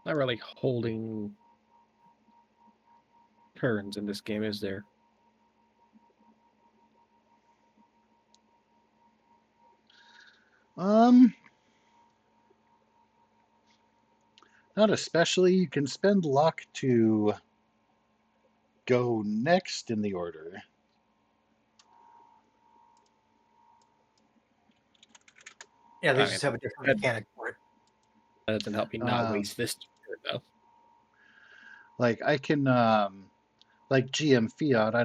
Speaker 4: Not really holding turns in this game, is there?
Speaker 5: Not especially. You can spend luck to go next in the order.
Speaker 3: Yeah, they
Speaker 4: I
Speaker 3: just
Speaker 4: mean,
Speaker 3: have a different
Speaker 4: that-
Speaker 3: mechanic for it.
Speaker 4: That doesn't help me not
Speaker 5: Um,
Speaker 4: waste this turn, though.
Speaker 5: Like I can, like GM Fiat, I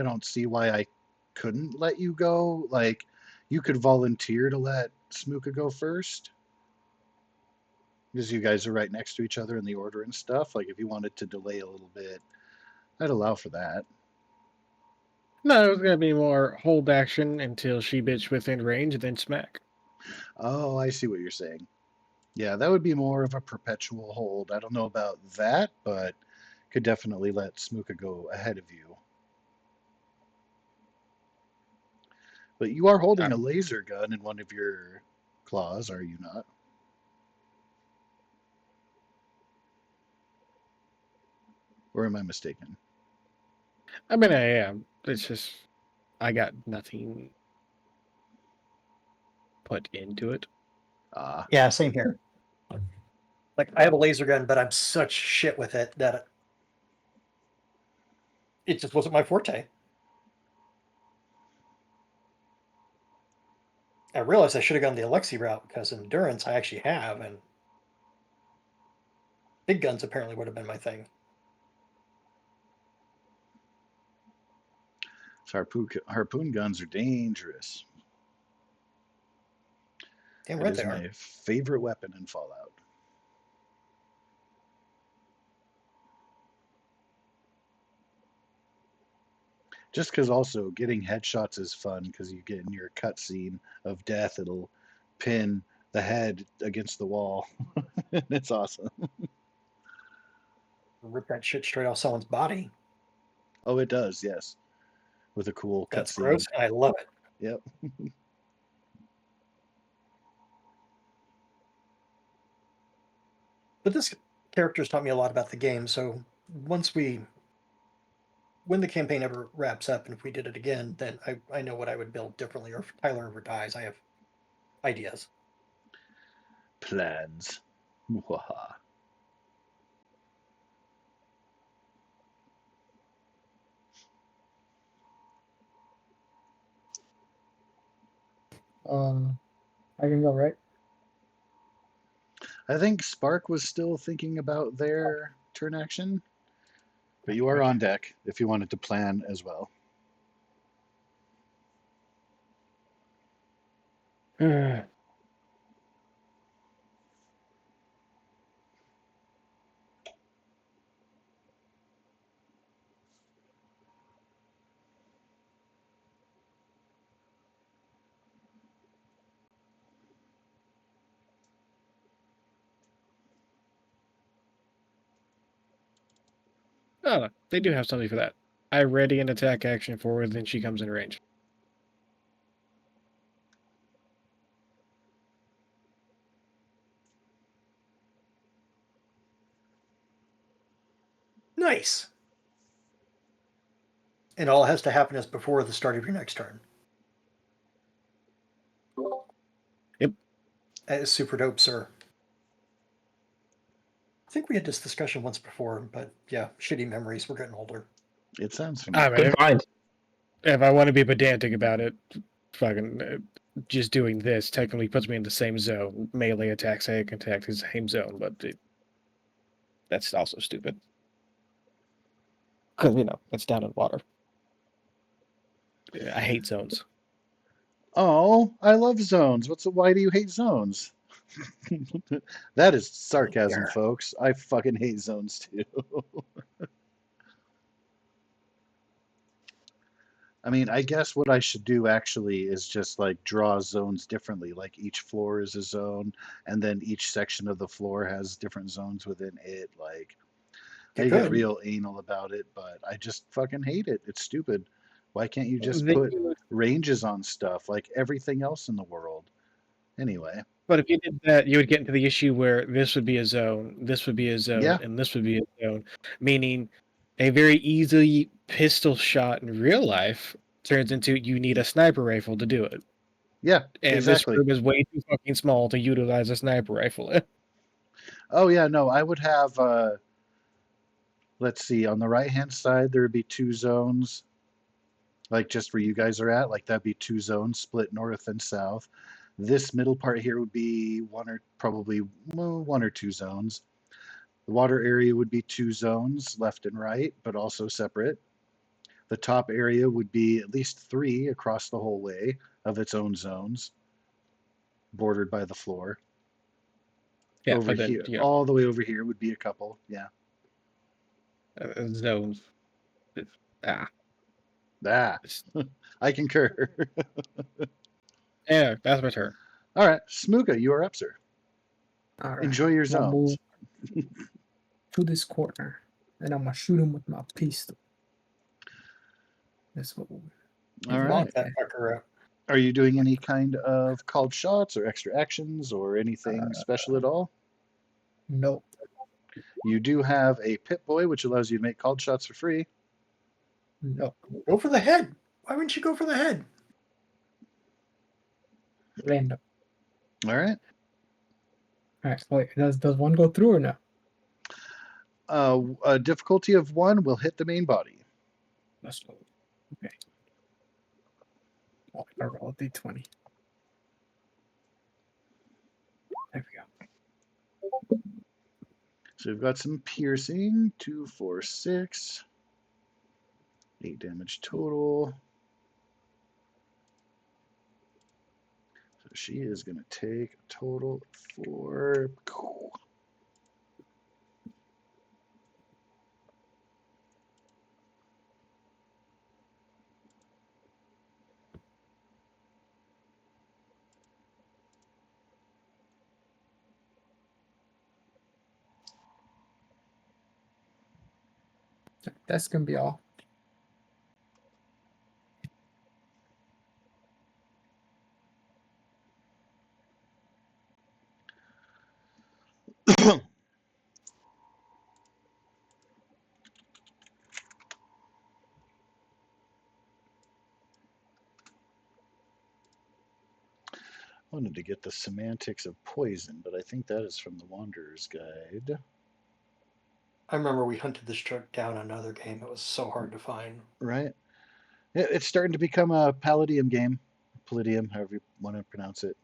Speaker 5: don't see why I couldn't let you go. Like you could volunteer to let Smooka go first. Because you guys are right next to each other in the order and stuff. Like if you wanted to delay a little bit, I'd allow for that.
Speaker 4: No, it was gonna be more hold action until she bitch within range, and then smack.
Speaker 5: Oh, I see what you're saying. Yeah, that would be more of a perpetual hold. I don't know about that, but could definitely let Smooka go ahead of you. But you are holding a laser gun in one of your claws, are you not? Or am I mistaken?
Speaker 4: I mean, I am. It's just I got nothing put into it.
Speaker 3: Yeah, same here. Like I have a laser gun, but I'm such shit with it that it just wasn't my forte. I realized I should have gone the Alexi route because endurance I actually have, and big guns apparently would have been my thing.
Speaker 5: So harpoon guns are dangerous.
Speaker 3: Damn
Speaker 5: It
Speaker 3: right
Speaker 5: is
Speaker 3: they are.
Speaker 5: my favorite weapon in Fallout. Just because also getting headshots is fun because you get in your cutscene of death, it'll pin the head against the wall. It's awesome.
Speaker 3: Rip that shit straight off someone's body.
Speaker 5: Oh, it does, yes. With a cool
Speaker 3: That's
Speaker 5: cutscene.
Speaker 3: gross, and I love it.
Speaker 5: Yep.
Speaker 3: But this character's taught me a lot about the game, so when the campaign ever wraps up and if we did it again, then I know what I would build differently, or if Tyler ever dies, I have ideas.
Speaker 5: Plans. Mwahaha.
Speaker 1: I can go, right?
Speaker 5: I think Spark was still thinking about their turn action, but you are on deck if you wanted to plan as well.
Speaker 4: Oh, they do have something for that. I ready an attack action forward, then she comes in range.
Speaker 3: Nice. And all has to happen is before the start of your next turn.
Speaker 4: Yep.
Speaker 3: That is super dope, sir. I think we had this discussion once before, but yeah, shitty memories. We're getting older.
Speaker 5: It sounds
Speaker 4: I
Speaker 5: familiar.
Speaker 4: mean,
Speaker 2: Good find.
Speaker 4: if I want to be pedantic about it, fucking just doing this technically puts me in the same zone. Melee attacks, I can attack the same zone, but that's also stupid. Because, it's down in water. I hate zones.
Speaker 5: Oh, I love zones. Why do you hate zones? That is sarcasm,
Speaker 3: Here.
Speaker 5: folks. I fucking hate zones too. I mean, I guess what I should do actually is just like draw zones differently. Like each floor is a zone, and then each section of the floor has different zones within it. Like,
Speaker 3: You
Speaker 5: I get
Speaker 3: could.
Speaker 5: real anal about it, but I just fucking hate it. It's stupid. Why can't you just
Speaker 4: They
Speaker 5: put
Speaker 4: do it,
Speaker 5: ranges on stuff like everything else in the world? Anyway,
Speaker 4: but if you did that, you would get into the issue where this would be a zone, this would be a zone,
Speaker 5: yeah,
Speaker 4: and this would be a zone, meaning a very easy pistol shot in real life turns into you need a sniper rifle to do it.
Speaker 5: yeah,
Speaker 4: And this
Speaker 5: exactly.
Speaker 4: room is way too fucking small to utilize a sniper rifle.
Speaker 5: Oh yeah, no, I would have let's see, on the right hand side, there would be 2 zones, like just where you guys are at, like that'd be 2 zones split north and south. This middle part here would be probably 1 or 2 zones. The water area would be 2 zones, left and right, but also separate. The top area would be at least 3 across the whole way of its own zones, bordered by the floor.
Speaker 4: Yeah,
Speaker 5: Over
Speaker 4: but then
Speaker 5: here, all the way over here would be a couple. Yeah.
Speaker 4: Zones. Ah,
Speaker 5: Ah, I concur.
Speaker 4: yeah, that's my turn.
Speaker 5: All right, Smooga, you are up, sir.
Speaker 1: All right.
Speaker 5: Enjoy your
Speaker 1: I'm gonna
Speaker 5: zones.
Speaker 1: move to this corner, and I'm gonna shoot him with my pistol. That's what.
Speaker 5: All
Speaker 3: Lock
Speaker 5: right.
Speaker 3: that fucker up.
Speaker 5: Are you doing any kind of called shots or extra actions or anything special at all?
Speaker 1: Nope.
Speaker 5: You do have a Pip Boy, which allows you to make called shots for free.
Speaker 1: Nope.
Speaker 3: Go for the head. Why wouldn't you go for the head?
Speaker 1: Random.
Speaker 5: All right.
Speaker 1: All right. Wait. Does one go through or no?
Speaker 5: A difficulty of 1 will hit the main body.
Speaker 1: Let's go. Okay. Oh, I roll a d20. There we go.
Speaker 5: So we've got some piercing. 2, 4, 6. 8 damage total. So she is going to take a total of 4.
Speaker 1: That's gonna be all.
Speaker 5: I wanted to get the semantics of poison, but I think that is from the Wanderer's Guide.
Speaker 3: I remember we hunted this truck down another game. It was so hard to find.
Speaker 5: Right? It's starting to become a Palladium game. Palladium, however you want to pronounce it.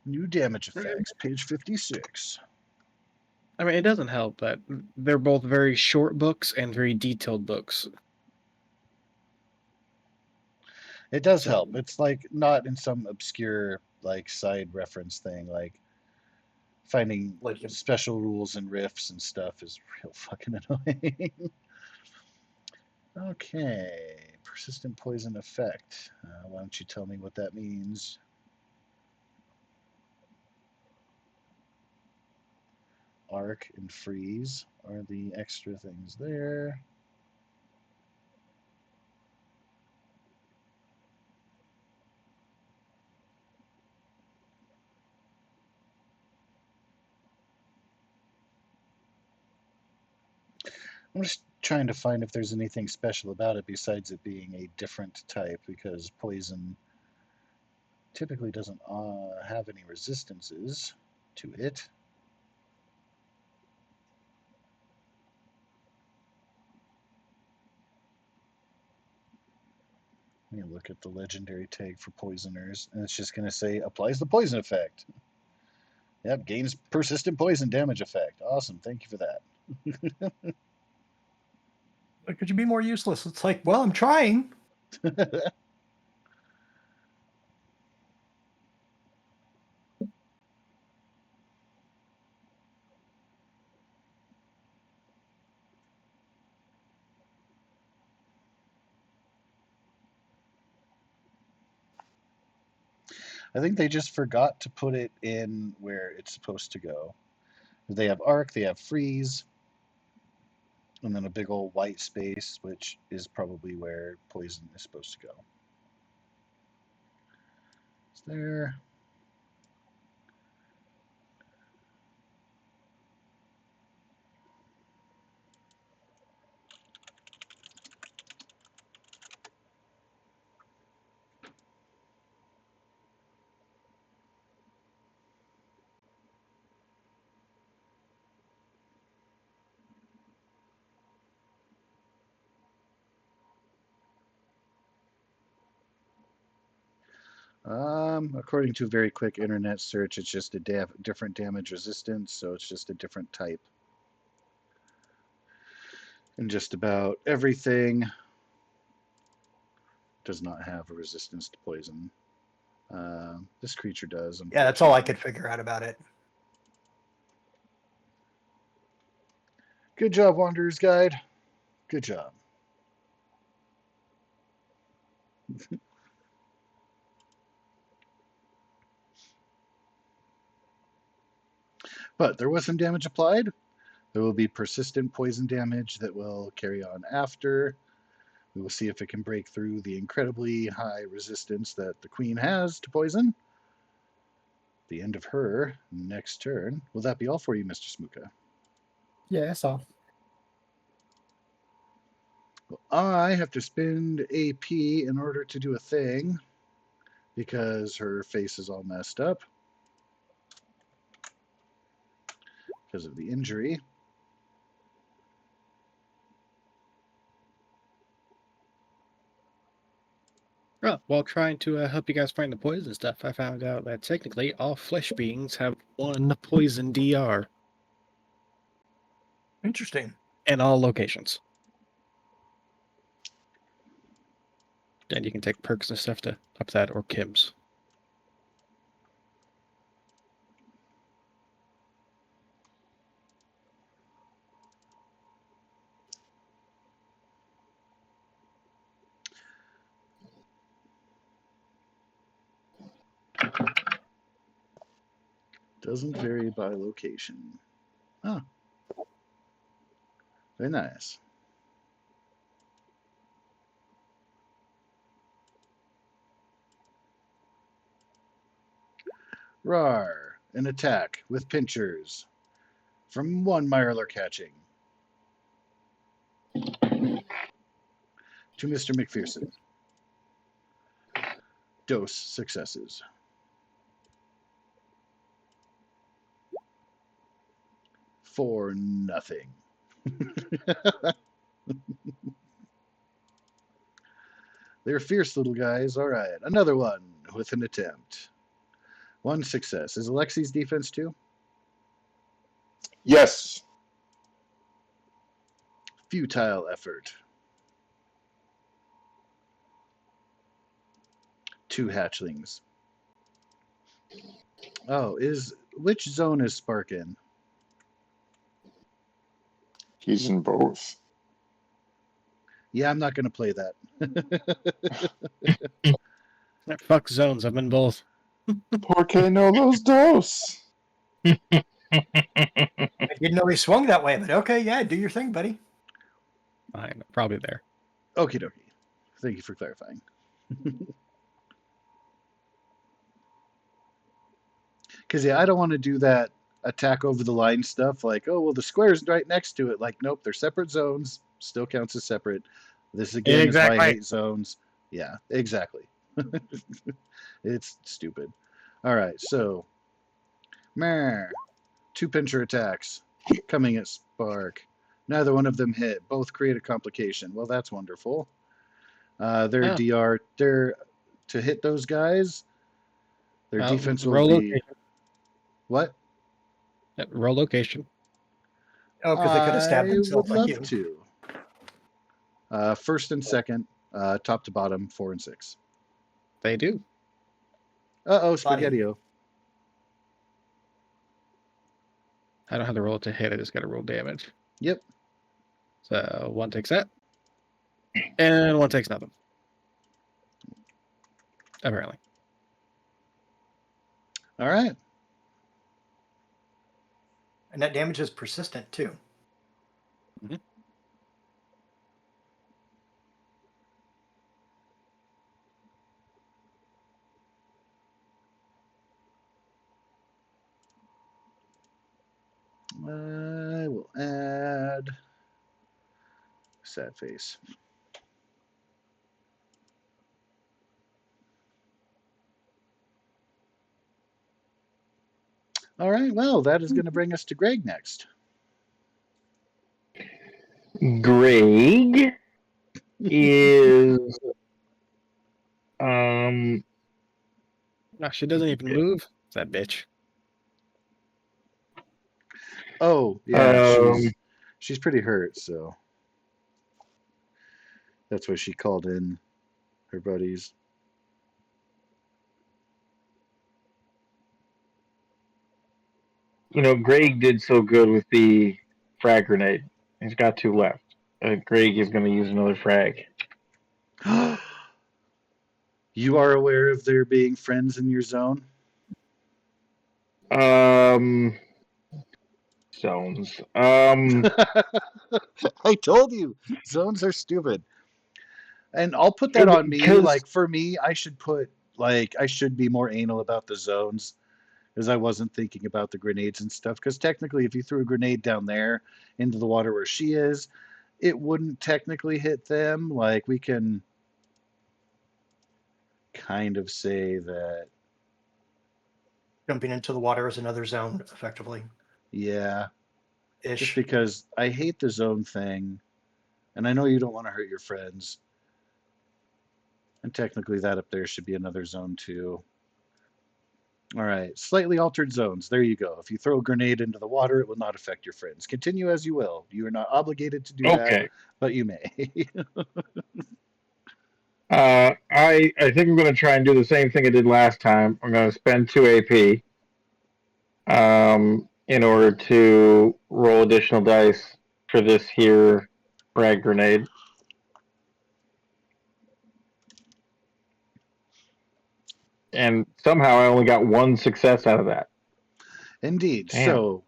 Speaker 5: New damage effects, page 56.
Speaker 4: I mean, it doesn't help that they're both very short books and very detailed books.
Speaker 5: It does
Speaker 4: So-
Speaker 5: help. It's like not in some obscure like side reference thing. Like finding
Speaker 3: Like
Speaker 5: special rules and riffs and stuff is real fucking annoying. Okay, persistent poison effect. Why don't you tell me what that means? Arc and freeze are the extra things there. I'm just trying to find if there's anything special about it besides it being a different type, because poison typically doesn't have any resistances to it. Let me look at the legendary tag for poisoners, and it's just going to say applies the poison effect. Yep, gains persistent poison damage effect. Awesome, thank you for that.
Speaker 3: could you be more useless? It's like, well, I'm trying.
Speaker 5: I think they just forgot to put it in where it's supposed to go. They have arc, they have freeze, and then a big old white space, which is probably where poison is supposed to go. It's there. According to a very quick internet search, it's just a different damage resistance, so it's just a different type. And just about everything does not have a resistance to poison. This creature does.
Speaker 3: Yeah, that's all I could figure out about it.
Speaker 5: Good job, Wanderer's Guide. Good job. But there was some damage applied. There will be persistent poison damage that will carry on after. We will see if it can break through the incredibly high resistance that the queen has to poison. The end of her next turn. Will that be all for you, Mr. Smuka?
Speaker 1: Yeah, that's all.
Speaker 5: Well, I have to spend AP in order to do a thing because her face is all messed up because of the injury.
Speaker 4: Well, while trying to help you guys find the poison stuff, I found out that technically all flesh beings have 1 poison DR
Speaker 3: Interesting.
Speaker 4: in all locations. And you can take perks and stuff to up that or Kim's.
Speaker 5: Doesn't vary by location. Oh. Very nice. Rar, an attack with pinchers from 1 Mirelurk catching to Mr. McPherson. Dose successes. For nothing. They're fierce little guys. All right, another one with an attempt. 1 success. Is Alexi's defense 2?
Speaker 6: Yes.
Speaker 5: Futile effort. 2 hatchlings. Oh, which zone is Spark in?
Speaker 6: He's in both.
Speaker 5: Yeah, I'm not going to play that.
Speaker 4: Fuck zones, I'm in both.
Speaker 6: Porque no los dos?
Speaker 3: I didn't know he swung that way, but okay, yeah, do your thing, buddy.
Speaker 4: Fine, probably there.
Speaker 5: Okie dokie. Thank you for clarifying. Because, yeah, I don't want to do that attack over the line stuff like, oh, well, the square's right next to it. Like, nope, they're separate zones. Still counts as separate. This, again, is why I hate zones. Yeah, exactly. It's stupid. All right, so, 2 pincher attacks coming at Spark. Neither one of them hit. Both create a complication. Well, that's wonderful. Their DR, to hit those guys, their defense will be...
Speaker 4: Location.
Speaker 5: What?
Speaker 4: Roll location.
Speaker 3: Oh, because they could have stabbed
Speaker 5: I
Speaker 3: themselves
Speaker 5: would
Speaker 3: like
Speaker 5: love
Speaker 3: you.
Speaker 5: to. First and second, top to bottom, 4 and 6.
Speaker 4: They do.
Speaker 5: Uh-oh, Spaghetti-O.
Speaker 4: I don't have to roll to hit, I just gotta roll damage.
Speaker 5: Yep.
Speaker 4: So 1 takes that. And 1 takes nothing. Apparently.
Speaker 5: All right.
Speaker 3: And that damage is persistent, too.
Speaker 4: Mm-hmm.
Speaker 5: I will add sad face. All right, well, that is going to bring us to Greg next.
Speaker 2: Greg is
Speaker 4: No, she doesn't even move. That bitch.
Speaker 5: Oh, yeah,
Speaker 2: Um,
Speaker 5: she's pretty hurt, so that's why she called in her buddies.
Speaker 2: Greg did so good with the frag grenade. He's got 2 left. Greg is going to use another frag.
Speaker 5: You are aware of there being friends in your zone?
Speaker 2: Zones.
Speaker 5: I told you, zones are stupid. And I'll put that on me.
Speaker 2: Because
Speaker 5: Like, for me, I should be more anal about the zones, because I wasn't thinking about the grenades and stuff. Because technically, if you threw a grenade down there into the water where she is, it wouldn't technically hit them. Like, we can kind of say that,
Speaker 3: Jumping into the water is another zone, effectively.
Speaker 5: yeah, just
Speaker 3: Ish.
Speaker 5: because I hate the zone thing, and I know you don't want to hurt your friends. And technically, that up there should be another zone too. All right, slightly altered zones. There you go. If you throw a grenade into the water, it will not affect your friends. Continue as you will. You are not obligated to do that,
Speaker 2: okay.
Speaker 5: but you may.
Speaker 2: I think I'm going to try and do the same thing I did last time. I'm going to spend 2 AP in order to roll additional dice for this here frag grenade. And somehow I only got 1 success out of that.
Speaker 5: Indeed.
Speaker 2: Damn.
Speaker 5: So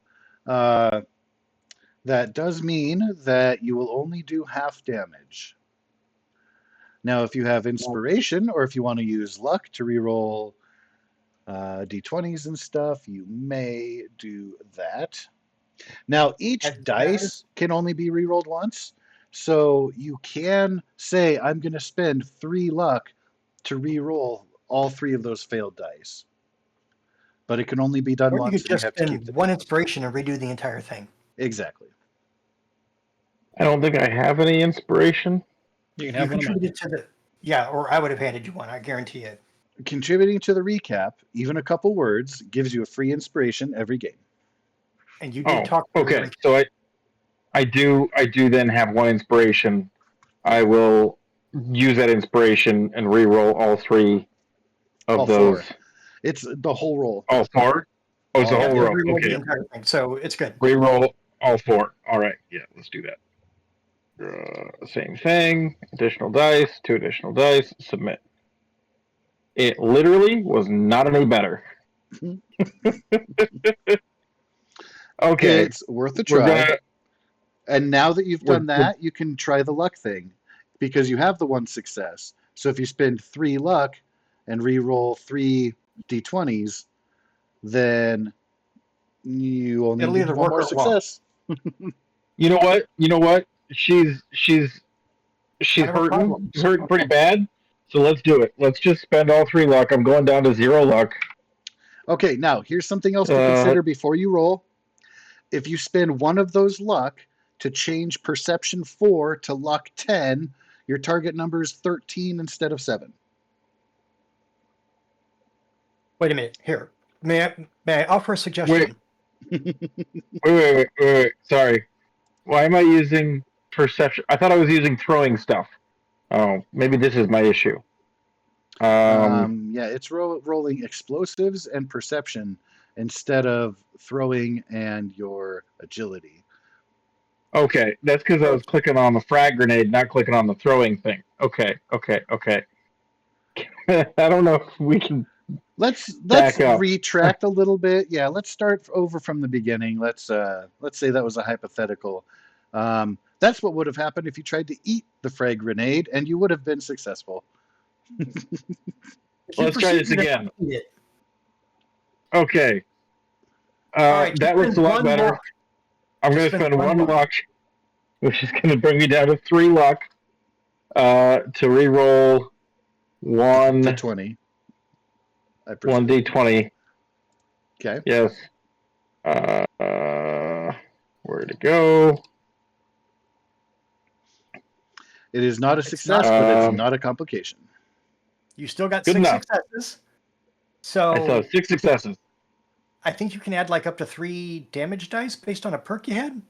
Speaker 5: that does mean that you will only do half damage. Now, if you have inspiration, or if you want to use luck to reroll d20s and stuff, you may do that. Now, each
Speaker 3: That's
Speaker 5: dice can only be rerolled once, so you can say, I'm going to spend 3 luck to reroll all 3 of those failed dice. But it can only be done
Speaker 3: Or you
Speaker 5: once,
Speaker 3: could
Speaker 5: and you
Speaker 3: just
Speaker 5: have to keep
Speaker 3: spend
Speaker 5: the
Speaker 3: 1
Speaker 5: damage.
Speaker 3: inspiration and redo the entire thing.
Speaker 5: Exactly.
Speaker 2: I don't think I have any inspiration.
Speaker 4: You can
Speaker 3: You
Speaker 4: have one of mine.
Speaker 3: contributed to the... Yeah, or I would have handed you one, I guarantee it.
Speaker 5: Contributing to the recap, even a couple words, gives you a free inspiration every game.
Speaker 3: And you did
Speaker 2: Oh,
Speaker 3: talk to
Speaker 2: okay. So I do then have 1 inspiration. I will use that inspiration and re-roll all 3 of
Speaker 5: All
Speaker 2: those.
Speaker 5: 4. It's the whole roll.
Speaker 2: All 4? Oh, it's the
Speaker 5: All
Speaker 2: whole
Speaker 3: Yeah,
Speaker 2: roll.
Speaker 3: reroll the
Speaker 2: Okay.
Speaker 3: entire thing, so it's good.
Speaker 2: Re-roll all 4. All right. Yeah, let's do that. Same thing. Additional dice. 2 additional dice. Submit. It literally was not any better. Okay.
Speaker 5: It's worth a
Speaker 2: We're
Speaker 5: try.
Speaker 2: gonna.
Speaker 5: And now that you've done
Speaker 2: We're,
Speaker 5: that, you can try the luck thing, because you have the 1 success. So if you spend 3 luck and re-roll 3 d20s, then you only
Speaker 3: It'll
Speaker 5: need
Speaker 3: either
Speaker 5: 1
Speaker 3: work
Speaker 5: more
Speaker 3: or it won't.
Speaker 5: success.
Speaker 2: you know what? You know what? She's
Speaker 3: Kind of a
Speaker 2: hurting.
Speaker 3: problem.
Speaker 2: She's hurting pretty bad. So let's do it. Let's just spend all 3 luck. I'm going down to 0 luck.
Speaker 5: Okay, now here's something else to consider before you roll. If you spend 1 of those luck to change Perception 4 to Luck 10, your target number is 13 instead of 7.
Speaker 3: Wait a minute. Here. May I offer a suggestion?
Speaker 2: Wait. Sorry. Why am I using perception? I thought I was using throwing stuff. Oh, maybe this is my issue.
Speaker 5: Yeah, it's rolling explosives and perception instead of throwing and your agility.
Speaker 2: Okay, that's because I was clicking on the frag grenade, not clicking on the throwing thing. Okay. I don't know if we can.
Speaker 5: Let's
Speaker 2: back up.
Speaker 5: retract a little bit. Yeah, let's start over from the beginning. Let's say that was a hypothetical. That's what would have happened if you tried to eat the frag grenade, and you would have been successful.
Speaker 2: Let's try this again. Okay.
Speaker 3: right,
Speaker 2: that looks a lot better.
Speaker 3: Luck.
Speaker 2: I'm going to spend 1 luck, which is going to bring me down to 3 luck to re-roll 1
Speaker 5: d20.
Speaker 2: 1 d20.
Speaker 5: Okay.
Speaker 2: Yes. Where'd it go?
Speaker 5: It is not a success, but it's not a complication.
Speaker 3: You still got
Speaker 2: Good
Speaker 3: 6
Speaker 2: enough.
Speaker 3: successes.
Speaker 2: I saw
Speaker 3: So
Speaker 2: 6 successes.
Speaker 3: I think you can add like up to 3 damage dice based on a perk you had.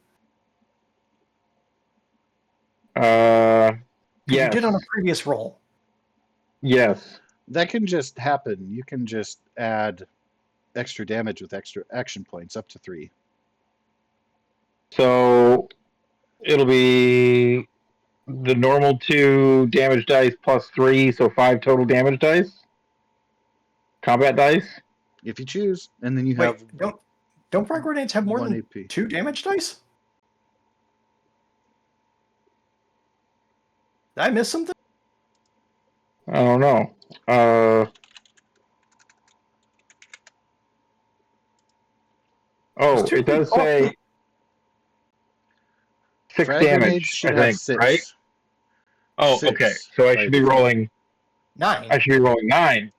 Speaker 3: Because you
Speaker 2: Yes.
Speaker 3: did on a previous roll.
Speaker 2: Yes.
Speaker 5: That can just happen. You can just add extra damage with extra action points, up to 3.
Speaker 2: So it'll be the normal 2 damage dice plus 3, so 5 total damage dice. Combat dice.
Speaker 5: If you choose, and then you
Speaker 3: Wait,
Speaker 5: have
Speaker 3: don't frag grenades have more
Speaker 5: 1
Speaker 3: than
Speaker 5: AP.
Speaker 3: 2 damage dice? Did I miss something?
Speaker 2: I don't know.
Speaker 3: Does
Speaker 2: Oh,
Speaker 3: 2
Speaker 2: it does
Speaker 3: cost
Speaker 2: say 6
Speaker 5: Frag grenades
Speaker 2: damage,
Speaker 5: should
Speaker 2: I
Speaker 5: have
Speaker 2: think,
Speaker 5: 6.
Speaker 2: right? Oh, okay.
Speaker 5: 6
Speaker 2: So I
Speaker 5: by
Speaker 2: should be
Speaker 5: default.
Speaker 2: rolling.
Speaker 3: 9.
Speaker 2: I should be rolling 9.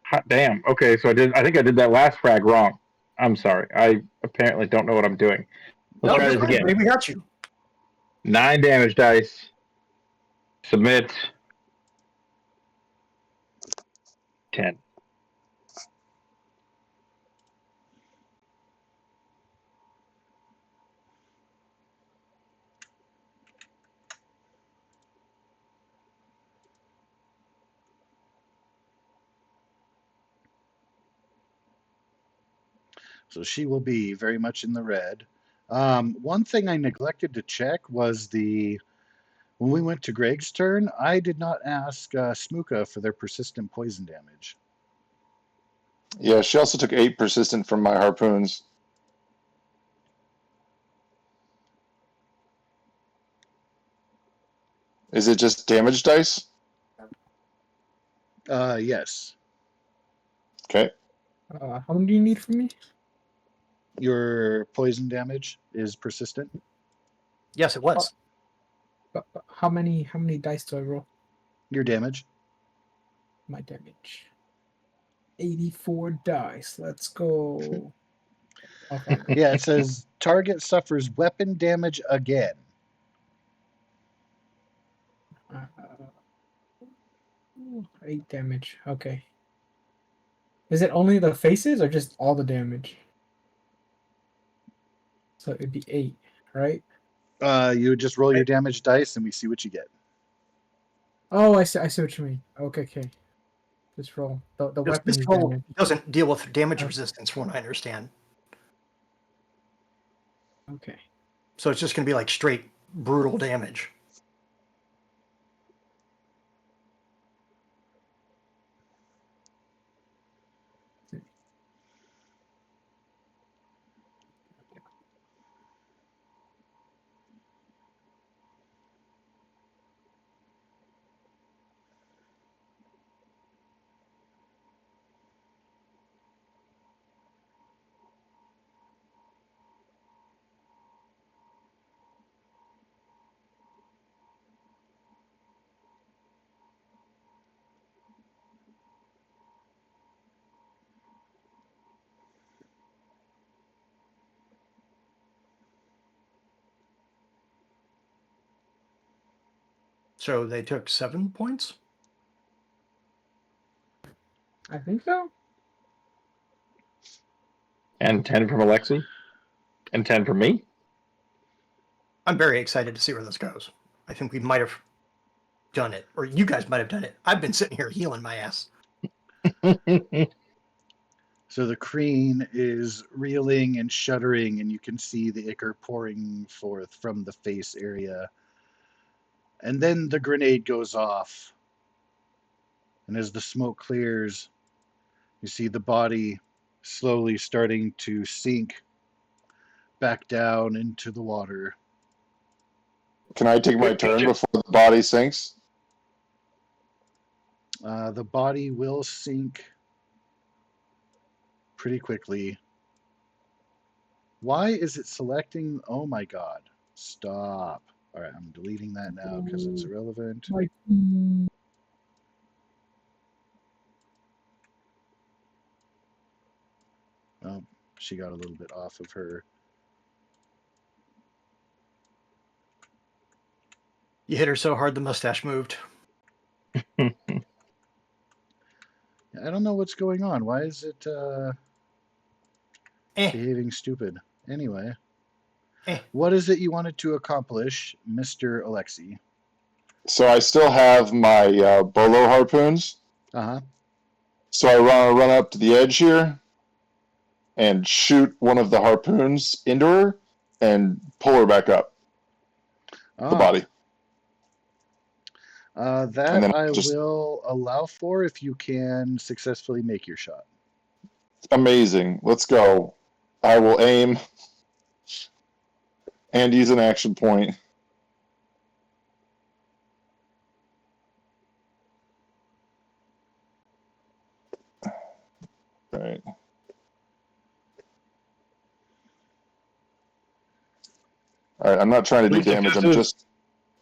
Speaker 2: Hot damn. Okay, so I think I did that last frag wrong. I'm sorry. I apparently don't know what I'm doing. Let's
Speaker 3: No,
Speaker 2: try
Speaker 3: you're
Speaker 2: this
Speaker 3: fine.
Speaker 2: again.
Speaker 3: Maybe we got you.
Speaker 2: 9 damage dice. Submit. 10.
Speaker 5: So she will be very much in the red. One thing I neglected to check was when we went to Greg's turn, I did not ask Smooka for their persistent poison damage.
Speaker 6: Yeah, she also took 8 persistent from my harpoons. Is it just damage dice?
Speaker 5: Yes.
Speaker 6: Okay.
Speaker 1: How many do you need from me?
Speaker 5: Your poison damage is persistent.
Speaker 3: Yes, it was.
Speaker 1: How many dice do I roll?
Speaker 5: Your damage.
Speaker 1: My damage. 84 dice. Let's go. Okay.
Speaker 5: Yeah, it says target suffers weapon damage again.
Speaker 1: Uh, 8 damage. Okay. Is it only the faces or just all the damage? So it'd be 8, right?
Speaker 5: You just roll your damage dice and we see what you get.
Speaker 1: Oh, I see what you mean. Okay, okay. Just roll. The
Speaker 3: This
Speaker 1: weapon is
Speaker 3: roll
Speaker 1: damage.
Speaker 3: doesn't deal with damage
Speaker 1: Oh.
Speaker 3: resistance, from what I understand.
Speaker 1: Okay.
Speaker 3: So it's just going to be like straight brutal damage. So they took 7 points?
Speaker 1: I think so.
Speaker 2: And 10 from Alexi. And 10 from me.
Speaker 3: I'm very excited to see where this goes. I think we might have done it, or you guys might have done it. I've been sitting here healing my ass.
Speaker 5: So the Kreen is reeling and shuddering, and you can see the ichor pouring forth from the face area. And then the grenade goes off. And as the smoke clears, you see the body slowly starting to sink back down into the water.
Speaker 6: Can I take my turn before the body sinks?
Speaker 5: The body will sink pretty quickly. Why is it selecting? Oh my god. Stop. All right, I'm deleting that now because it's irrelevant.
Speaker 1: Like,
Speaker 5: Oh, she got a little bit off of her.
Speaker 3: You hit her so hard the mustache moved.
Speaker 5: Yeah, I don't know what's going on. Why is it
Speaker 3: Eh,
Speaker 5: behaving stupid? Anyway,
Speaker 3: eh.
Speaker 5: what is it you wanted to accomplish, Mr. Alexi?
Speaker 6: So I still have my bolo harpoons.
Speaker 5: Uh-huh.
Speaker 6: So I want to run up to the edge here and shoot one of the harpoons into her and pull her back up the body. And
Speaker 5: That
Speaker 6: then
Speaker 5: I
Speaker 6: just
Speaker 5: will allow for if you can successfully make your shot.
Speaker 6: amazing. Let's go. I will aim and use an action point. All right. All right. I'm not trying to do damage.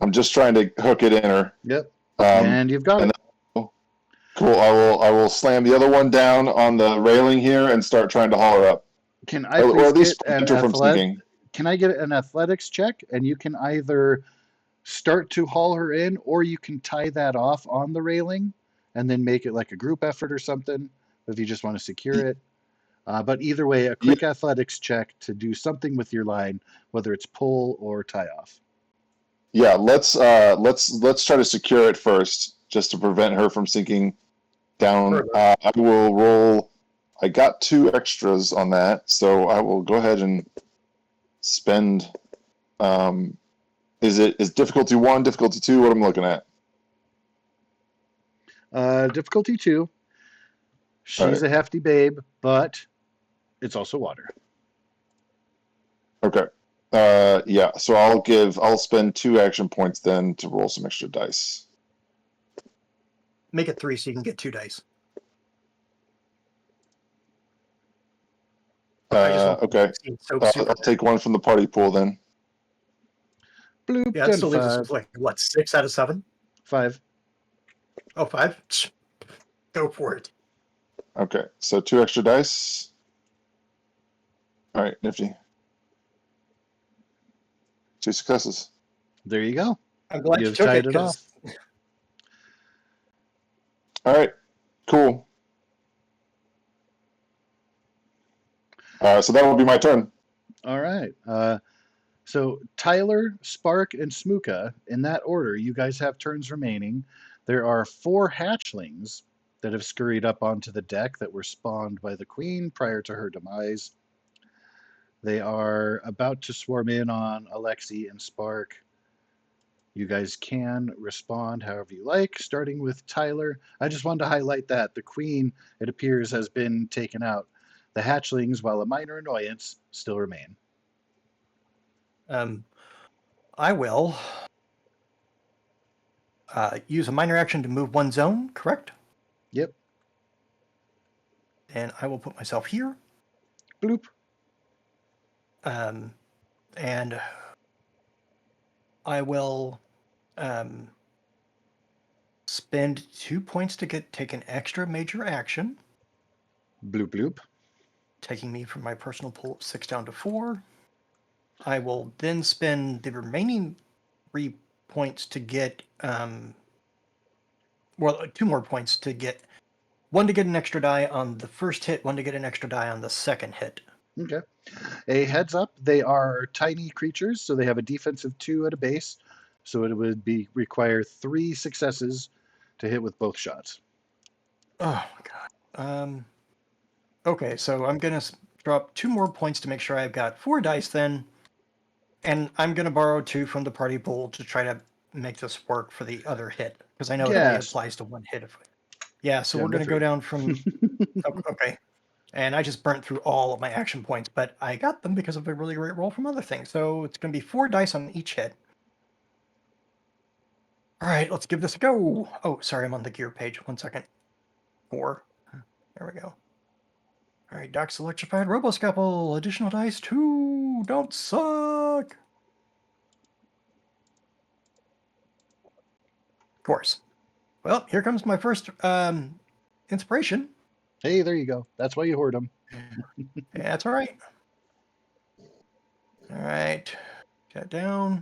Speaker 6: I'm just trying to hook it in her.
Speaker 5: Yep.
Speaker 6: Um,
Speaker 5: And you've got it.
Speaker 6: Cool. I will slam the other one down on the railing here and start trying to haul her up,
Speaker 5: Can I
Speaker 6: or
Speaker 5: please
Speaker 6: at least
Speaker 5: get an
Speaker 6: prevent her from sinking.
Speaker 5: Can I get an athletics check? And you can either start to haul her in, or you can tie that off on the railing and then make it like a group effort or something if you just want to secure it. But either way, a quick athletics check to do something with your line, whether it's pull or tie off.
Speaker 6: Yeah, let's try to secure it first, just to prevent her from sinking down. I will roll. I got 2 extras on that, so I will go ahead and spend. Is difficulty 1, difficulty 2? What I'm looking at?
Speaker 5: Difficulty 2. She's a hefty babe, but it's also water.
Speaker 6: Okay. Yeah. So I'll spend 2 action points then to roll some extra dice.
Speaker 3: Make it 3 so you can get 2 dice.
Speaker 6: Okay. I'll take 1 from the party pool then.
Speaker 5: Bloop.
Speaker 3: Yeah, it still leaves us with like, what, 6 out of 7?
Speaker 5: 5.
Speaker 3: Oh, 5? Go for it.
Speaker 6: Okay. So 2 extra dice. All right, nifty. 2 successes.
Speaker 5: There you go.
Speaker 3: I'm glad
Speaker 5: You've
Speaker 3: you took
Speaker 5: tied
Speaker 3: it
Speaker 5: it off.
Speaker 6: All right. Cool. So that will be my turn.
Speaker 5: All right. So Tyler, Spark, and Smooka, in that order, you guys have turns remaining. There are 4 hatchlings that have scurried up onto the deck that were spawned by the queen prior to her demise. They are about to swarm in on Alexi and Spark. You guys can respond however you like, starting with Tyler. I just wanted to highlight that the queen, it appears, has been taken out. The hatchlings, while a minor annoyance, still remain.
Speaker 3: I will use a minor action to move 1 zone, correct?
Speaker 5: Yep.
Speaker 3: And I will put myself here.
Speaker 5: Bloop.
Speaker 3: And I will spend 2 points to take an extra major action,
Speaker 5: Bloop, bloop.
Speaker 3: taking me from my personal pool of 6 down to 4. I will then spend the remaining 3 points to get, 2 more points to get, 1 to get an extra die on the first hit, 1 to get an extra die on the second hit.
Speaker 5: Okay. A heads up, they are tiny creatures, so they have a defensive 2 at a base. So it would require 3 successes to hit with both shots.
Speaker 3: Oh my god. Okay, so I'm gonna drop 2 more points to make sure I've got 4 dice then, and I'm gonna borrow 2 from the party pool to try to make this work for the other hit because I know it only
Speaker 5: Yes.
Speaker 3: applies to 1 hit. Yeah, so
Speaker 5: Down
Speaker 3: we're
Speaker 5: to
Speaker 3: gonna go
Speaker 5: 3.
Speaker 3: down from. Okay, and I just burnt through all of my action points, but I got them because of a really great roll from other things. So it's gonna be 4 dice on each hit. All right, let's give this a go. Oh, sorry, I'm on the gear page. 1 second. 4. There we go. All right, Docs Electrified Roboscalpel. Additional dice 2. Don't suck. Of course. Well, here comes my first inspiration.
Speaker 5: Hey, there you go. That's why you hoard them.
Speaker 3: Yeah, that's all right. All right. Get down.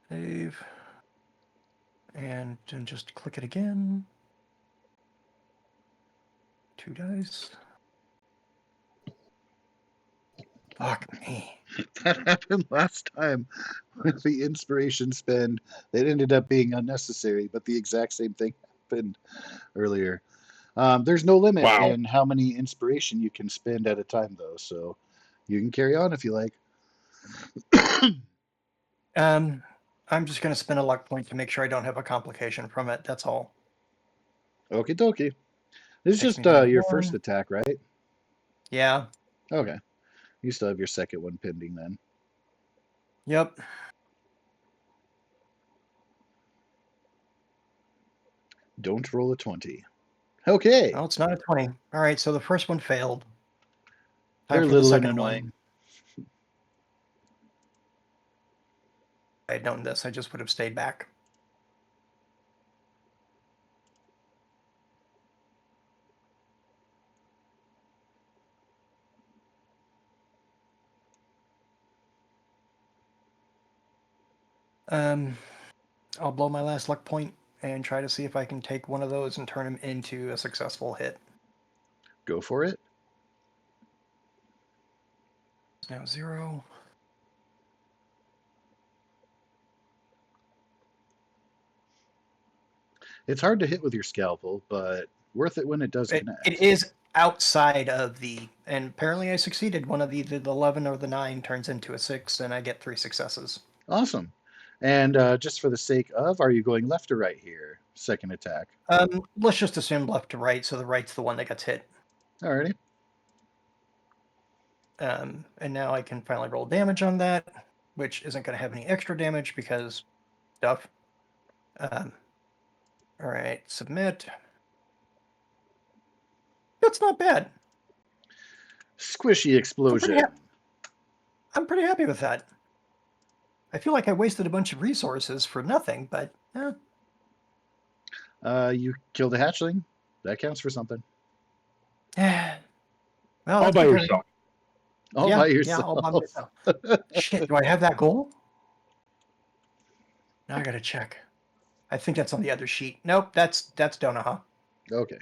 Speaker 3: Save. And then just click it again. 2 dice. Fuck me.
Speaker 5: That happened last time with the inspiration spend. That ended up being unnecessary, but the exact same thing happened earlier. There's no limit
Speaker 2: Wow.
Speaker 5: in how many inspiration you can spend at a time, though, so you can carry on if you like.
Speaker 3: I'm just going to spend a luck point to make sure I don't have a complication from it. That's all.
Speaker 5: Okie dokie. This is
Speaker 3: Takes
Speaker 5: just
Speaker 3: me down to
Speaker 5: your
Speaker 3: 1.
Speaker 5: first attack, right?
Speaker 3: Yeah.
Speaker 5: Okay. You still have your second one pending then.
Speaker 3: Yep.
Speaker 5: Don't roll a 20. Okay.
Speaker 3: Well, it's not a 20. All right, so the first one failed.
Speaker 5: They're
Speaker 3: Time for the
Speaker 5: little and
Speaker 3: second
Speaker 5: annoying.
Speaker 3: one. If I had known this, I just would have stayed back. I'll blow my last luck point and try to see if I can take one of those and turn him into a successful hit.
Speaker 5: Go for it.
Speaker 3: It's now 0.
Speaker 5: It's hard to hit with your scalpel, but worth it when it does connect.
Speaker 3: It is outside of the, and apparently I succeeded. One of the 11 or the 9 turns into a 6, and I get 3 successes.
Speaker 5: Awesome. And just for the sake of, are you going left or right here? Second attack.
Speaker 3: Let's just assume left to right, so the right's the one that gets hit.
Speaker 5: Alrighty.
Speaker 3: And now I can finally roll damage on that, which isn't going to have any extra damage because stuff. All right, submit. That's not bad.
Speaker 5: Squishy explosion.
Speaker 3: I'm pretty happy with that. I feel like I wasted a bunch of resources for nothing, but
Speaker 5: You killed a hatchling. That counts for something.
Speaker 3: well,
Speaker 2: All
Speaker 3: that's
Speaker 2: by
Speaker 3: because-
Speaker 2: yourself.
Speaker 5: All
Speaker 3: yeah,
Speaker 5: by
Speaker 3: yeah,
Speaker 5: yourself.
Speaker 3: all by myself. Shit, do I have that goal? Now I gotta check. I think that's on the other sheet. Nope, that's Donaha.
Speaker 5: Okay.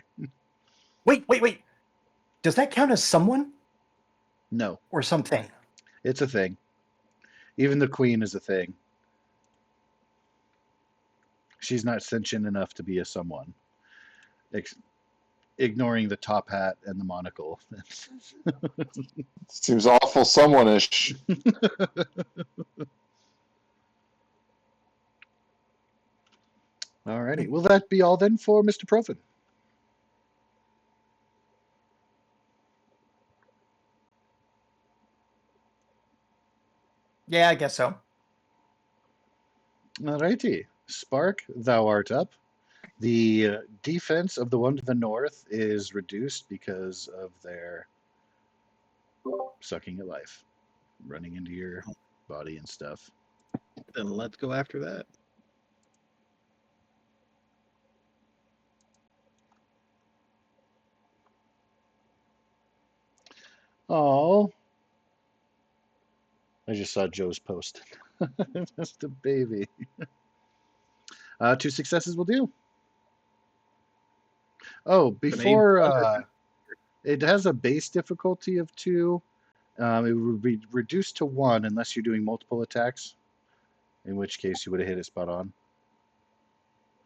Speaker 3: Wait. Does that count as someone
Speaker 5: No,
Speaker 3: or something?
Speaker 5: it's a thing. Even the queen is a thing. She's not sentient enough to be a someone. Ignoring the top hat and the monocle.
Speaker 6: Seems awful someone-ish.
Speaker 5: Alrighty. Will that be all then for Mr. Profin?
Speaker 3: Yeah, I guess so.
Speaker 5: Alrighty. Spark, thou art up. The defense of the one to the north is reduced because of their sucking at life, running into your body and stuff.
Speaker 4: Then let's go after that.
Speaker 5: Oh, I just saw Joe's post. Just a baby. 2 successes will do. Oh, before it has a base difficulty of 2. It would be reduced to 1 unless you're doing multiple attacks, in which case you would have hit it spot on.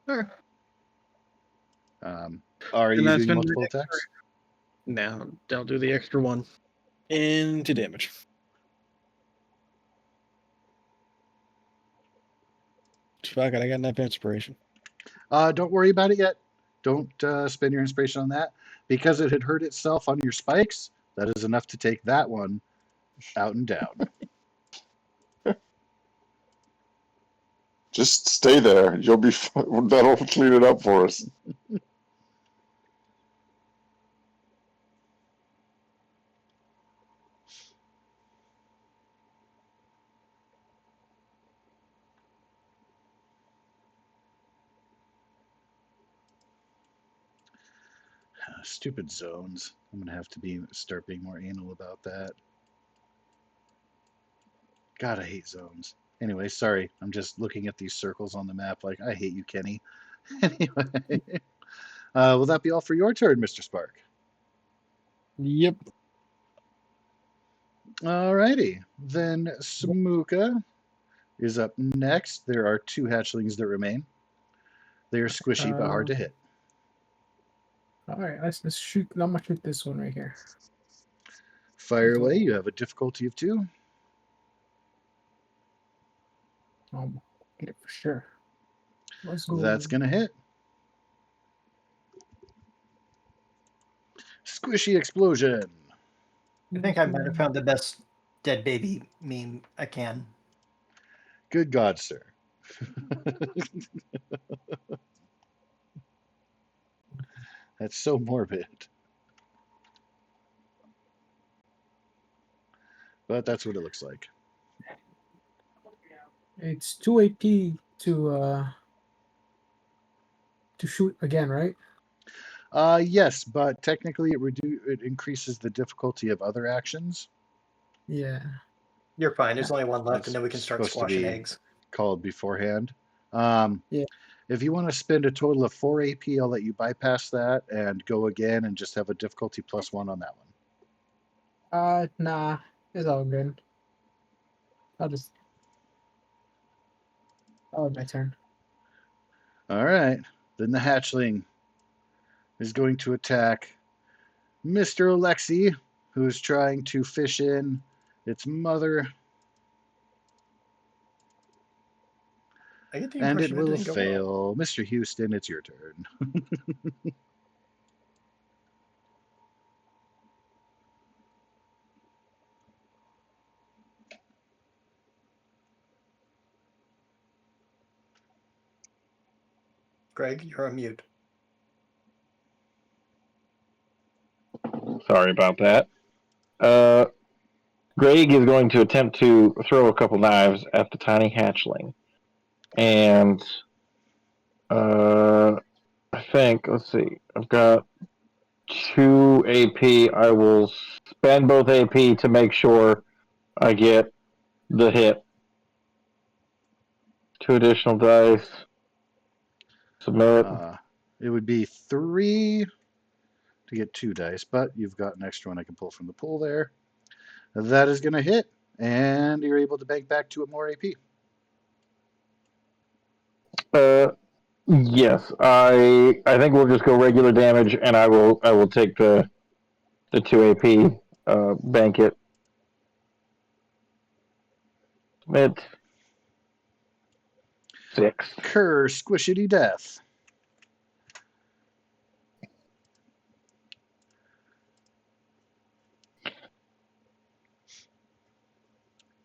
Speaker 4: Sure.
Speaker 5: Are
Speaker 4: And
Speaker 5: you
Speaker 4: that's
Speaker 5: doing
Speaker 4: been
Speaker 5: multiple
Speaker 4: the
Speaker 5: attacks?
Speaker 4: Now, don't do the extra one. Into damage. Fuck it, I got enough inspiration.
Speaker 5: Don't worry about it yet. Don't spend your inspiration on that. Because it had hurt itself on your spikes, that is enough to take that one out and down.
Speaker 6: Just stay there. You'll be. That'll clean it up for us.
Speaker 5: Stupid zones. I'm gonna have to start being more anal about that. God, I hate zones. Anyway, sorry. I'm just looking at these circles on the map like, I hate you, Kenny. Anyway. Will that be all for your turn, Mr. Spark?
Speaker 4: Yep.
Speaker 5: Alrighty. Then Smuka is up next. There are 2 hatchlings that remain. They are squishy but hard to hit.
Speaker 1: All right, let's shoot. I'm gonna shoot this one right here.
Speaker 5: Fire away. You have a difficulty of 2.
Speaker 1: Get it for sure. Let's go.
Speaker 5: That's going to hit. Squishy explosion.
Speaker 3: I think I might have found the best dead baby meme I can.
Speaker 5: Good God, sir. That's so morbid. But that's what it looks like.
Speaker 1: It's 2 AP to shoot again, right?
Speaker 5: Yes, but technically it increases the difficulty of other actions.
Speaker 1: Yeah.
Speaker 3: You're fine. There's
Speaker 1: Yeah.
Speaker 3: only one left,
Speaker 5: That's
Speaker 3: and then we can start
Speaker 5: supposed to
Speaker 3: squashing
Speaker 5: be
Speaker 3: eggs.
Speaker 5: called beforehand.
Speaker 1: Yeah.
Speaker 5: If you want to spend a total of 4 AP, I'll let you bypass that and go again and just have a difficulty +1 on that one.
Speaker 1: Nah, it's all good. I'll have my turn.
Speaker 5: All right. Then the hatchling is going to attack Mr. Alexi, who is trying to fish in its mother,
Speaker 3: I get the
Speaker 5: and it
Speaker 3: impression
Speaker 5: will
Speaker 3: didn't go well.
Speaker 5: fail. Mr. Houston, it's your turn.
Speaker 3: Greg, you're on mute.
Speaker 2: Sorry about that. Greg is going to attempt to throw a couple knives at the tiny hatchling. And I think, let's see, I've got 2 AP. I will spend both AP to make sure I get the hit. 2 additional dice. Submit.
Speaker 5: It would be 3 to get 2 dice, but you've got an extra one I can pull from the pool there. That is going to hit, and you're able to bank back 2 more AP.
Speaker 2: Yes, I think we'll just go regular damage, and I will take the 2 AP, bank it. Submit. 6.
Speaker 5: Kerr, squishity death.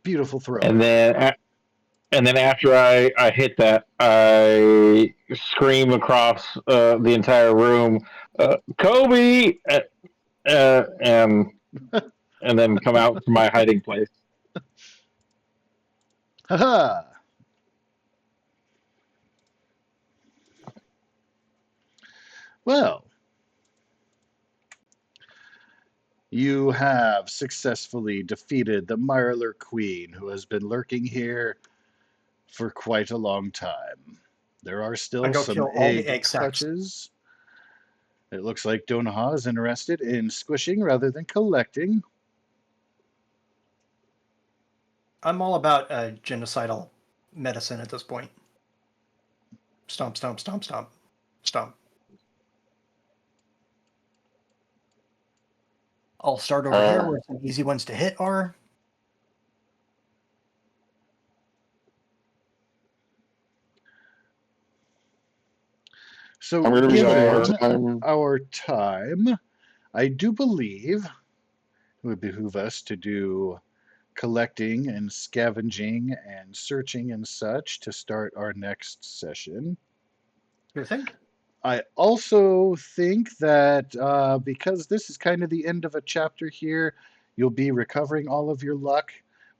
Speaker 5: Beautiful throw.
Speaker 2: And then after I hit that, I scream across the entire room, Kobe, and then come out from my hiding place.
Speaker 5: Haha. Well, you have successfully defeated the Mirelurk Queen, who has been lurking here for quite a long time. There are
Speaker 3: I
Speaker 5: still
Speaker 3: go
Speaker 5: some
Speaker 3: kill all the
Speaker 5: egg
Speaker 3: egg sacs.
Speaker 5: clutches. It looks like Donaha is interested in squishing rather than collecting.
Speaker 3: I'm all about genocidal medicine at this point. Stomp, stomp, stomp, stomp, stomp. I'll start over here where some easy ones to hit are.
Speaker 5: So,
Speaker 6: I'm going to be
Speaker 5: given our time, I do believe it would behoove us to do collecting and scavenging and searching and such to start our next session.
Speaker 3: You think?
Speaker 5: I also think that because this is kind of the end of a chapter here, you'll be recovering all of your luck.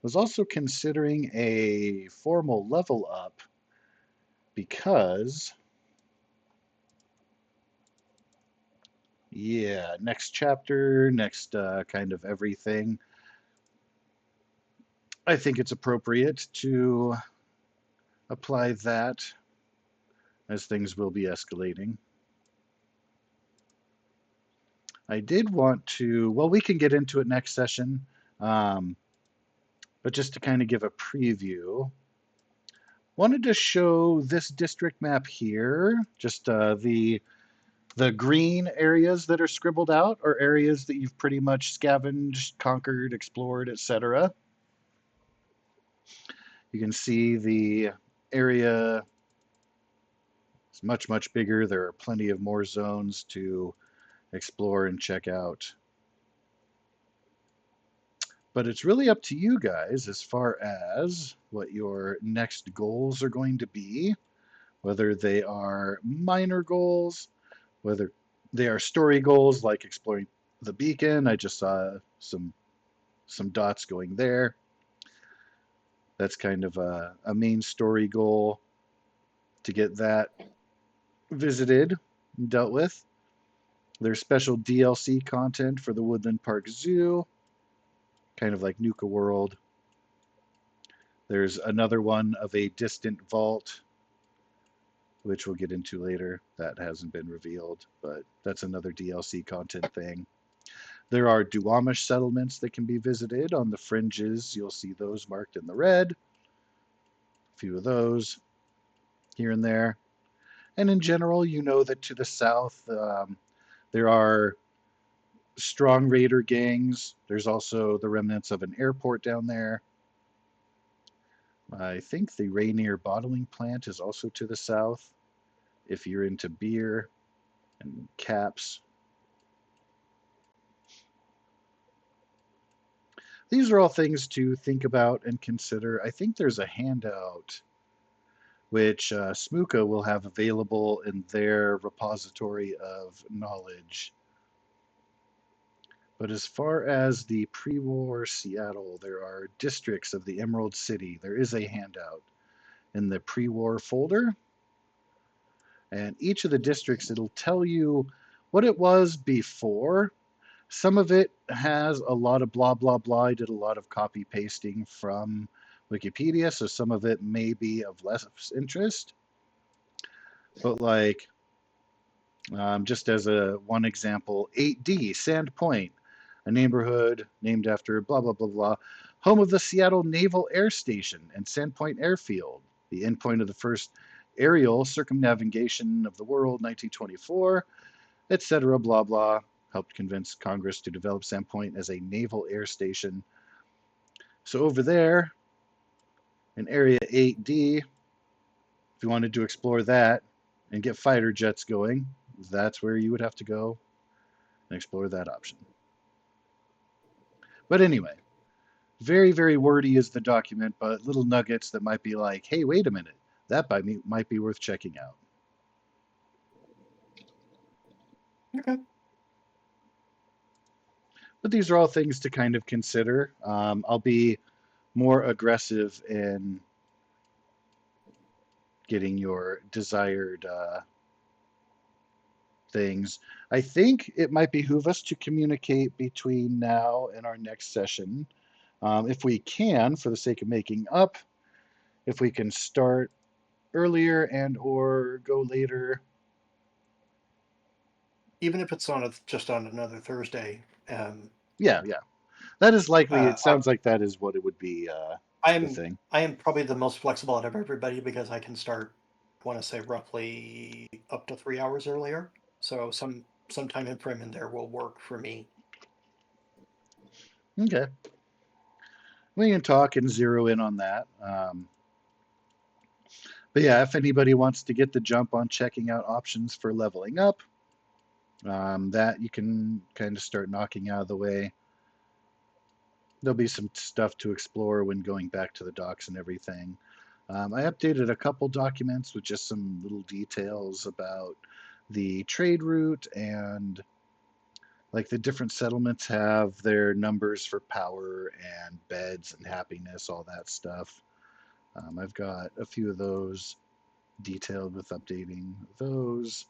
Speaker 5: Was also considering a formal level up because, yeah, next chapter, next kind of everything. I think it's appropriate to apply that as things will be escalating. I did want to, well, we can get into it next session, but just to kind of give a preview, wanted to show this district map here, just the green areas that are scribbled out are areas that you've pretty much scavenged, conquered, explored, etc. You can see the area is much, much bigger. There are plenty of more zones to explore and check out. But it's really up to you guys as far as what your next goals are going to be, whether they are minor goals, whether they are story goals like exploring the beacon. I just saw some dots going there. That's kind of a main story goal to get that visited and dealt with. There's special DLC content for the Woodland Park Zoo, kind of like Nuka World. There's another one of a distant vault, which we'll get into later. That hasn't been revealed, but that's another DLC content thing. There are Duwamish settlements that can be visited on the fringes. You'll see those marked in the red. A few of those here and there. And in general, you know that to the south, there are strong raider gangs. There's also the remnants of an airport down there. I think the Rainier bottling plant is also to the south, if you're into beer and caps. These are all things to think about and consider. I think there's a handout which Smooka will have available in their repository of knowledge. But as far as the pre-war Seattle, there are districts of the Emerald City. There is a handout in the pre-war folder. And each of the districts, it'll tell you what it was before. Some of it has a lot of blah, blah, blah. I did a lot of copy pasting from Wikipedia, so some of it may be of less interest. But like, just as one example, 8D, Sandpoint, a neighborhood named after blah, blah, blah, blah, home of the Seattle Naval Air Station and Sandpoint Airfield, the endpoint of the first aerial circumnavigation of the world, 1924, etc., blah, blah, helped convince Congress to develop Sandpoint as a naval air station. So over there, in Area 8D, if you wanted to explore that and get fighter jets going, that's where you would have to go and explore that option. But anyway, very, very wordy is the document, but little nuggets that might be like, hey, wait a minute, that might be worth checking out.
Speaker 3: Okay.
Speaker 5: But these are all things to kind of consider. I'll be more aggressive in getting your desired things. I think it might behoove us to communicate between now and our next session. If we can, for the sake of making up, if we can start earlier and or go later.
Speaker 3: Even if it's just on another Thursday.
Speaker 5: Yeah. That is likely. It
Speaker 3: I'm
Speaker 5: sounds like that is what it would be. The thing.
Speaker 3: I am probably the most flexible out of everybody because I can start, I want to say roughly up to 3 hours earlier. So some time in frame in there will work for me.
Speaker 5: Okay. We can talk and zero in on that. But yeah, if anybody wants to get the jump on checking out options for leveling up, that you can kind of start knocking out of the way. There'll be some stuff to explore when going back to the docks and everything. I updated a couple documents with just some little details about the trade route, and like the different settlements have their numbers for power and beds and happiness, all that stuff. I've got a few of those detailed with updating those.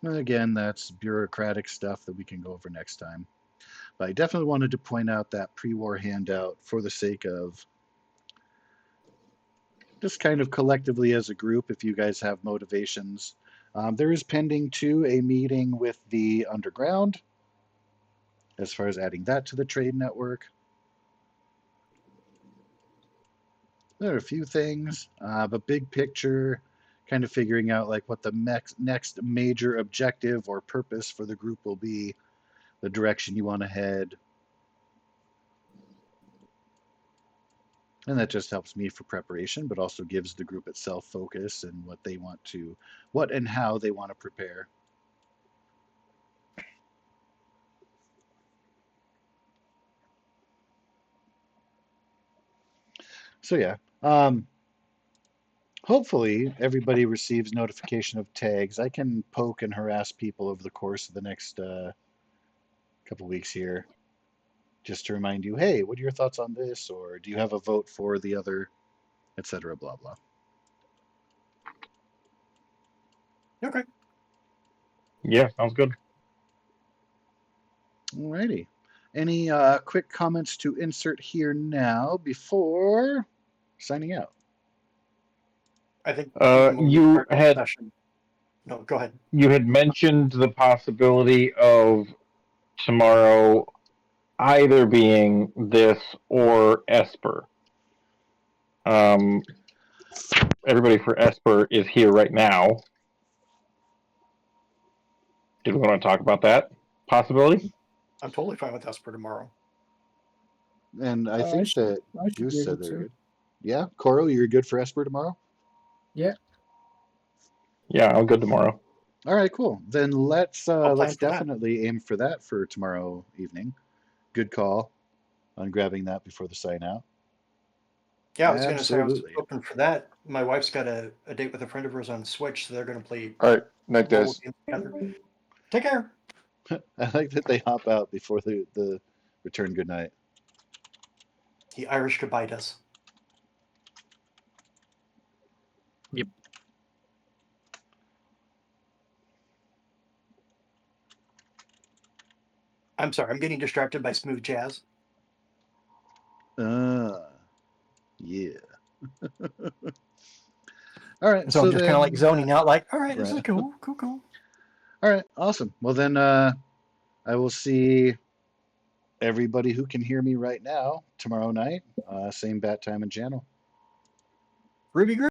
Speaker 5: And again, that's bureaucratic stuff that we can go over next time. But I definitely wanted to point out that pre-war handout for the sake of just kind of collectively as a group, if you guys have motivations. There is pending too a meeting with the underground as far as adding that to the trade network. There are a few things, but big picture, kind of figuring out like what the next major objective or purpose for the group will be, the direction you want to head. And that just helps me for preparation, but also gives the group itself focus and what and how they want to prepare. So yeah, hopefully everybody receives notification of tags. I can poke and harass people over the course of the next couple weeks here, just to remind you, hey, what are your thoughts on this? Or do you have a vote for the other, etc. Blah blah.
Speaker 3: Okay.
Speaker 2: Yeah, sounds good.
Speaker 5: Alrighty. Any quick comments to insert here now before signing out?
Speaker 3: I think
Speaker 2: You had
Speaker 3: session. No, go ahead.
Speaker 2: you had mentioned the possibility of tomorrow either being this or Esper. Everybody for Esper is here right now. Did we want to talk about that possibility?
Speaker 3: I'm totally fine with Esper tomorrow.
Speaker 5: And I think that
Speaker 1: I should
Speaker 5: you
Speaker 1: be able
Speaker 5: said they're
Speaker 1: to.
Speaker 5: good. Yeah, Coro, you're good for Esper tomorrow?
Speaker 1: Yeah.
Speaker 2: Yeah, I'm good tomorrow.
Speaker 5: All right, cool. Then let's
Speaker 3: plan for that.
Speaker 5: definitely aim for that for tomorrow evening. Good call on grabbing that before the sign out.
Speaker 3: Yeah, I was going to say I was
Speaker 5: Absolutely.
Speaker 3: open for that. My wife's got a date with a friend of hers on Switch, so they're going to play
Speaker 6: All right, night,
Speaker 3: mobile
Speaker 6: guys.
Speaker 3: games together. Take care.
Speaker 5: I like that they hop out before the return good night.
Speaker 3: The Irish goodbye does.
Speaker 4: Yep.
Speaker 3: I'm sorry, I'm getting distracted by smooth jazz.
Speaker 5: Yeah. All right.
Speaker 3: So I'm just kind of like
Speaker 5: then,
Speaker 3: zoning out, like, all right, this is
Speaker 5: right.
Speaker 3: cool.
Speaker 5: All right, awesome. Well then, I will see everybody who can hear me right now tomorrow night, same bat time and channel.
Speaker 3: Ruby Groove.